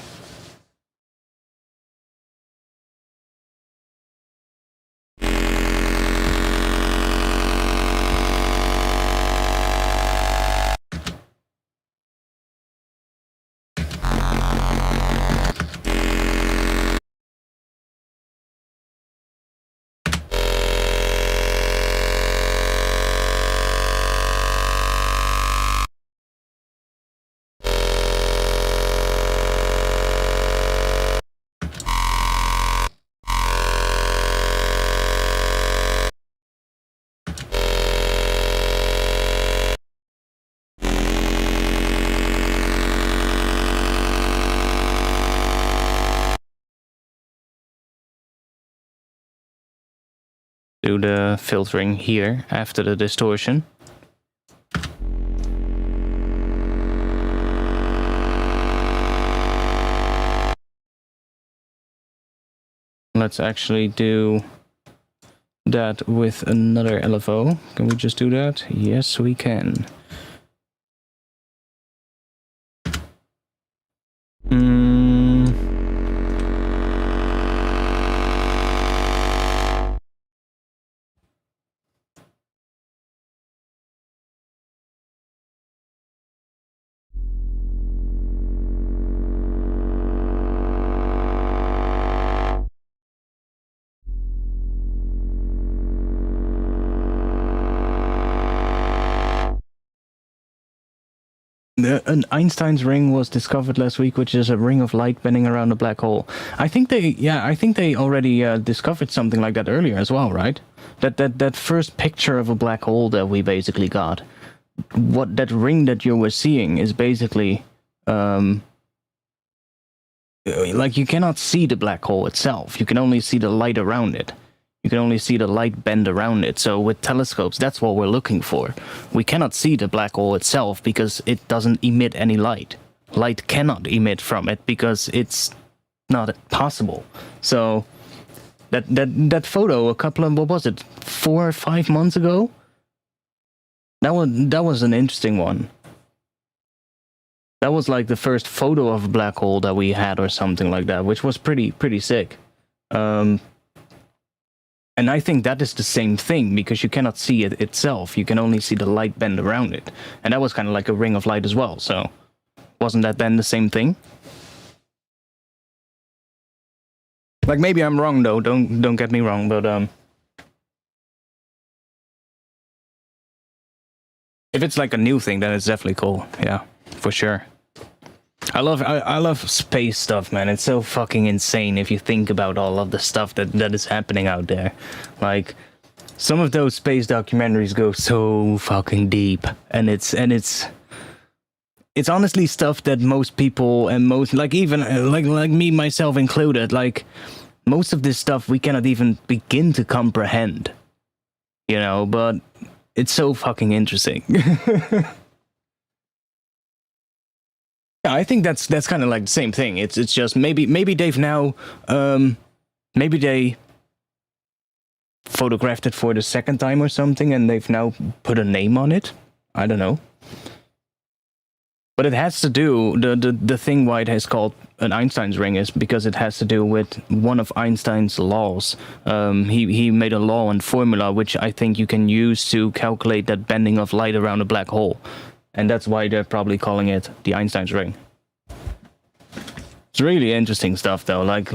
Do the filtering here after the distortion. Let's actually do that with another LFO. Can we just do that? Yes, we can. An Einstein's ring was discovered last week, which is a ring of light bending around a black hole. I think they already discovered something like that earlier as well, right? That first picture of a black hole that we basically got. What that ring that you were seeing is basically like you cannot see the black hole itself. You can only see the light around it. You can only see the light bend around it. So with telescopes, that's what we're looking for. We cannot see the black hole itself because it doesn't emit any light. Light cannot emit from it because it's not possible. So that photo, a couple of, what was it, 4 or 5 months ago? That was an interesting one. That was like the first photo of a black hole that we had or something like that, which was pretty sick. And I think that is the same thing, because you cannot see it itself. You can only see the light bend around it. And that was kind of like a ring of light as well, so... Wasn't that then the same thing? Like, maybe I'm wrong, though. Don't get me wrong, but, if it's like a new thing, then it's definitely cool. Yeah, for sure. I love space stuff, man. It's so fucking insane if you think about all of the stuff that is happening out there. Like, some of those space documentaries go so fucking deep, and it's it's honestly stuff that most people and most, like even like me myself included, like most of this stuff we cannot even begin to comprehend, you know, but it's so fucking interesting. Yeah, I think that's kind of like the same thing. It's just maybe they've now maybe they photographed it for the second time or something and they've now put a name on it. I don't know. But it has to do, the thing why it is called an Einstein's ring is because it has to do with one of Einstein's laws. He made a law and formula which I think you can use to calculate that bending of light around a black hole. And that's why they're probably calling it the Einstein's ring. It's really interesting stuff though, like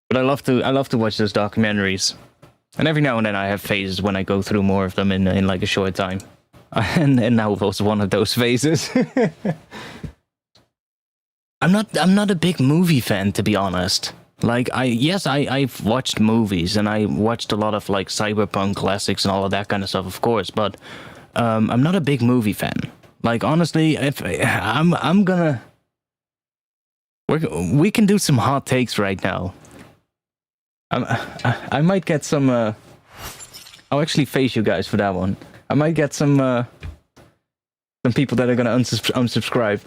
but I love to watch those documentaries. And every now and then I have phases when I go through more of them in like a short time. And now was one of those phases. I'm not a big movie fan, to be honest. Like I've watched movies and I watched a lot of like cyberpunk classics and all of that kind of stuff, of course, but I'm not a big movie fan. Like honestly, if I'm gonna we can do some hot takes right now. I might get some I'll actually face you guys for that one. I might get some people that are gonna unsubscribe.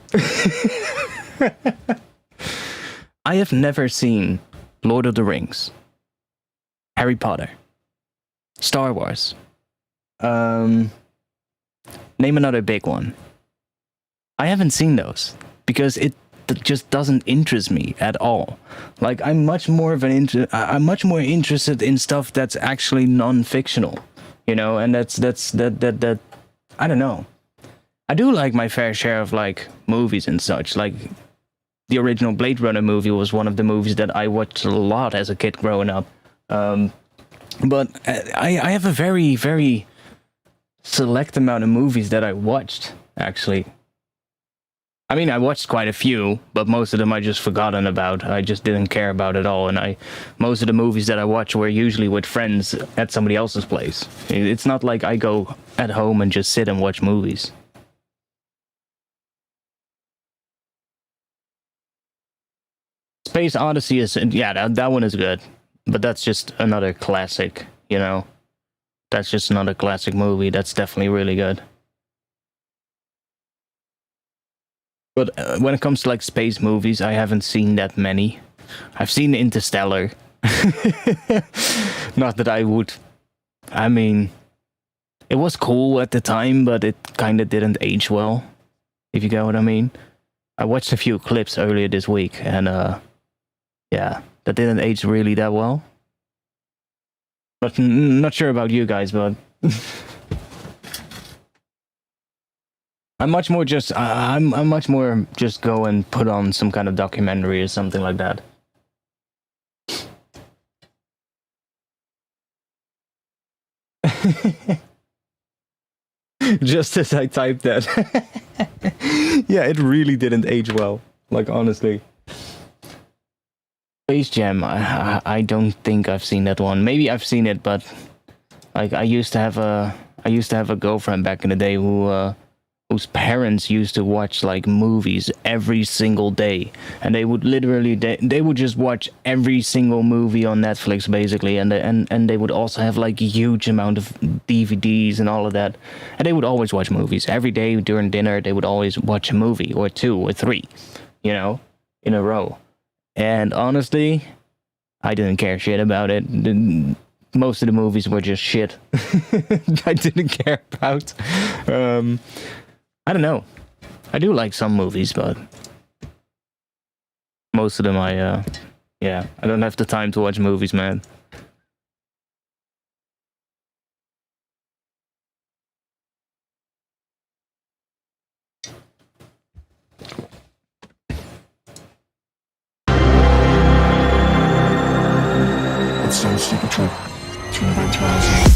I have never seen Lord of the Rings, Harry Potter, Star Wars. Name another big one. I haven't seen those because it just doesn't interest me at all. Like I'm much more interested in stuff that's actually non-fictional, you know, and that I don't know. I do like my fair share of like movies and such. Like the original Blade Runner movie was one of the movies that I watched a lot as a kid growing up. But I have a very, very select amount of movies that I watched, actually. I mean, I watched quite a few, but most of them I just forgotten about. I just didn't care about at all. And most of the movies that I watch were usually with friends at somebody else's place. It's not like I go at home and just sit and watch movies. Space Odyssey is, yeah, that one is good. But that's just another classic, you know? That's just another classic movie. That's definitely really good. But when it comes to like space movies, I haven't seen that many. I've seen Interstellar. Not that I would. I mean, it was cool at the time, but it kind of didn't age well, if you get what I mean. I watched a few clips earlier this week, and yeah, that didn't age really that well. But not sure about you guys, but I'm much more just go and put on some kind of documentary or something like that. Just as I typed that. Yeah, it really didn't age well. Like honestly. Space Jam, I don't think I've seen that one. Maybe I've seen it, but like I used to have a girlfriend back in the day whose parents used to watch like movies every single day, and they would literally they would just watch every single movie on Netflix basically, and they would also have like a huge amount of DVDs and all of that, and they would always watch movies every day during dinner. They would always watch a movie or two or three, you know, in a row. And honestly, I didn't care shit about it. Most of the movies were just shit. I didn't care about. I don't know. I do like some movies, but most of them yeah, I don't have the time to watch movies, man. It sounds like a trip to an event horizon.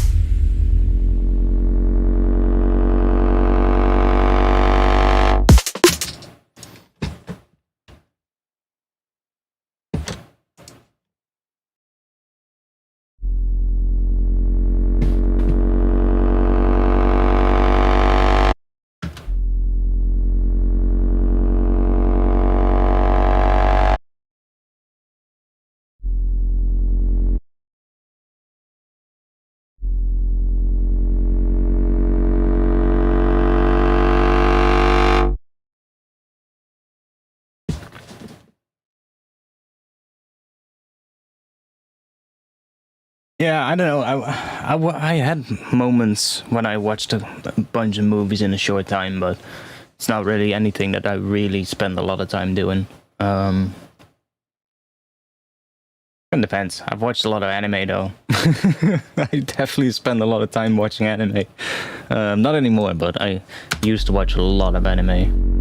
Yeah, I don't know. I had moments when I watched a bunch of movies in a short time, but it's not really anything that I really spend a lot of time doing. It depends. I've watched a lot of anime though. I definitely spend a lot of time watching anime. Not anymore, but I used to watch a lot of anime.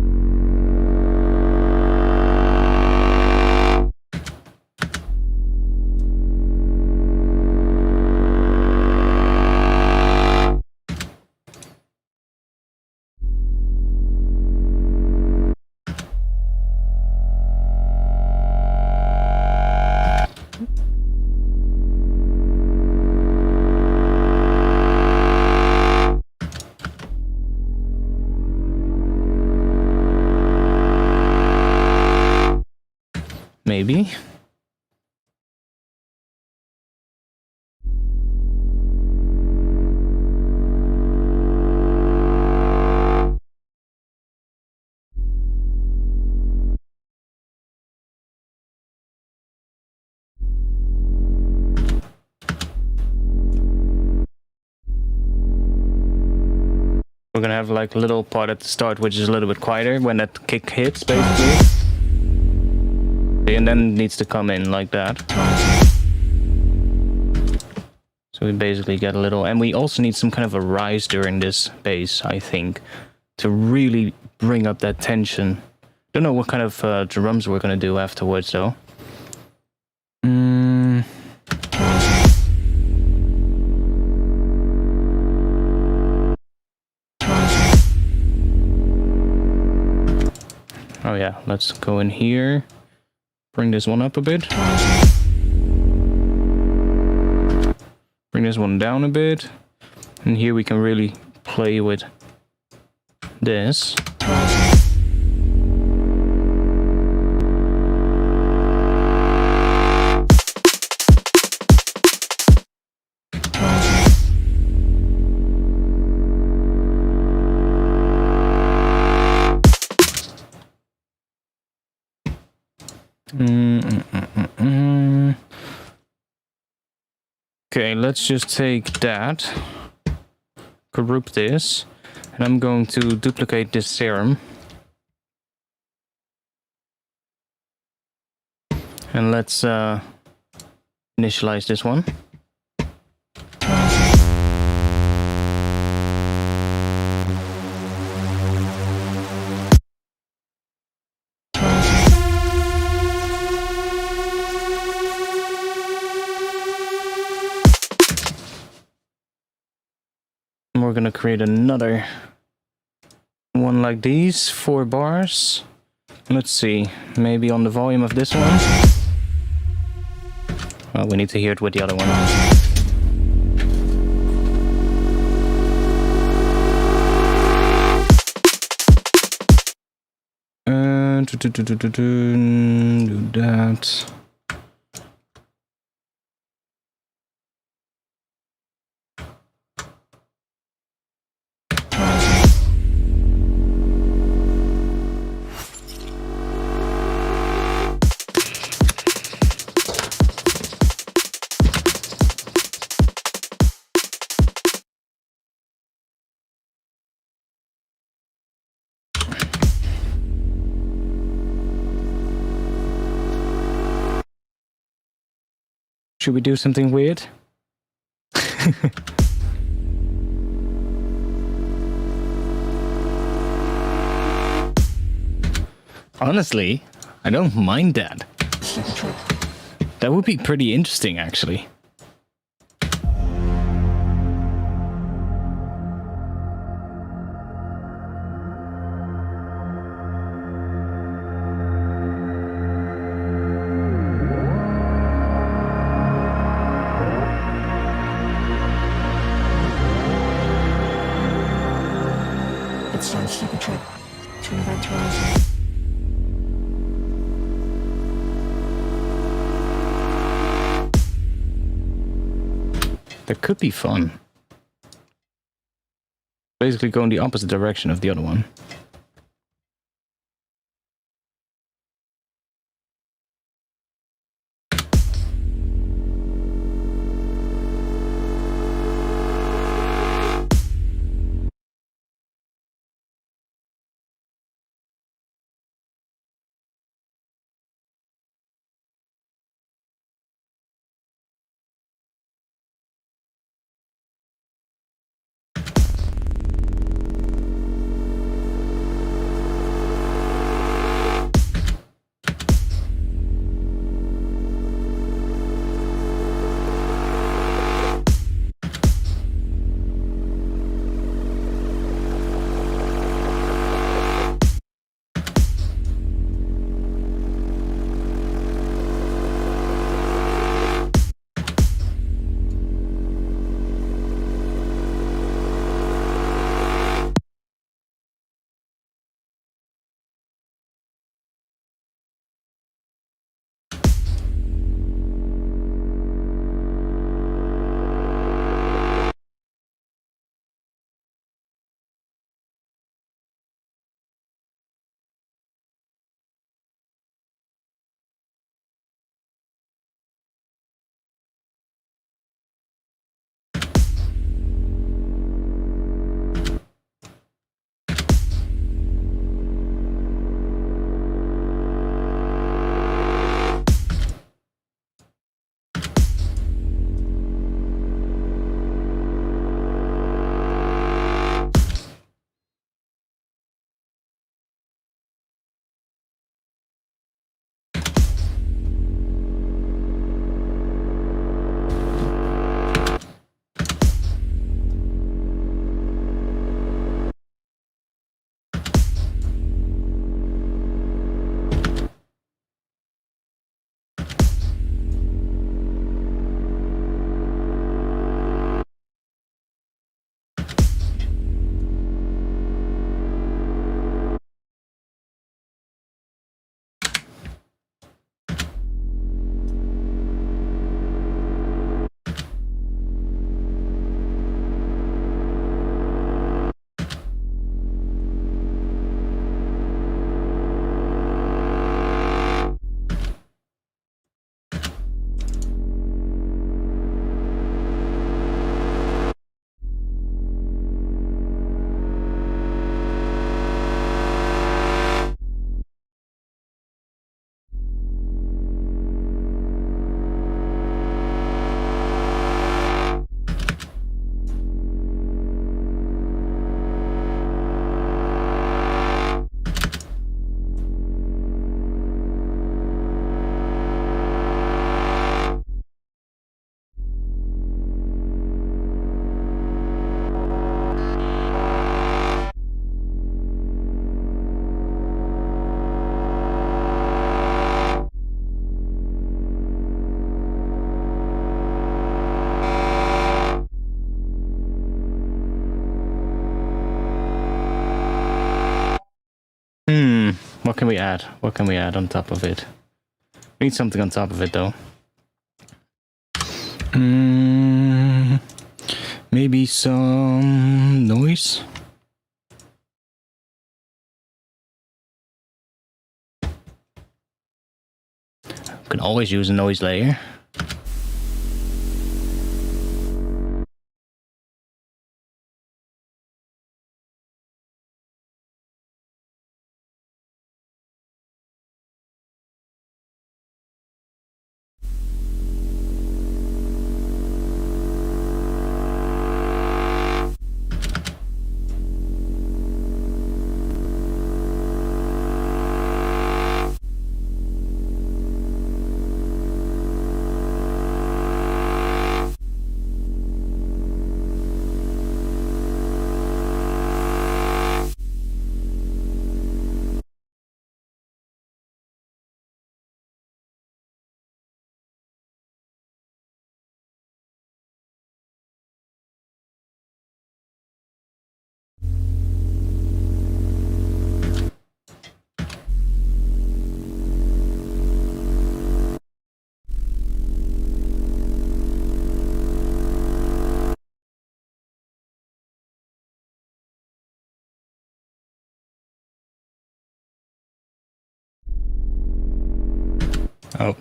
Maybe. We're gonna have like a little part at the start which is a little bit quieter when that kick hits, basically. And then it needs to come in like that. So we basically get a little... And we also need some kind of a rise during this bass, I think, to really bring up that tension. Don't know what kind of drums we're gonna do afterwards, though. Oh yeah, let's go in here. Bring this one up a bit. Bring this one down a bit. And here we can really play with this. Okay, let's just take that, group this, and I'm going to duplicate this serum. And let's initialize this one. We're gonna create another one like these, 4 bars. Let's see, maybe on the volume of this one. Well, we need to hear it with the other one. Do that. Should we do something weird? Honestly, I don't mind that. That would be pretty interesting, actually. It sounds like a trip to an event horizon. That could be fun. Basically go in the opposite direction of the other one. can we add? What can we add on top of it? We need something on top of it, though. Maybe some noise? Can always use a noise layer. Oh.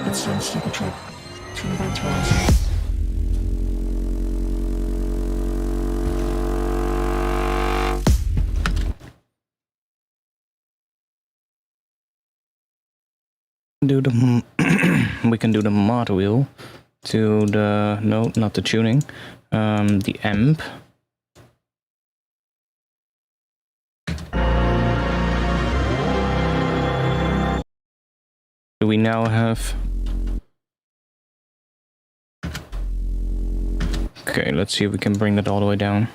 It's time to take a trip to an event horizon. Do the we can do the mod wheel to the no, not the tuning, the amp. Do we now have? Okay, let's see if we can bring that all the way down.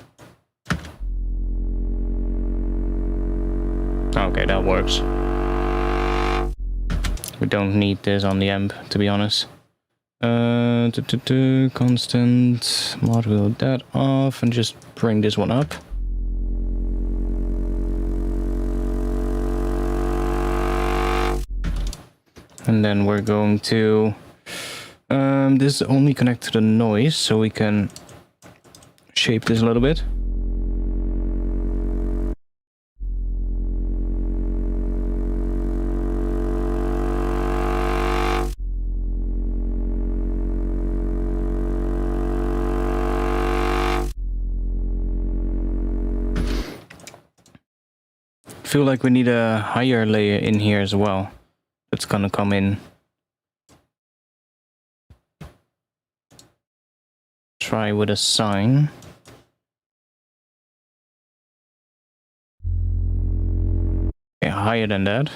Okay, that works. We don't need this on the amp, to be honest. Constant mod wheel that off and just bring this one up. And then we're going to this is only connected to the noise, so we can shape this a little bit. Feel like we need a higher layer in here as well. That's gonna come in. Try with a sine. Okay, higher than that.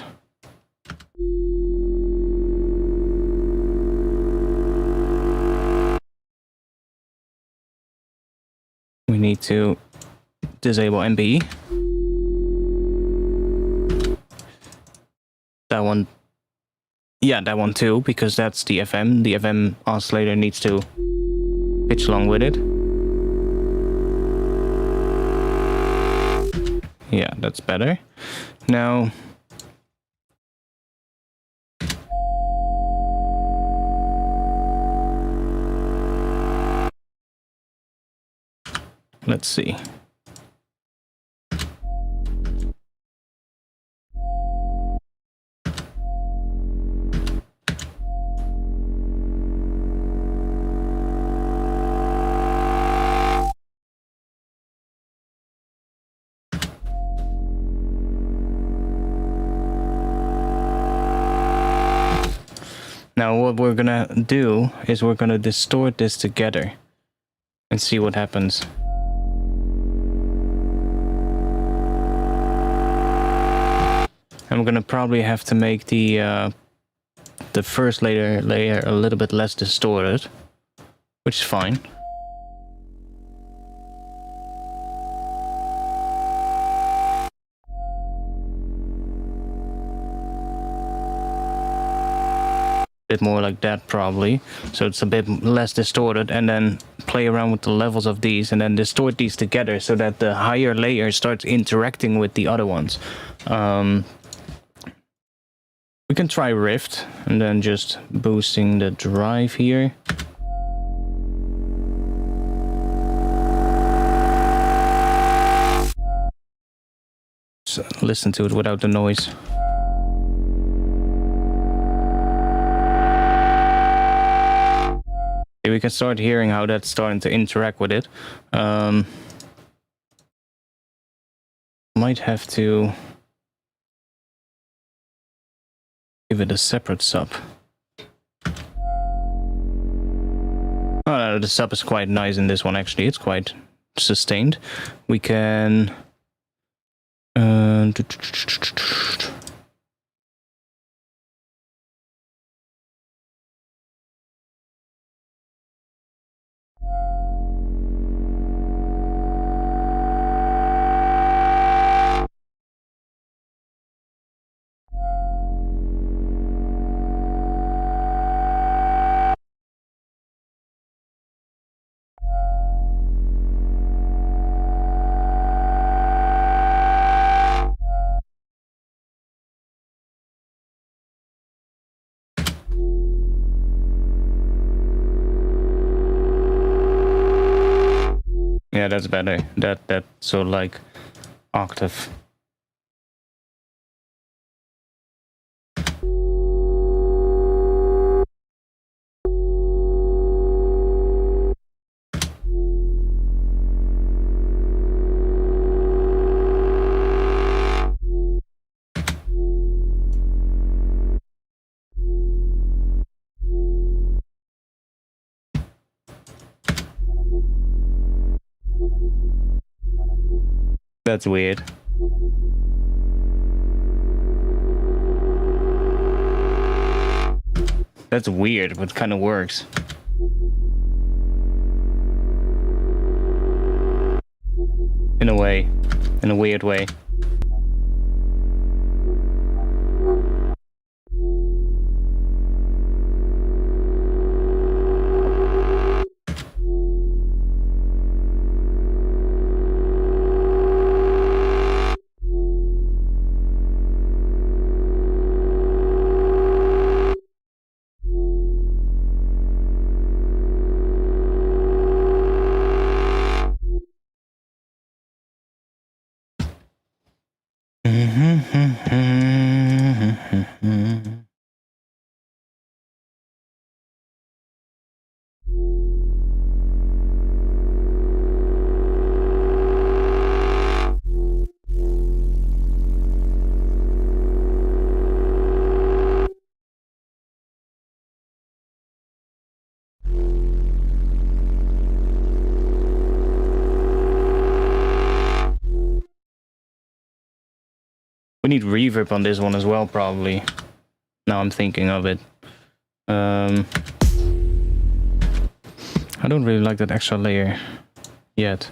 We need to disable MPE. That one. Yeah, that one too, because that's the FM. The FM oscillator needs to pitch along with it. Yeah, that's better. Now, let's see. Now what we're gonna do is we're gonna distort this together and see what happens. And we're gonna probably have to make the the first layer a little bit less distorted, which is fine. Bit more like that probably, so it's a bit less distorted, and then play around with the levels of these and then distort these together so that the higher layer starts interacting with the other ones. We can try Rift and then just boosting the drive here. So listen to it without the noise. We can start hearing how that's starting to interact with it. Might have to give it a separate sub. Oh no, the sub is quite nice in this one actually. It's quite sustained. We can yeah, that's better. That so like octave. That's weird. That's weird, but kind of works. In a way. In a weird way. We need reverb on this one as well, probably. Now I'm thinking of it. I don't really like that extra layer yet.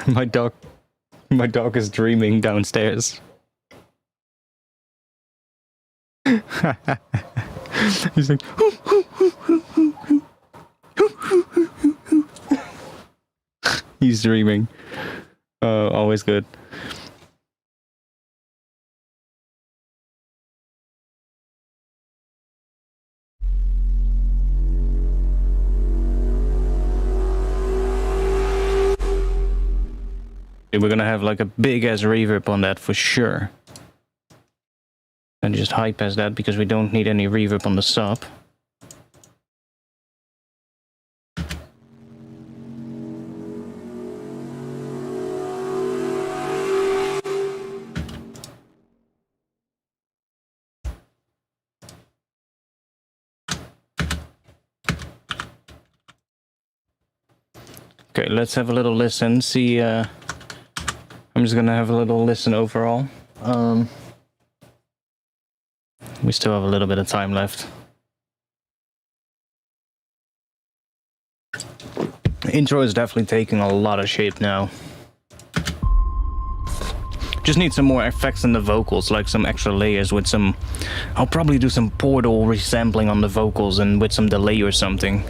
My dog is dreaming downstairs. He's like, he's dreaming. Always good. We're gonna have like a big ass reverb on that for sure. And just high pass that because we don't need any reverb on the sub. Okay, let's have a little listen, see, I'm just gonna have a little listen overall. We still have a little bit of time left. Intro is definitely taking a lot of shape now. Just need some more effects in the vocals, like some extra layers with some... I'll probably do some portal resampling on the vocals and with some delay or something.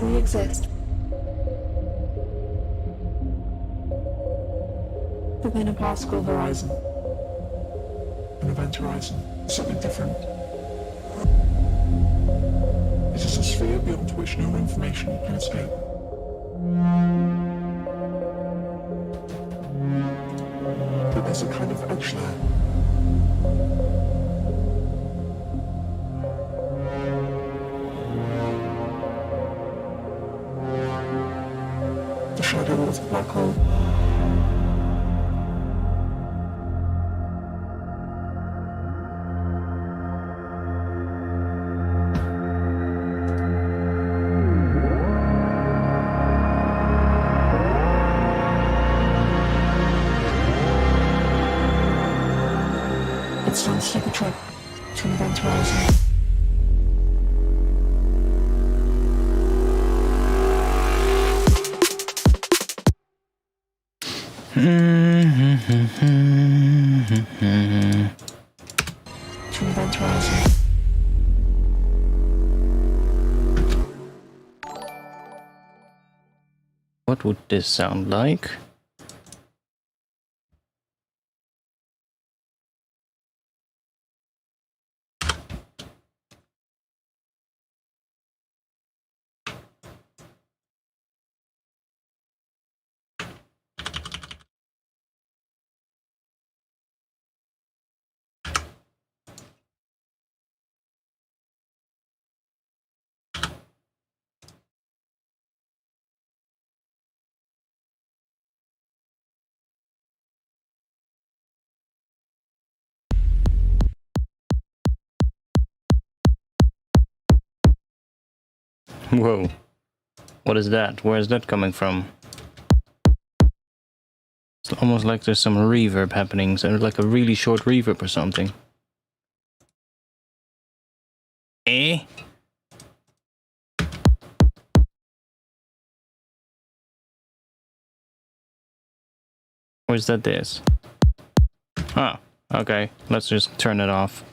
We exist. Within a particle horizon. An event horizon, something different. It is a sphere beyond which no information can escape. But there's a kind of edge there. The shadow of the black hole. It's time to take a trip to an event horizon. To an event horizon. What would this sound like? Whoa. What is that? Where is that coming from? It's almost like there's some reverb happening, so like a really short reverb or something. Eh? Or is that this? Ah, okay. Let's just turn it off.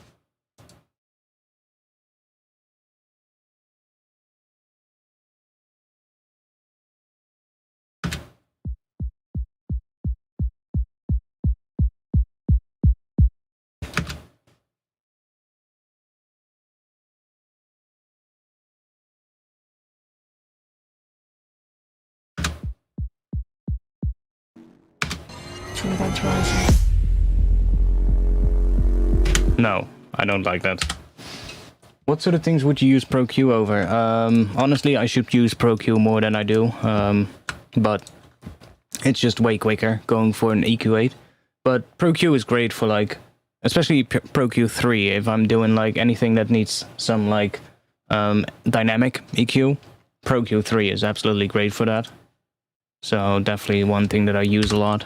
To an event horizon. No, I don't like that. What sort of things would you use ProQ over? Honestly, I should use ProQ more than I do. But it's just way quicker going for an EQ8. But ProQ is great for like, especially ProQ 3, if I'm doing like anything that needs some like dynamic EQ. ProQ 3 is absolutely great for that. So definitely one thing that I use a lot.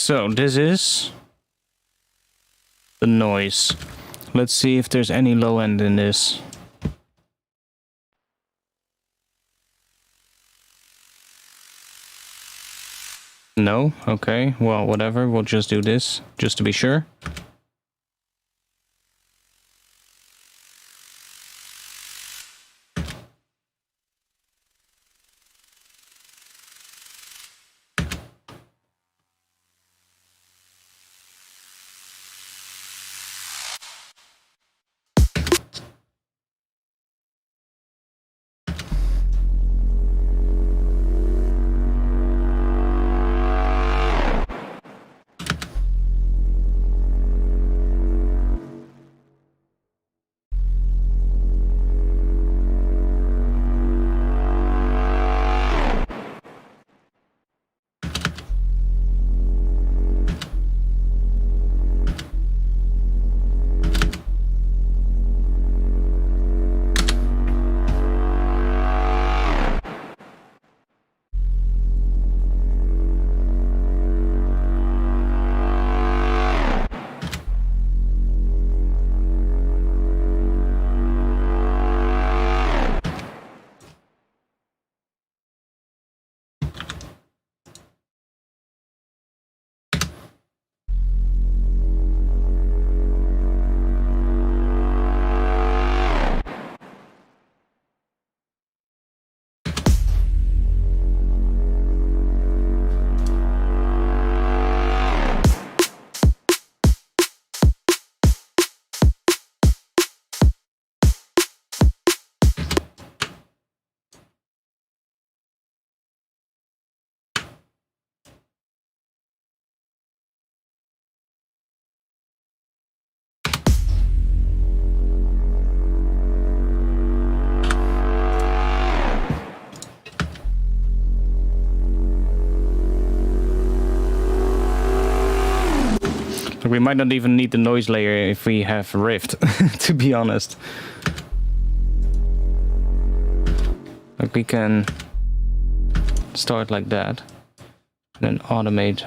So this is the noise. Let's see if there's any low end in this. No? Okay, well, whatever. We'll just do this, just to be sure. We might not even need the noise layer if we have Rift, to be honest. Like we can start like that, and then automate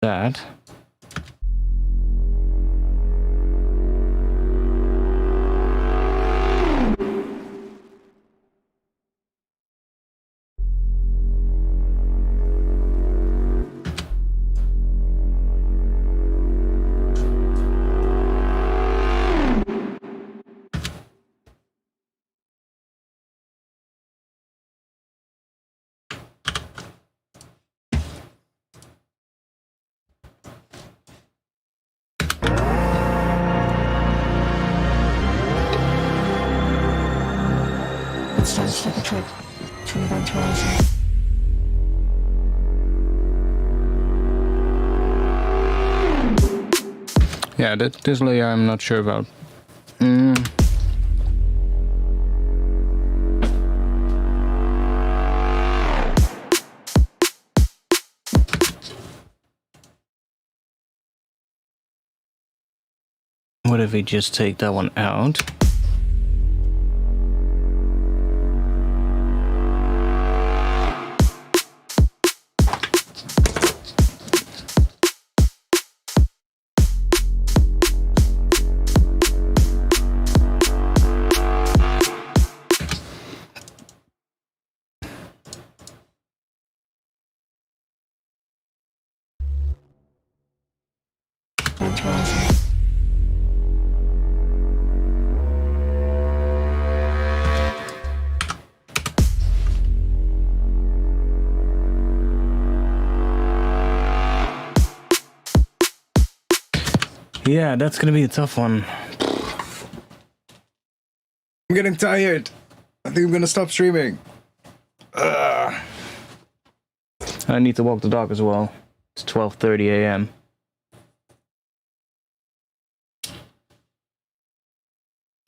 that. It stands like a trick to an event horizon. Yeah, this layer I'm not sure about. What if we just take that one out? Event horizon. Yeah, that's gonna be a tough one. I'm getting tired. I think I'm gonna stop streaming. I need to walk the dog as well. It's 12:30 a.m.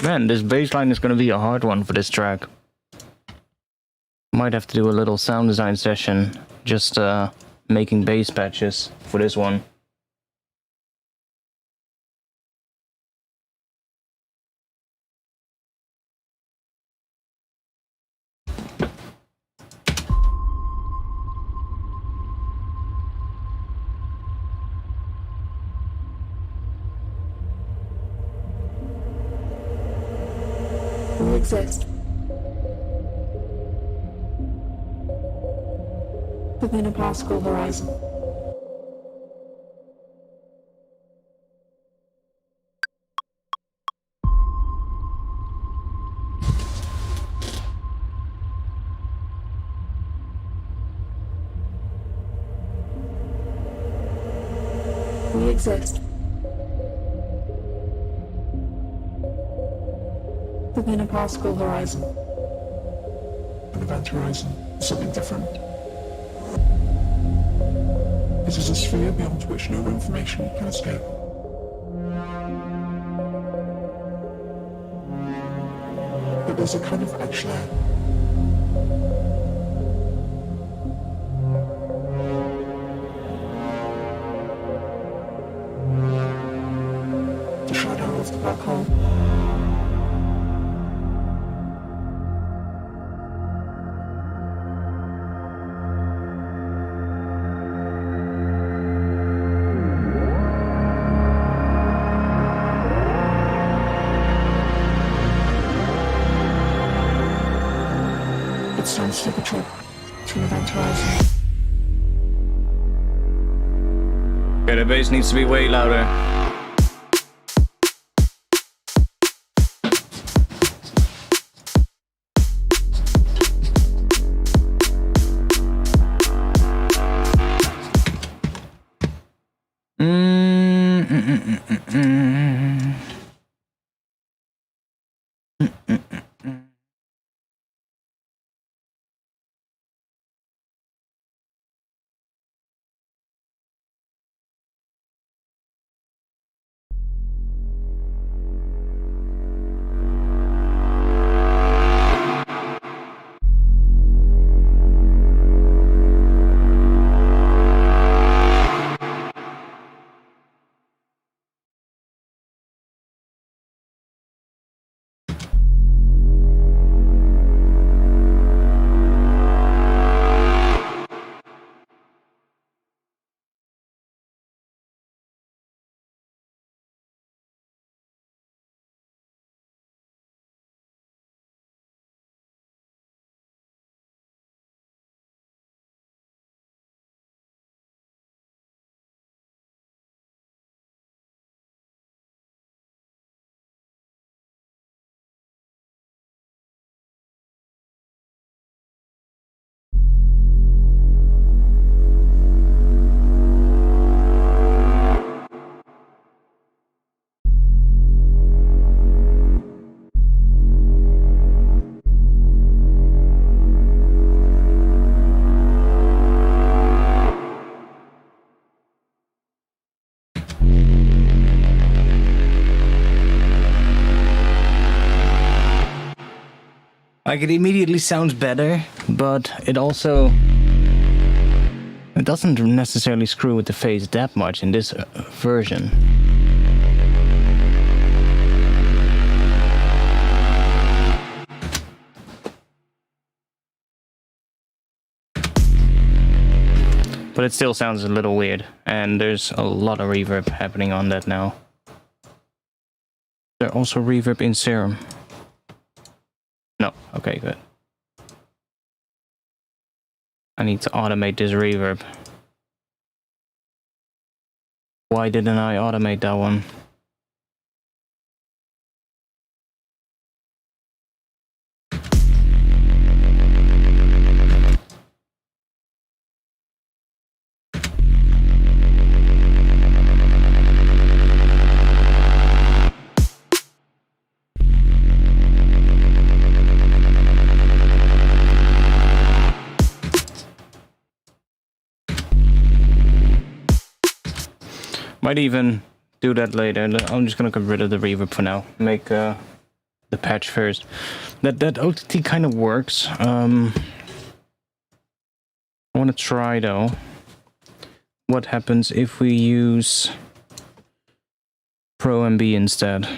Man, this bass line is gonna be a hard one for this track. Might have to do a little sound design session, just making bass patches for this one. exist. Within a particle horizon. We exist. Within a particle horizon. An event horizon, something different. It is a sphere beyond which no information can escape. But there's a kind of edge there. The shadow of the black hole. It sounds like a trip to an event horizon. Okay, the bass needs to be way louder. Like, it immediately sounds better, but it doesn't necessarily screw with the phase that much in this version. But it still sounds a little weird, and there's a lot of reverb happening on that now. There's also reverb in Serum. No, okay, good. I need to automate this reverb. Why didn't I automate that one? Might even do that later. I'm just gonna get rid of the reverb for now. Make the patch first. That OTT kind of works. I want to try though. What happens if we use Pro MB instead?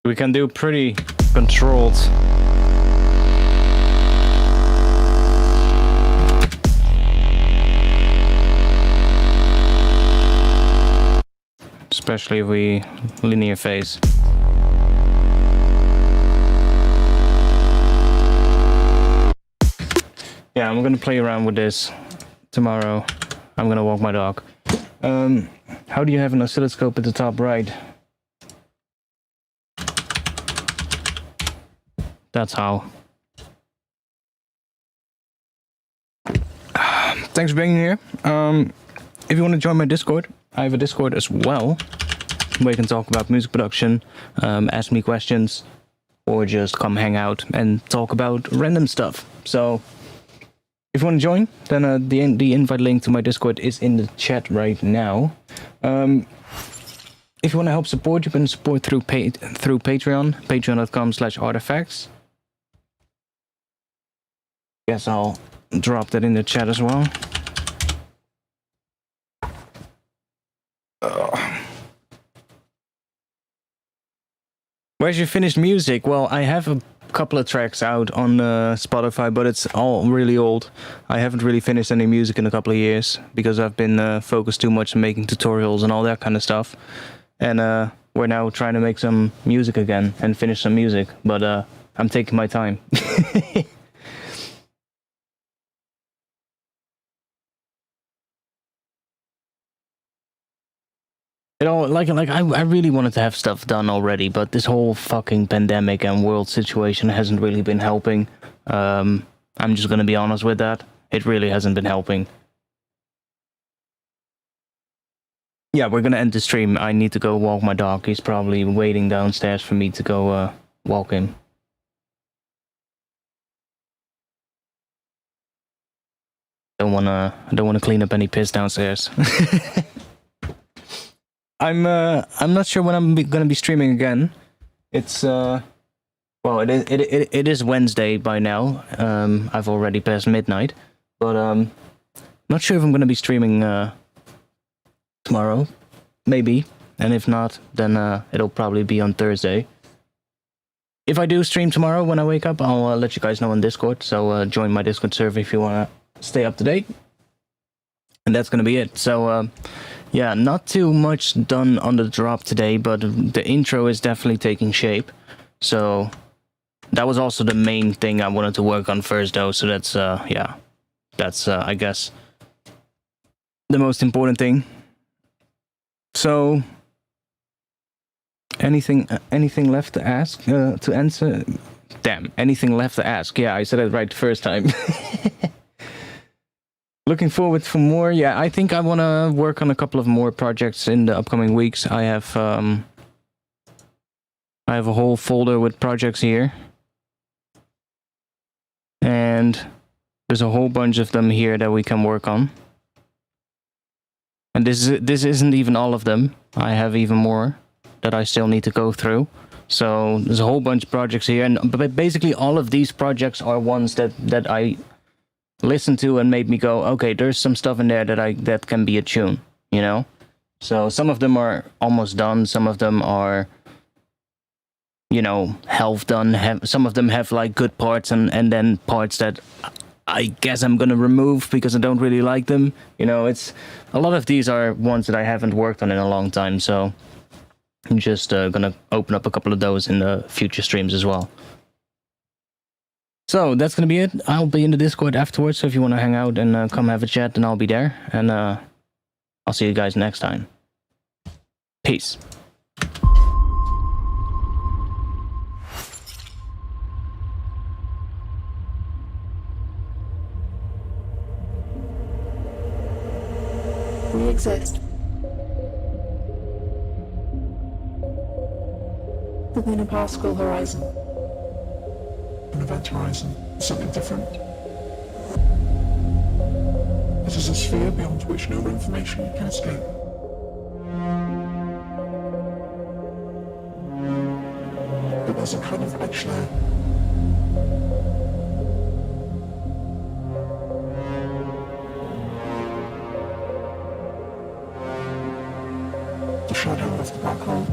We can do pretty controlled. Especially if we linear phase. Yeah, I'm gonna play around with this tomorrow. I'm gonna walk my dog. How do you have an oscilloscope at the top right? That's how. Thanks for being here. If you want to join my Discord, I have a Discord as well, where you can talk about music production, ask me questions, or just come hang out and talk about random stuff. So, if you want to join, then the invite link to my Discord is in the chat right now. If you want to help support, you can support through Patreon, patreon.com/artifacts. Guess I'll drop that in the chat as well. Where's your finished music? Well, I have a couple of tracks out on Spotify, but it's all really old. I haven't really finished any music in a couple of years because I've been focused too much on making tutorials and all that kind of stuff. And we're now trying to make some music again and finish some music, but I'm taking my time. You know, I really wanted to have stuff done already, but this whole fucking pandemic and world situation hasn't really been helping. I'm just gonna be honest with that. It really hasn't been helping. Yeah, we're gonna end the stream. I need to go walk my dog. He's probably waiting downstairs for me to go walk him. I don't wanna clean up any piss downstairs. I'm not sure when I'm gonna be streaming again. It's well, it is Wednesday by now. I've already passed midnight, but not sure if I'm gonna be streaming tomorrow. Maybe, and if not, then it'll probably be on Thursday. If I do stream tomorrow when I wake up, I'll let you guys know on Discord. So join my Discord server if you wanna stay up to date. And that's gonna be it. So. Yeah, not too much done on the drop today, but the intro is definitely taking shape. So that was also the main thing I wanted to work on first, though. So that's yeah, that's I guess the most important thing. So anything left to ask to answer? Damn, anything left to ask? Yeah, I said it right the first time. Looking forward for more. Yeah, I think I want to work on a couple of more projects in the upcoming weeks. I have a whole folder with projects here, and there's a whole bunch of them here that we can work on. And this isn't even all of them. I have even more that I still need to go through. So there's a whole bunch of projects here, and but basically all of these projects are ones that I listened to and made me go, okay, there's some stuff in there that can be a tune, you know? So some of them are almost done, some of them are, you know, half done, some of them have like good parts and then parts that I guess I'm gonna remove because I don't really like them. You know, it's a lot of these are ones that I haven't worked on in a long time, so I'm just gonna open up a couple of those in the future streams as well. So that's gonna be it. I'll be in the Discord afterwards, so if you want to hang out and come have a chat, then I'll be there. And I'll see you guys next time. Peace. We exist. Within a particle horizon. An event horizon, something different. It is a sphere beyond which no information can escape. But there's a kind of edge there. The shadow of the black hole.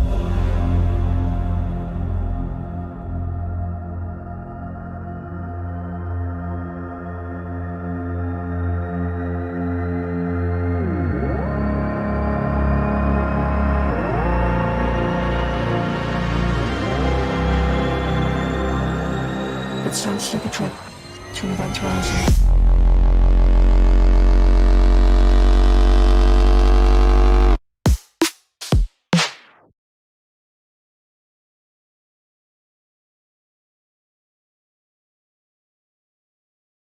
It's time to take a trip to an event horizon.